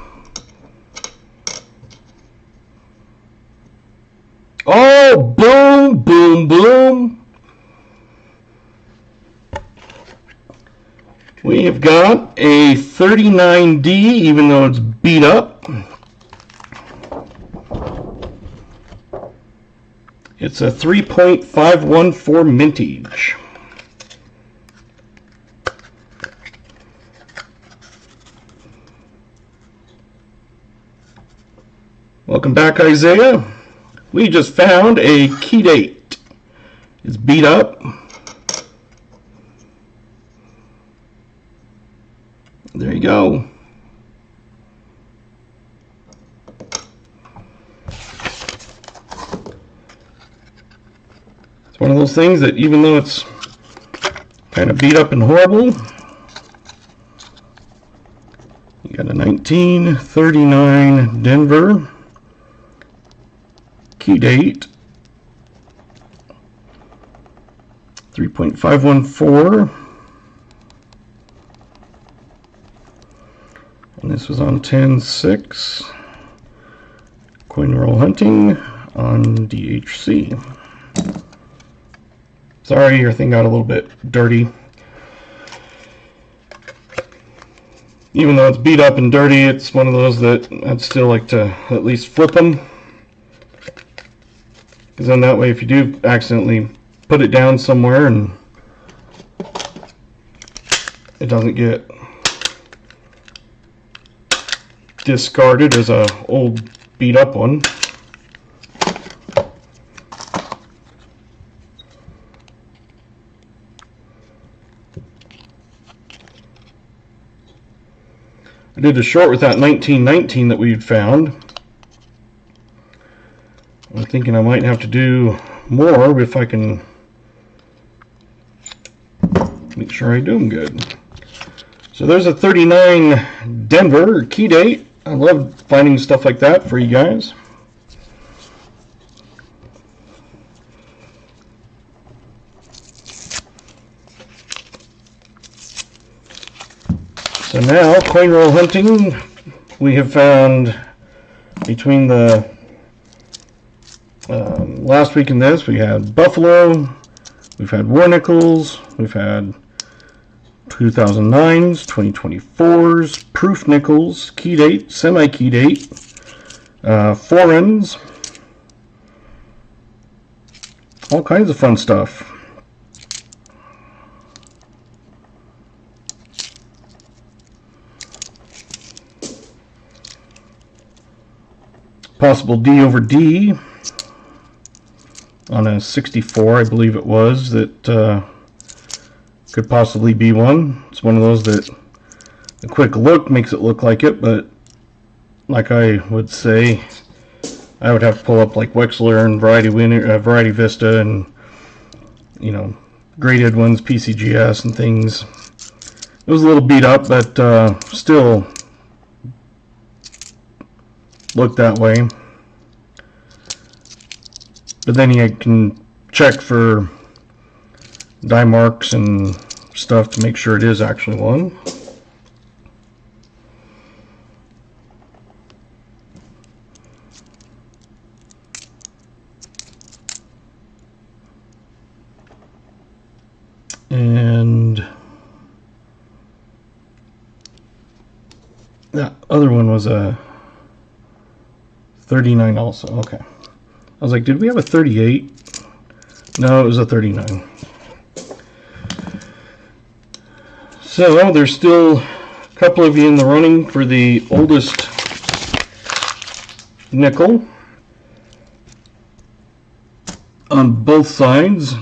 Oh, boom, boom, boom. We have got a 39D, even though it's beat up. It's a 3.514 mintage. Welcome back, Isaiah. We just found a key date. It's beat up. There you go. It's one of those things that even though it's kind of beat up and horrible, you got a 1939 Denver key date, 3.514. And this was on 10/6. Coin roll hunting on DHC. Sorry, your thing got a little bit dirty. Even though it's beat up and dirty, it's one of those that I'd still like to at least flip them. Because then that way, if you do accidentally put it down somewhere and it doesn't get discarded as a old beat up one. I did a short with that 1919 that we'd found. I'm thinking I might have to do more if I can make sure I do them good. So there's a 39 Denver key date. I love finding stuff like that for you guys. So now, coin roll hunting, we have found between the last week and this, we had Buffalo, we've had war nickels, we've had 2009s, 2024s, proof nickels, key date, semi-key date, foreigns, all kinds of fun stuff. Possible D over D on a 64, I believe it was, that could possibly be one. It's one of those that a quick look makes it look like it, but like I would say, I would have to pull up like Wexler and Variety Vista and, you know, graded ones, PCGS and things. It was a little beat up, but still looked that way. But then you can check for die marks and stuff to make sure it is actually one. And that other one was a 39 also. Okay. I was like, did we have a 38? No, it was a 39. So there's still a couple of you in the running for the oldest nickel on both sides,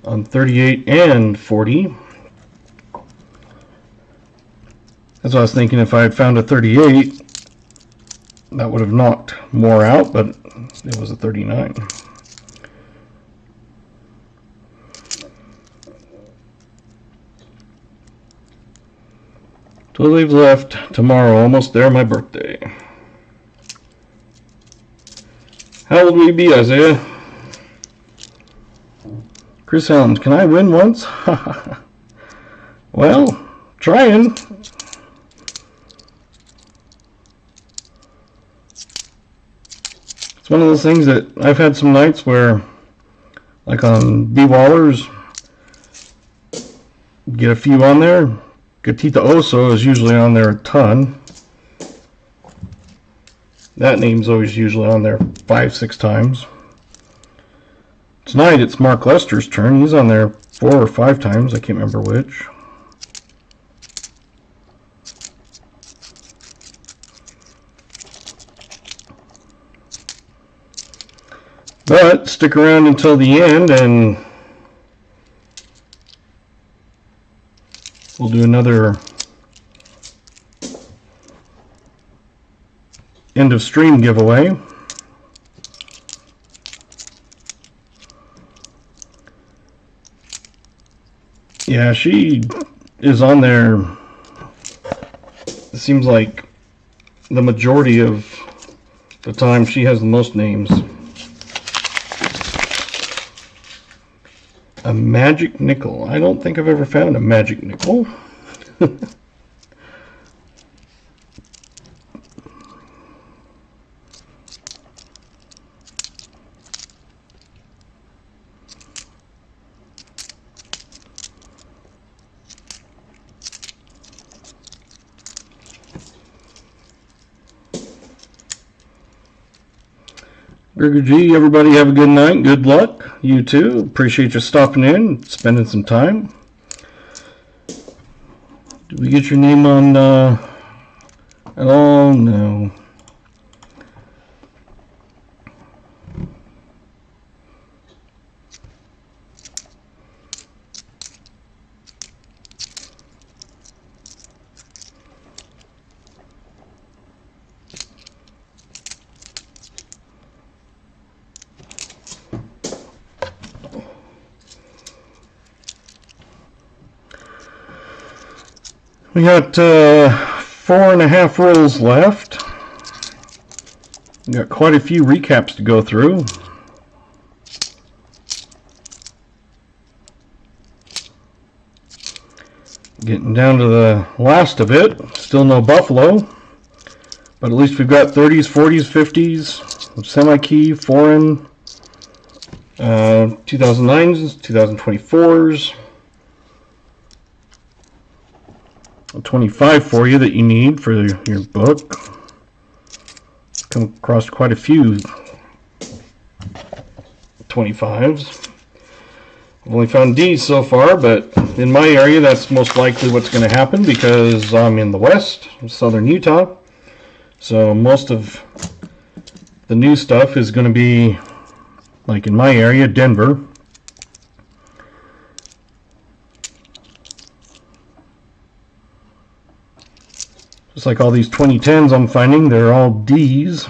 on 38 and 40. That's what I was thinking. If I had found a 38, that would have knocked more out, but it was a 39. So leaves left tomorrow, almost there, my birthday. How old will you be, Isaiah? Chris Helms, can I win once? Well, trying. It's one of those things that I've had some nights where, like on B Wallers, get a few on there. Gatita Oso is usually on there a ton. That name's always usually on there 5-6 times. Tonight it's Mark Lester's turn. He's on there 4 or 5 times. I can't remember which. But stick around until the end and we'll do another end of stream giveaway. Yeah, she is on there, it seems like the majority of the time she has the most names. A magic nickel. I don't think I've ever found a magic nickel. Burger G, everybody have a good night. Good luck. You too. Appreciate you stopping in, spending some time. Did we get your name on at all? No. We got 4.5 rolls left. We got quite a few recaps to go through. Getting down to the last of it. Still no Buffalo, but at least we've got 30s, 40s, 50s, semi-key, foreign, 2009s, 2024s. 25 for you that you need for your book. Come across quite a few 25s. I've only found D's so far, but in my area that's most likely what's going to happen because I'm in the west, southern Utah. So most of the new stuff is going to be, like in my area, Denver. Just like all these 2010s I'm finding, they're all D's.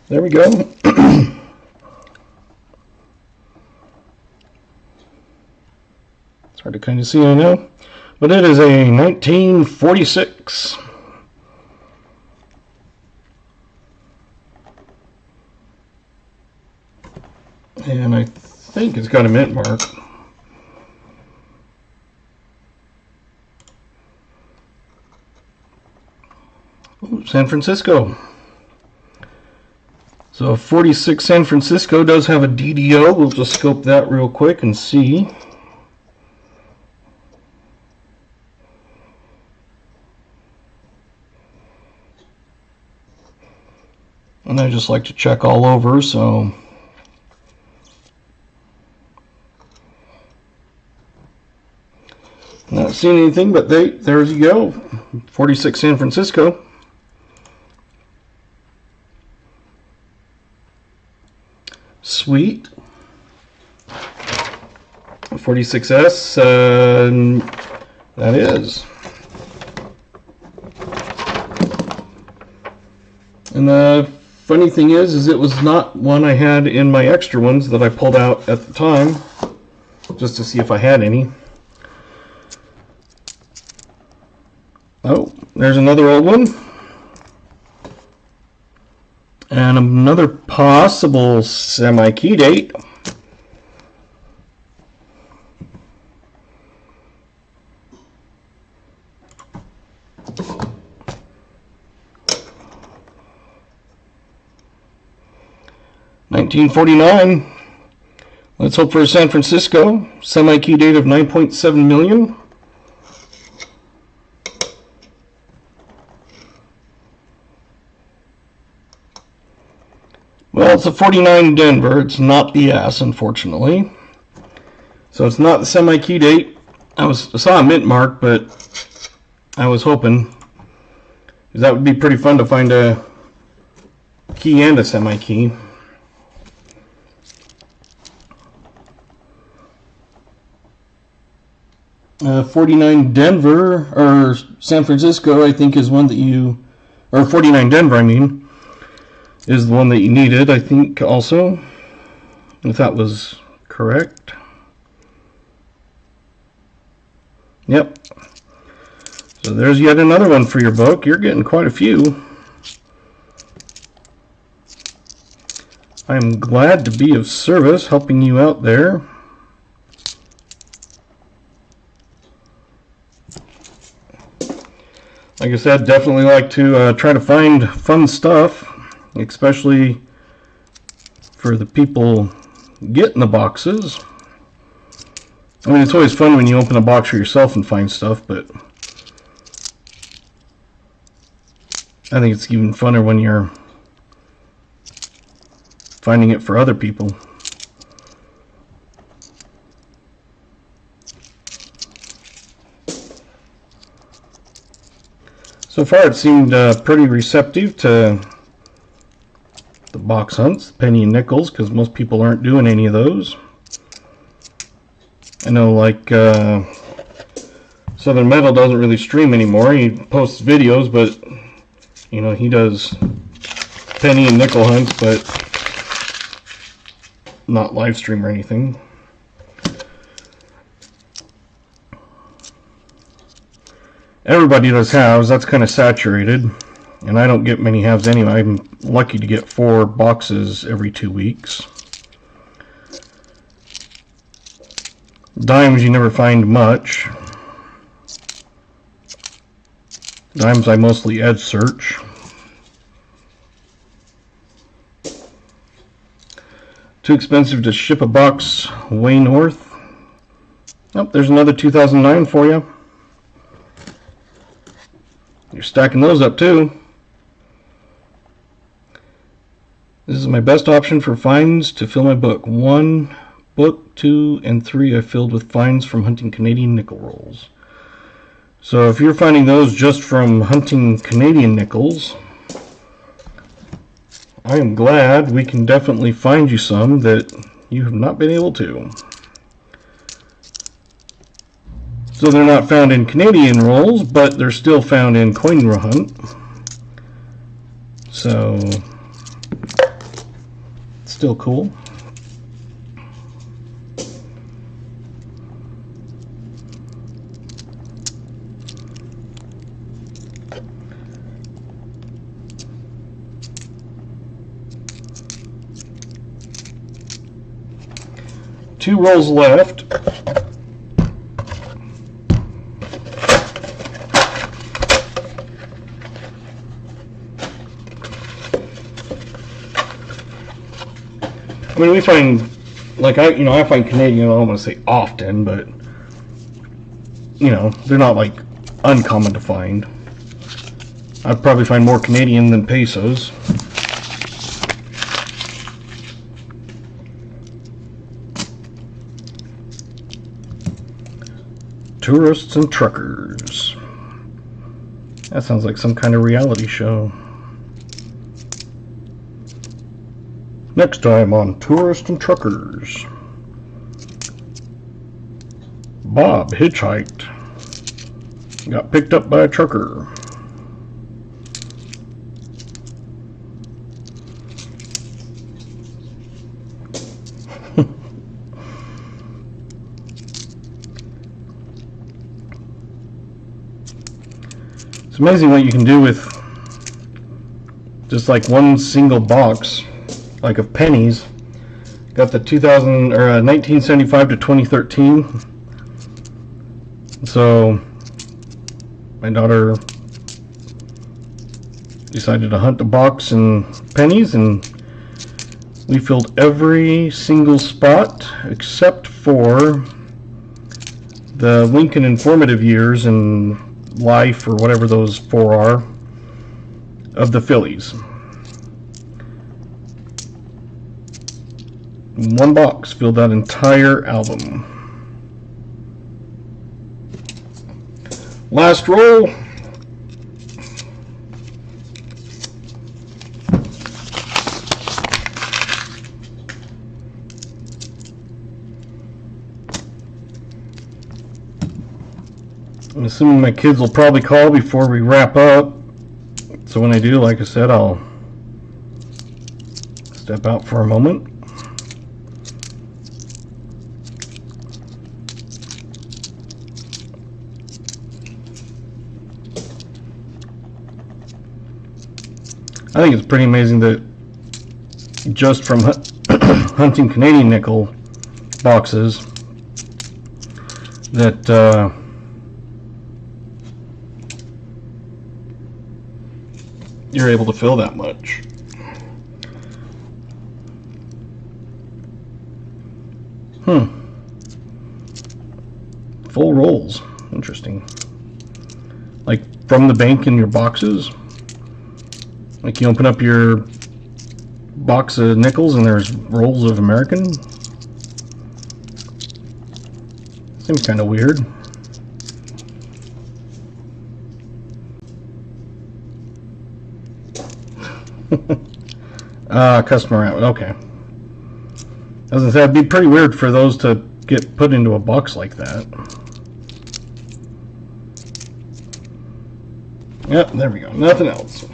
There we go. It's hard to kind of see, I know. But it is a 1946. And I think it's got a mint mark. Ooh, San Francisco. So 46 San Francisco does have a DDO. We'll just scope that real quick and see. And I just like to check all over, so not seeing anything, but there you go. 46 San Francisco. Sweet. 46S, that is. And the funny thing is it was not one I had in my extra ones that I pulled out at the time, just to see if I had any. Oh, there's another old one. And another possible semi-key date. (1949). Let's hope for a San Francisco. Semi-key date of 9.7 million. Well, it's a 49 Denver. It's not the S, unfortunately. So it's not the semi-key date. I saw a mint mark, but I was hoping that would be pretty fun to find a key and a semi-key. Uh, 49 Denver, or San Francisco, I think is one that you, or 49 Denver, I mean, is the one that you needed, I think, also, if that was correct. Yep. So there's yet another one for your book. You're getting quite a few. I'm glad to be of service, helping you out there. Like I said, definitely like to try to find fun stuff, especially for the people getting the boxes. I mean, it's always fun when you open a box for yourself and find stuff, but I think it's even funner when you're finding it for other people. So far it seemed pretty receptive to the box hunts, penny and nickels, because most people aren't doing any of those. I know, like, Southern Metal doesn't really stream anymore. He posts videos, but, you know, he does penny and nickel hunts, but not live stream or anything. Everybody does halves. That's kind of saturated, and I don't get many halves anyway. I'm lucky to get 4 boxes every 2 weeks. Dimes, you never find much. Dimes, I mostly edge search. Too expensive to ship a box way north. Oh, there's another 2009 for you. You're stacking those up too. This is my best option for finds to fill my book. 1, book 2, and 3 I filled with finds from hunting Canadian nickel rolls. So if you're finding those just from hunting Canadian nickels, I am glad we can definitely find you some that you have not been able to. So they're not found in Canadian rolls, but they're still found in coin hunt. So it's still cool. Two rolls left. I mean, we find, like, I find Canadian, I don't want to say often, but, you know, they're not, like, uncommon to find. I'd probably find more Canadian than pesos. Tourists and truckers. That sounds like some kind of reality show. Next time on Tourists and Truckers. Bob hitchhiked. Got picked up by a trucker. It's amazing what you can do with just like one single box, like of pennies. Got the 1975 to 2013. So my daughter decided to hunt a box in pennies, and We filled every single spot except for the Lincoln informative years and life, or whatever those 4 are, of the fillies. 1 box filled that entire album. Last roll. I'm assuming my kids will probably call before we wrap up. So when I do, like I said, I'll step out for a moment. I think it's pretty amazing that just from hunting Canadian nickel boxes that you're able to fill that much. Full rolls. Interesting. Like from the bank in your boxes. Like you open up your box of nickels and there's rolls of American. Seems kind of weird. Customer out. Okay. As I said, it'd be pretty weird for those to get put into a box like that. Yep, there we go. Nothing else.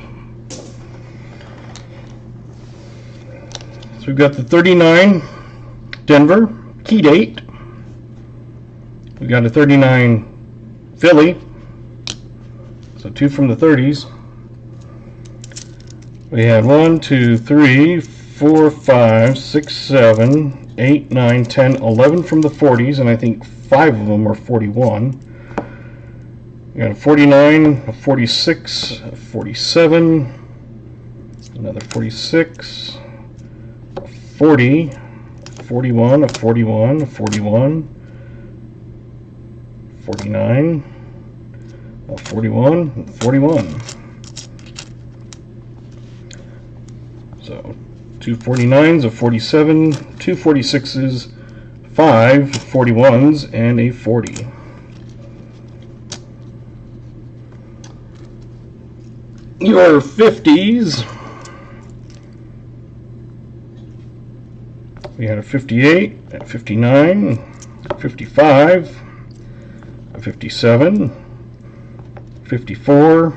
So we've got the 39 Denver key date. We got a 39 Philly. So 2 from the 30s. We had 1, 2, 3, 4, 5, 6, 7, 8, 9, 10, 11 from the 40s, and I think 5 of them are 41. We got a 49, a 46, a 47, another 46, a 40, 41, a 41, a 41, 49, a 41, 41. So 2 49s, a 47, 2 46s, 5 41s, and a 40. Your 50s. We had a 58, a 59, a 55, a 57, 54,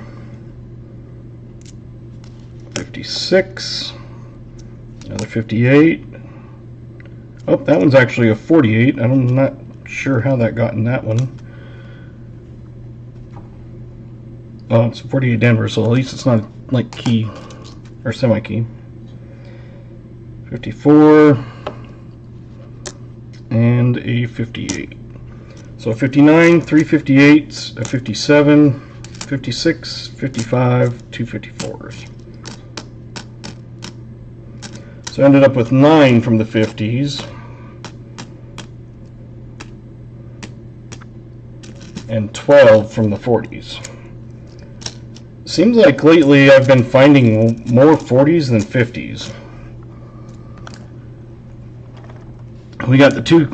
56, another 58. Oh, that one's actually a 48. I'm not sure how that got in that one. Oh, it's a 48 Denver, so at least it's not like key or semi-key. 54 and a 58. So 59, 3 58s, a 57, 56, 55, 2 54s. So I ended up with 9 from the 50s. And 12 from the 40s. Seems like lately I've been finding more 40s than 50s. We got the 2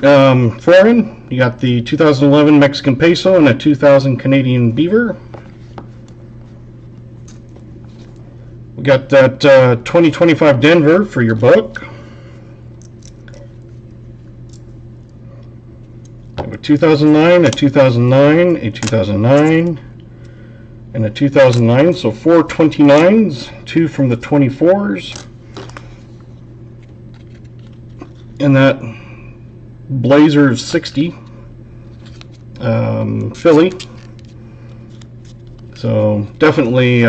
foreign. You got the 2011 Mexican peso and a 2000 Canadian beaver. We got that 2025 Denver for your book. We have a 2009, a 2009, a 2009, and a 2009. So 4 29s, 2 from the 24s. And that Blazer 60 Philly. So definitely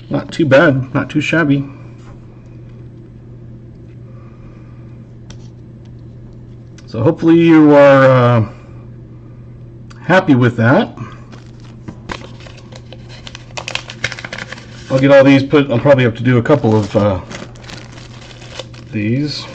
not too bad, not too shabby. So hopefully you are happy with that. I'll get all these put. I'll probably have to do a couple of these.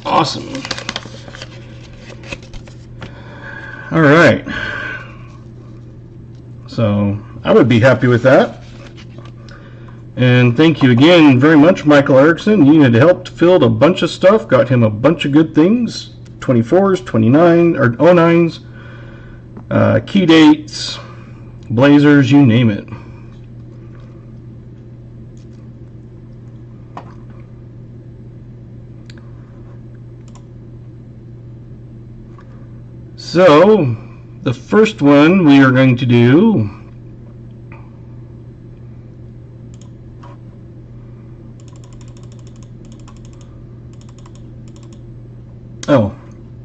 Awesome. All right. So I would be happy with that. And thank you again very much, Michael Erickson. You had helped filled a bunch of stuff, got him a bunch of good things. 24s, 29 or 09s, key dates, blazers, you name it. So, the first one we are going to do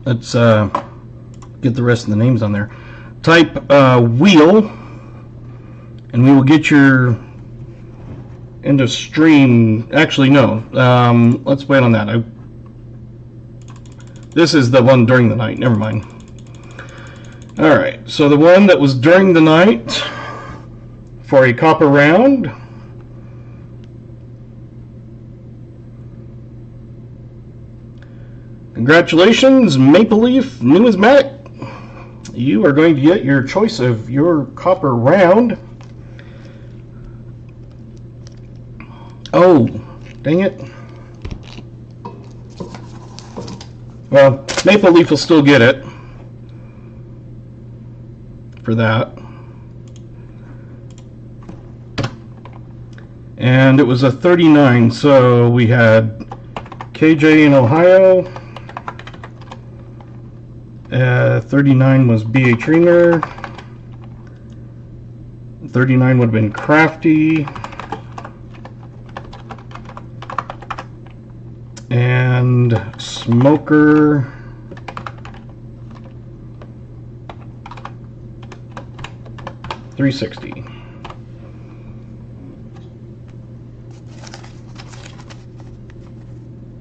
let's get the rest of the names on there. Type wheel, and we will get your end of stream. Actually, no. Let's wait on that. This is the one during the night. Never mind. All right. So the one that was during the night for a copper round. Congratulations, Maple Leaf Numismatic. You are going to get your choice of your copper round. Oh, dang it. Well, Maple Leaf will still get it for that. And it was a 39, so we had KJ in Ohio. 39 was B.A. Treener. 39 would have been Crafty. And Smoker. $360.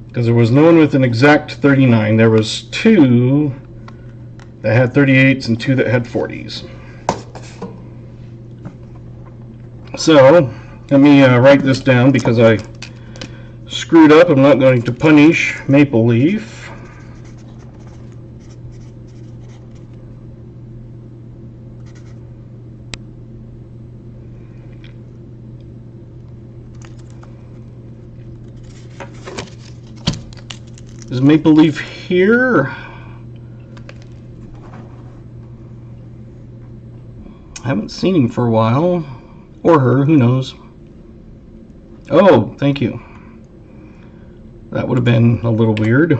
Because there was no one with an exact 39. There was two that had 38s and two that had 40s. So let me write this down because I screwed up. I'm not going to punish Maple Leaf. Is Maple Leaf here? I haven't seen him for a while. Or her, who knows. Oh, thank you. That would have been a little weird.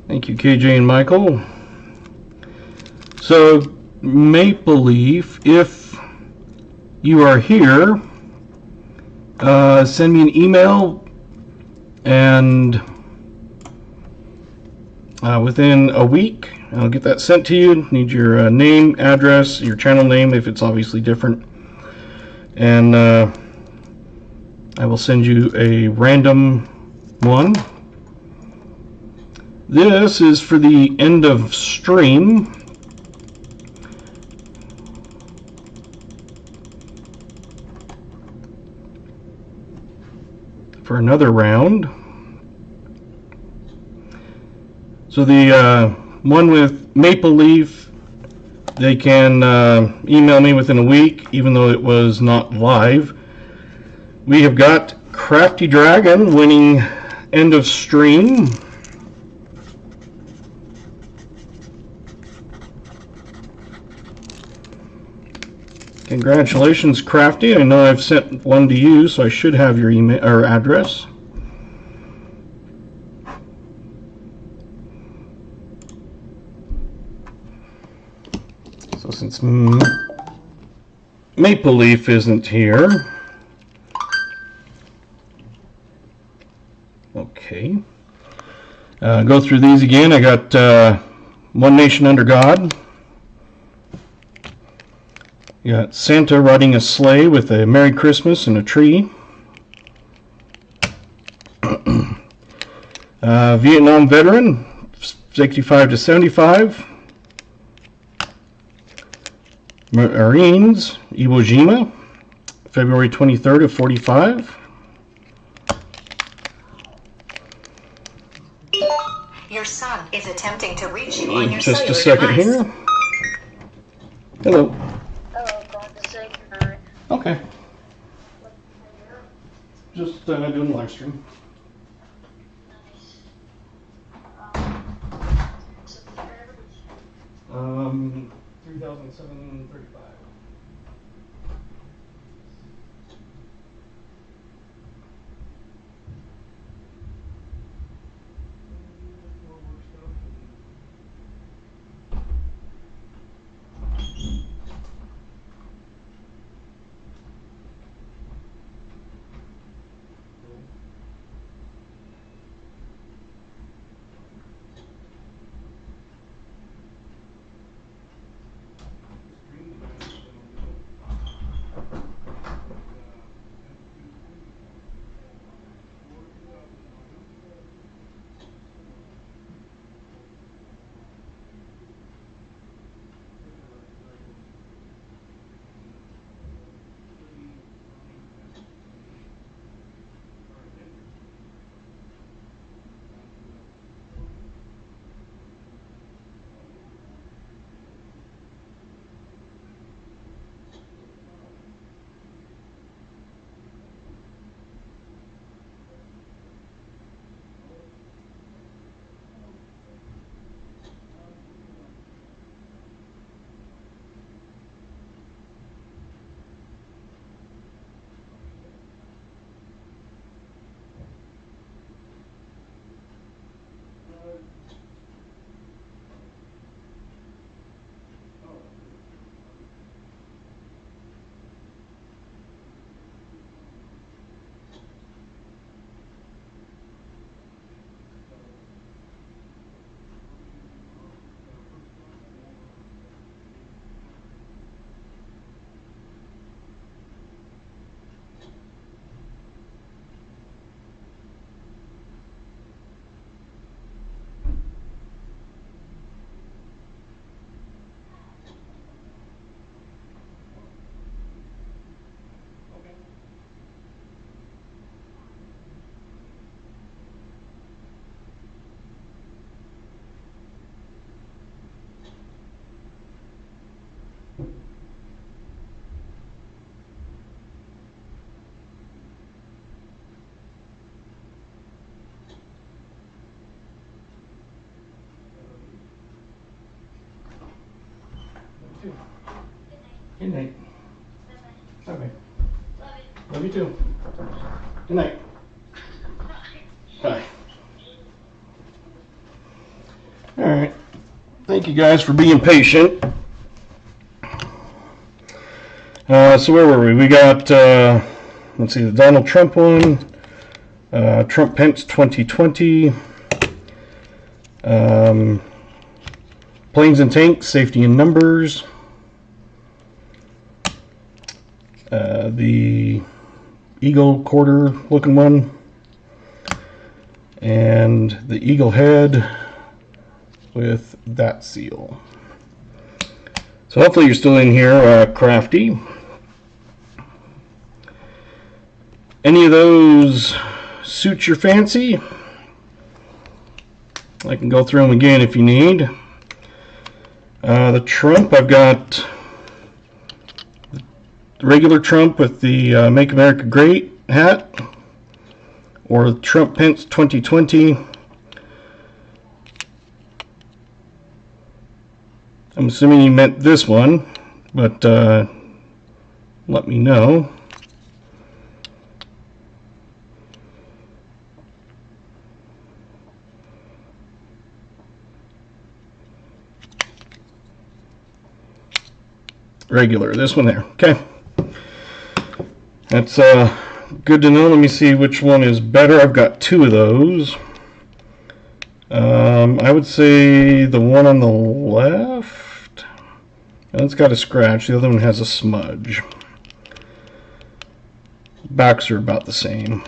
Thank you, KJ and Michael. So, Maple Leaf, if you are here, send me an email, and within a week I'll get that sent to you. Need your name, address, your channel name if it's obviously different, and I will send you a random one. This is for the end of stream. For another round. So the one with Maple Leaf, they can email me within a week, even though it was not live. We have got Crafty Dragon winning end of stream. Congratulations, Crafty. I know I've sent one to you, so I should have your email or address. So since Maple Leaf isn't here, okay. Go through these again. I got One Nation Under God. You got Santa riding a sleigh with a Merry Christmas and a tree. Vietnam veteran, 65 to 75. Marines, Iwo Jima, February 23rd of 45. Your son is attempting to reach you on your Just a cellular second device. here. Hello. Hello, going to say goodnight. Okay. Just doing the live stream. Subscribers. 3,735. Good night. Okay. Love you too. Good night. Bye. All right. Thank you guys for being patient. So where were we? We got, let's see, the Donald Trump one, Trump Pence 2020, planes and tanks, safety in numbers, the eagle quarter looking one, and the eagle head with that seal. So hopefully you're still in here, crafty. Any of those suit your fancy? I can go through them again if you need. The Trump, I've got the regular Trump with the Make America Great hat, or Trump Pence 2020. I'm assuming you meant this one, but let me know. Regular, this one there. Okay, that's good to know. Let me see which one is better. I've got two of those. I would say the one on the left It's got a scratch. The other one has a smudge. Backs are about the same.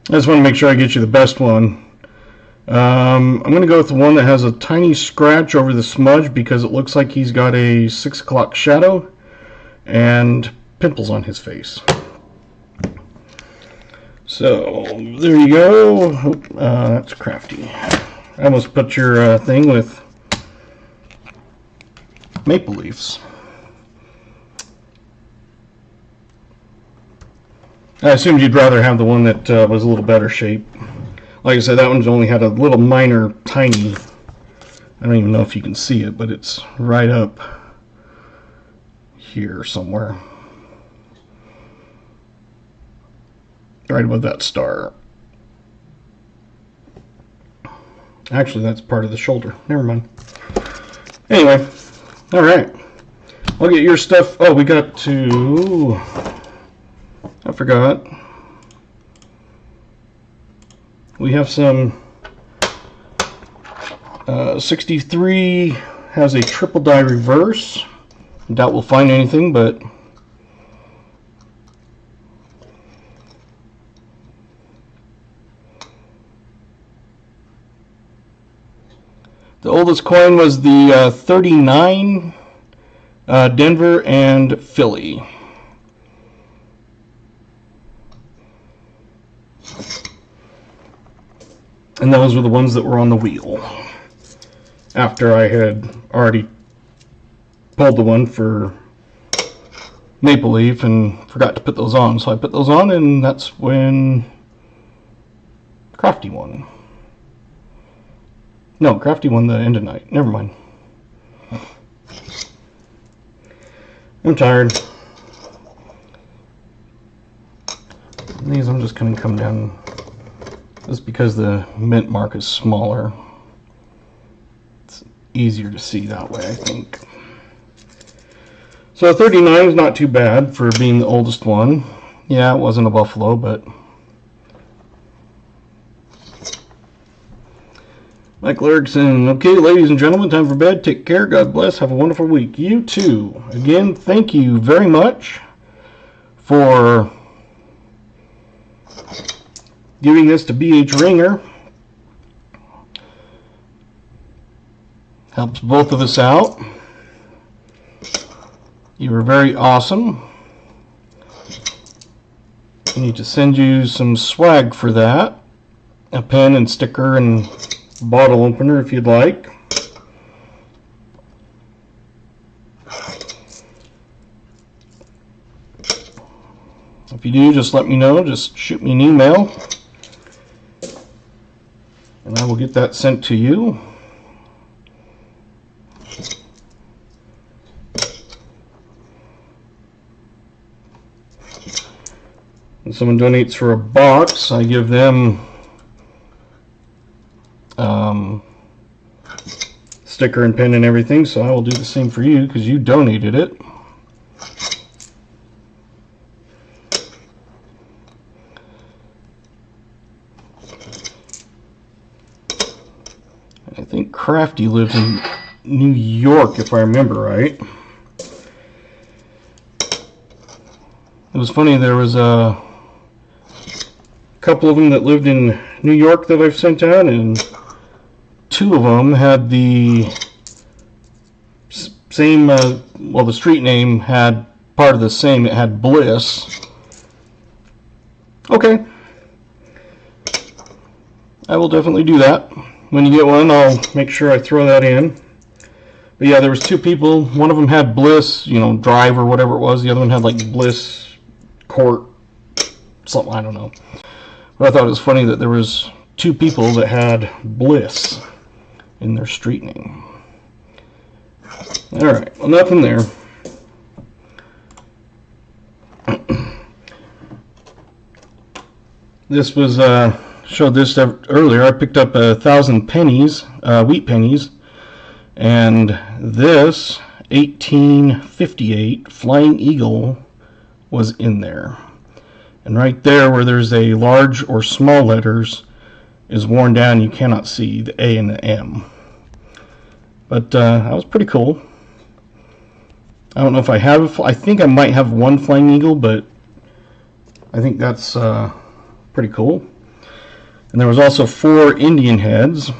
I just want to make sure I get you the best one. I'm going to go with the one that has a tiny scratch over the smudge because it looks like he's got a 6 o'clock shadow and pimples on his face. So there you go. That's crafty. I almost put your thing with maple leaves. I assumed you'd rather have the one that was a little better shape. Like I said, that one's only had a little minor, tiny, I don't even know if you can see it, but it's right up here somewhere. Right above that star. Actually, that's part of the shoulder. Never mind. Anyway, alright. I'll get your stuff. Oh, we got to... I forgot. We have some 63 has a triple die reverse. Doubt we'll find anything, but the oldest coin was the 39 Denver and Philly. And those were the ones that were on the wheel. After I had already pulled the one for Maple Leaf and forgot to put those on. So I put those on, and that's when Crafty won. No, Crafty won the end of night. Never mind. I'm tired. These I'm just going to come down. Just because the mint mark is smaller, it's easier to see that way, I think. So 39 is not too bad for being the oldest one. Yeah, it wasn't a buffalo, but Michael Erickson. Okay, ladies and gentlemen, time for bed. Take care. God bless. Have a wonderful week. You too. Again, thank you very much for giving this to BH Ringer. Helps both of us out. You were very awesome. I need to send you some swag for that. A pen and sticker and bottle opener if you'd like. If you do, just let me know. Just shoot me an email, and I will get that sent to you. When someone donates for a box, I give them sticker and pen and everything, so I will do the same for you because you donated it. I think Crafty lives in New York, if I remember right. It was funny, there was a couple of them that lived in New York that I've sent out, and two of them had the same, well, the street name had part of the same. It had Bliss. Okay. I will definitely do that. When you get one, I'll make sure I throw that in. But yeah, there was two people. One of them had Bliss, you know, Drive or whatever it was. The other one had like Bliss Court, something, I don't know. But I thought it was funny that there was two people that had Bliss in their street name. Alright, well, nothing there. This was, showed this earlier. I picked up 1,000 pennies, wheat pennies, and this 1858 Flying Eagle was in there. And right there where there's a large or small letters is worn down. You cannot see the A and the M. But that was pretty cool. I don't know if I have, I think I might have one flying eagle, but I think that's pretty cool. And there was also 4 Indian heads.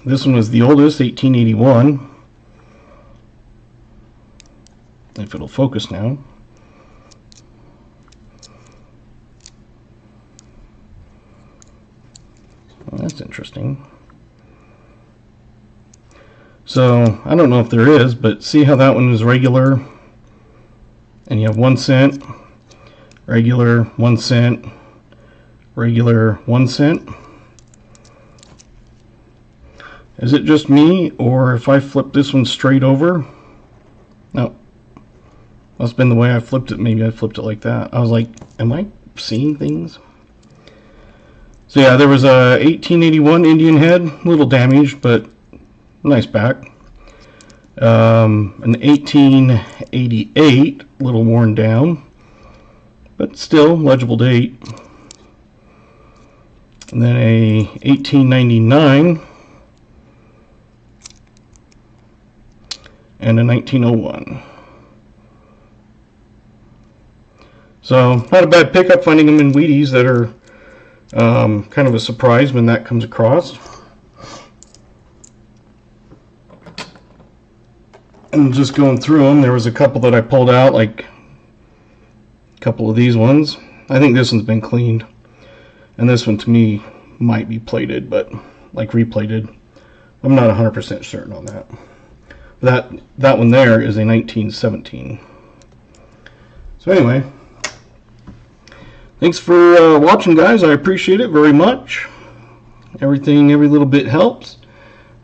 This one was the oldest, 1881. If it'll focus now. Well, that's interesting. So, I don't know if there is, but see how that one is regular? And you have 1 cent, regular, 1 cent, regular, 1 cent. Is it just me, or if I flip this one straight over? No. Must have been the way I flipped it. Maybe I flipped it like that. I was like, am I seeing things? So yeah, there was a 1881 Indian head, a little damaged, but nice back. An 1888, a little worn down, but still legible date. And then a 1899 and a 1901. So not a bad pickup, finding them in Wheaties that are kind of a surprise when that comes across. And just going through them, there was a couple that I pulled out, like a couple of these ones. I think this one's been cleaned. And this one to me might be plated, but like replated. I'm not 100% certain on that. But that one there is a 1917. So anyway, thanks for watching, guys. I appreciate it very much. Every little bit helps.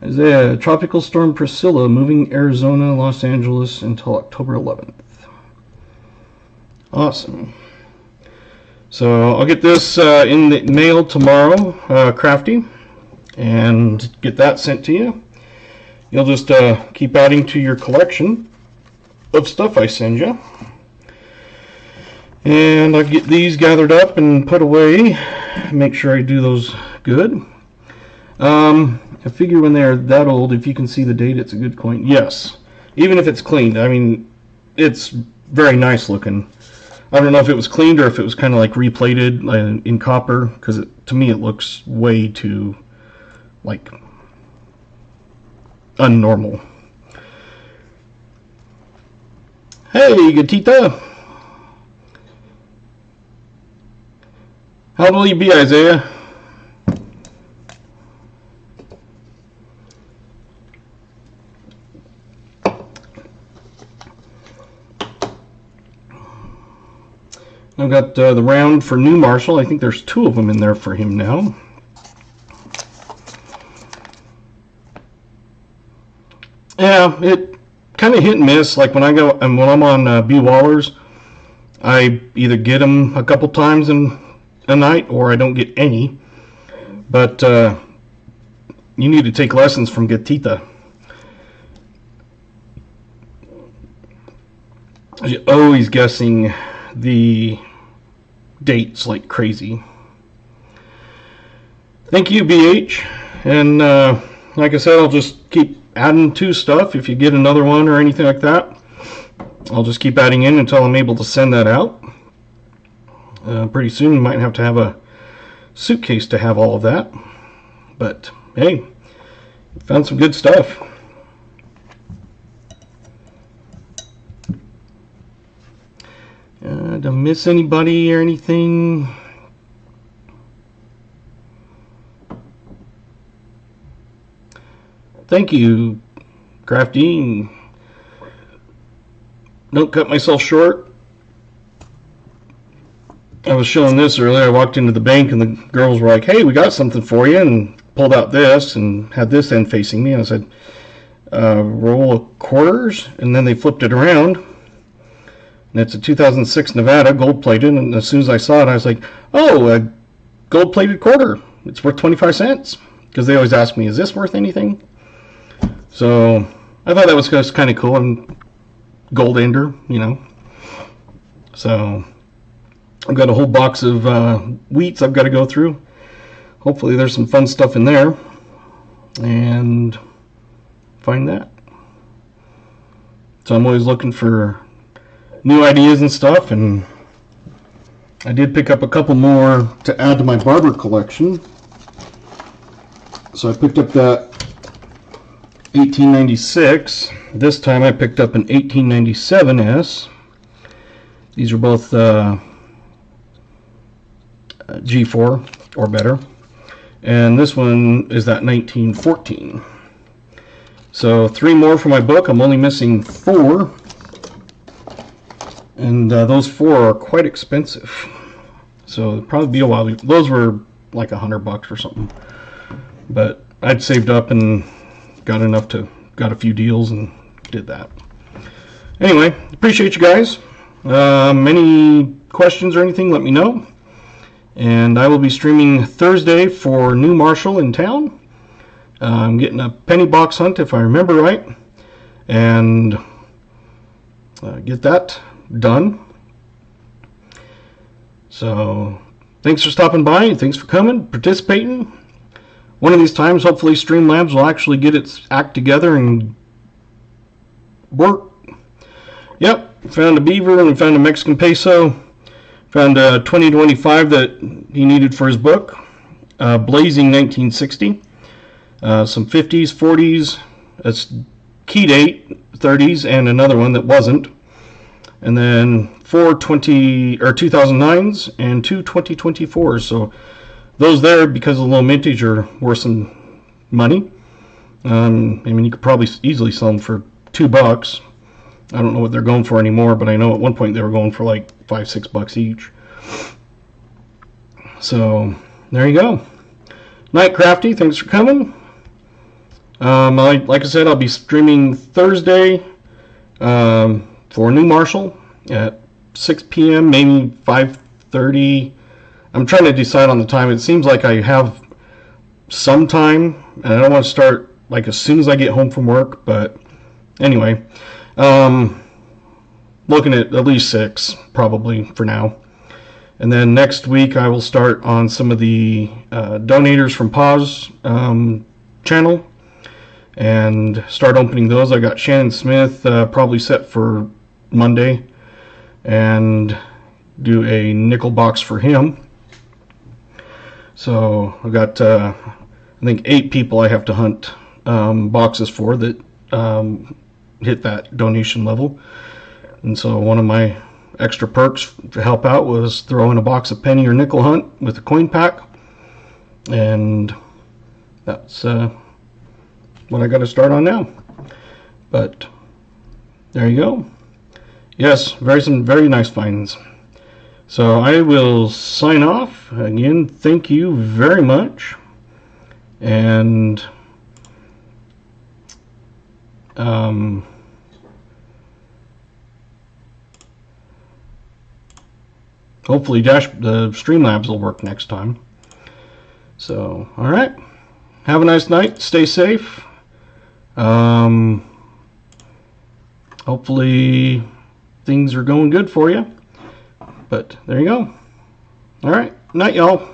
Isaiah, Tropical Storm Priscilla moving Arizona, Los Angeles until October 11th. Awesome. So I'll get this in the mail tomorrow, Crafty, and get that sent to you. You'll just keep adding to your collection of stuff I send you. And I'll get these gathered up and put away. Make sure I do those good. I figure when they're that old, if you can see the date, it's a good coin. Yes, even if it's cleaned. I mean, it's very nice looking. I don't know if it was cleaned or if it was kind of like replated in copper, because to me it looks way too like unnormal. Hey, Gatita. How old will you be, Isaiah? I've got the round for New Marshall. I think there's 2 of them in there for him now. Yeah, it kind of hit and miss. Like when I'm on B Wallers, I either get them a couple times in a night or I don't get any. But you need to take lessons from Gatita. You're always guessing the dates like crazy. Thank you, BH. And like I said, I'll just keep adding to stuff. If you get another one or anything like that, I'll just keep adding in until I'm able to send that out. Pretty soon you might have to have a suitcase to have all of that. But hey, found some good stuff. Did I miss anybody or anything? Thank you, Crafty. Don't cut myself short. I was showing this earlier. I walked into the bank and the girls were like, hey, we got something for you, and pulled out this and had this end facing me. I said, roll of quarters, and then they flipped it around. And it's a 2006 Nevada, gold-plated, and as soon as I saw it, I was like, oh, a gold-plated quarter. It's worth 25 cents. Because they always ask me, is this worth anything? So I thought that was just kind of cool. I'm gold ender, you know. So I've got a whole box of wheats I've got to go through. Hopefully there's some fun stuff in there. And find that. So I'm always looking for new ideas and stuff, and I did pick up a couple more to add to my barber collection. So I picked up that 1896. This time I picked up an 1897S. These are both G4 or better. And this one is that 1914. So 3 more for my book. I'm only missing 4. And those 4 are quite expensive. So it'll probably be a while. Those were like $100 or something. But I'd saved up and got enough to got a few deals and did that. Anyway, appreciate you guys. Any questions or anything, let me know. And I will be streaming Thursday for New Marshall in town. I'm getting a penny box hunt if I remember right, and get that done. So thanks for stopping by, thanks for coming, participating. One of these times, hopefully Streamlabs will actually get its act together and work. Yep, found a beaver and found a Mexican peso. Found a 2025 that he needed for his book. Blazing 1960. Some 50s, 40s, a key date 30s, and another one that wasn't. And then 4 2009s and 2 2024s. So those there, because of the low mintage, are worth some money. I mean, you could probably easily sell them for $2. I don't know what they're going for anymore, but I know at one point they were going for like $5-6 each. So there you go. Night Crafty, thanks for coming. Like I said, I'll be streaming Thursday for New Marshall at 6 p.m., maybe 5:30. I'm trying to decide on the time. It seems like I have some time, and I don't want to start like as soon as I get home from work, but anyway, looking at least 6 probably for now. And then next week I will start on some of the donators from Pause channel and start opening those. I got Shannon Smith probably set for Monday, and do a nickel box for him. So I've got I think 8 people I have to hunt boxes for that hit that donation level. And so one of my extra perks to help out was throw in a box of penny or nickel hunt with a coin pack, and that's what I got to start on now. But there you go. Yes, some very nice finds. So I will sign off. Again, thank you very much. And hopefully the Streamlabs will work next time. So, all right. Have a nice night. Stay safe. Hopefully things are going good for you. But there you go. All right. Night, y'all.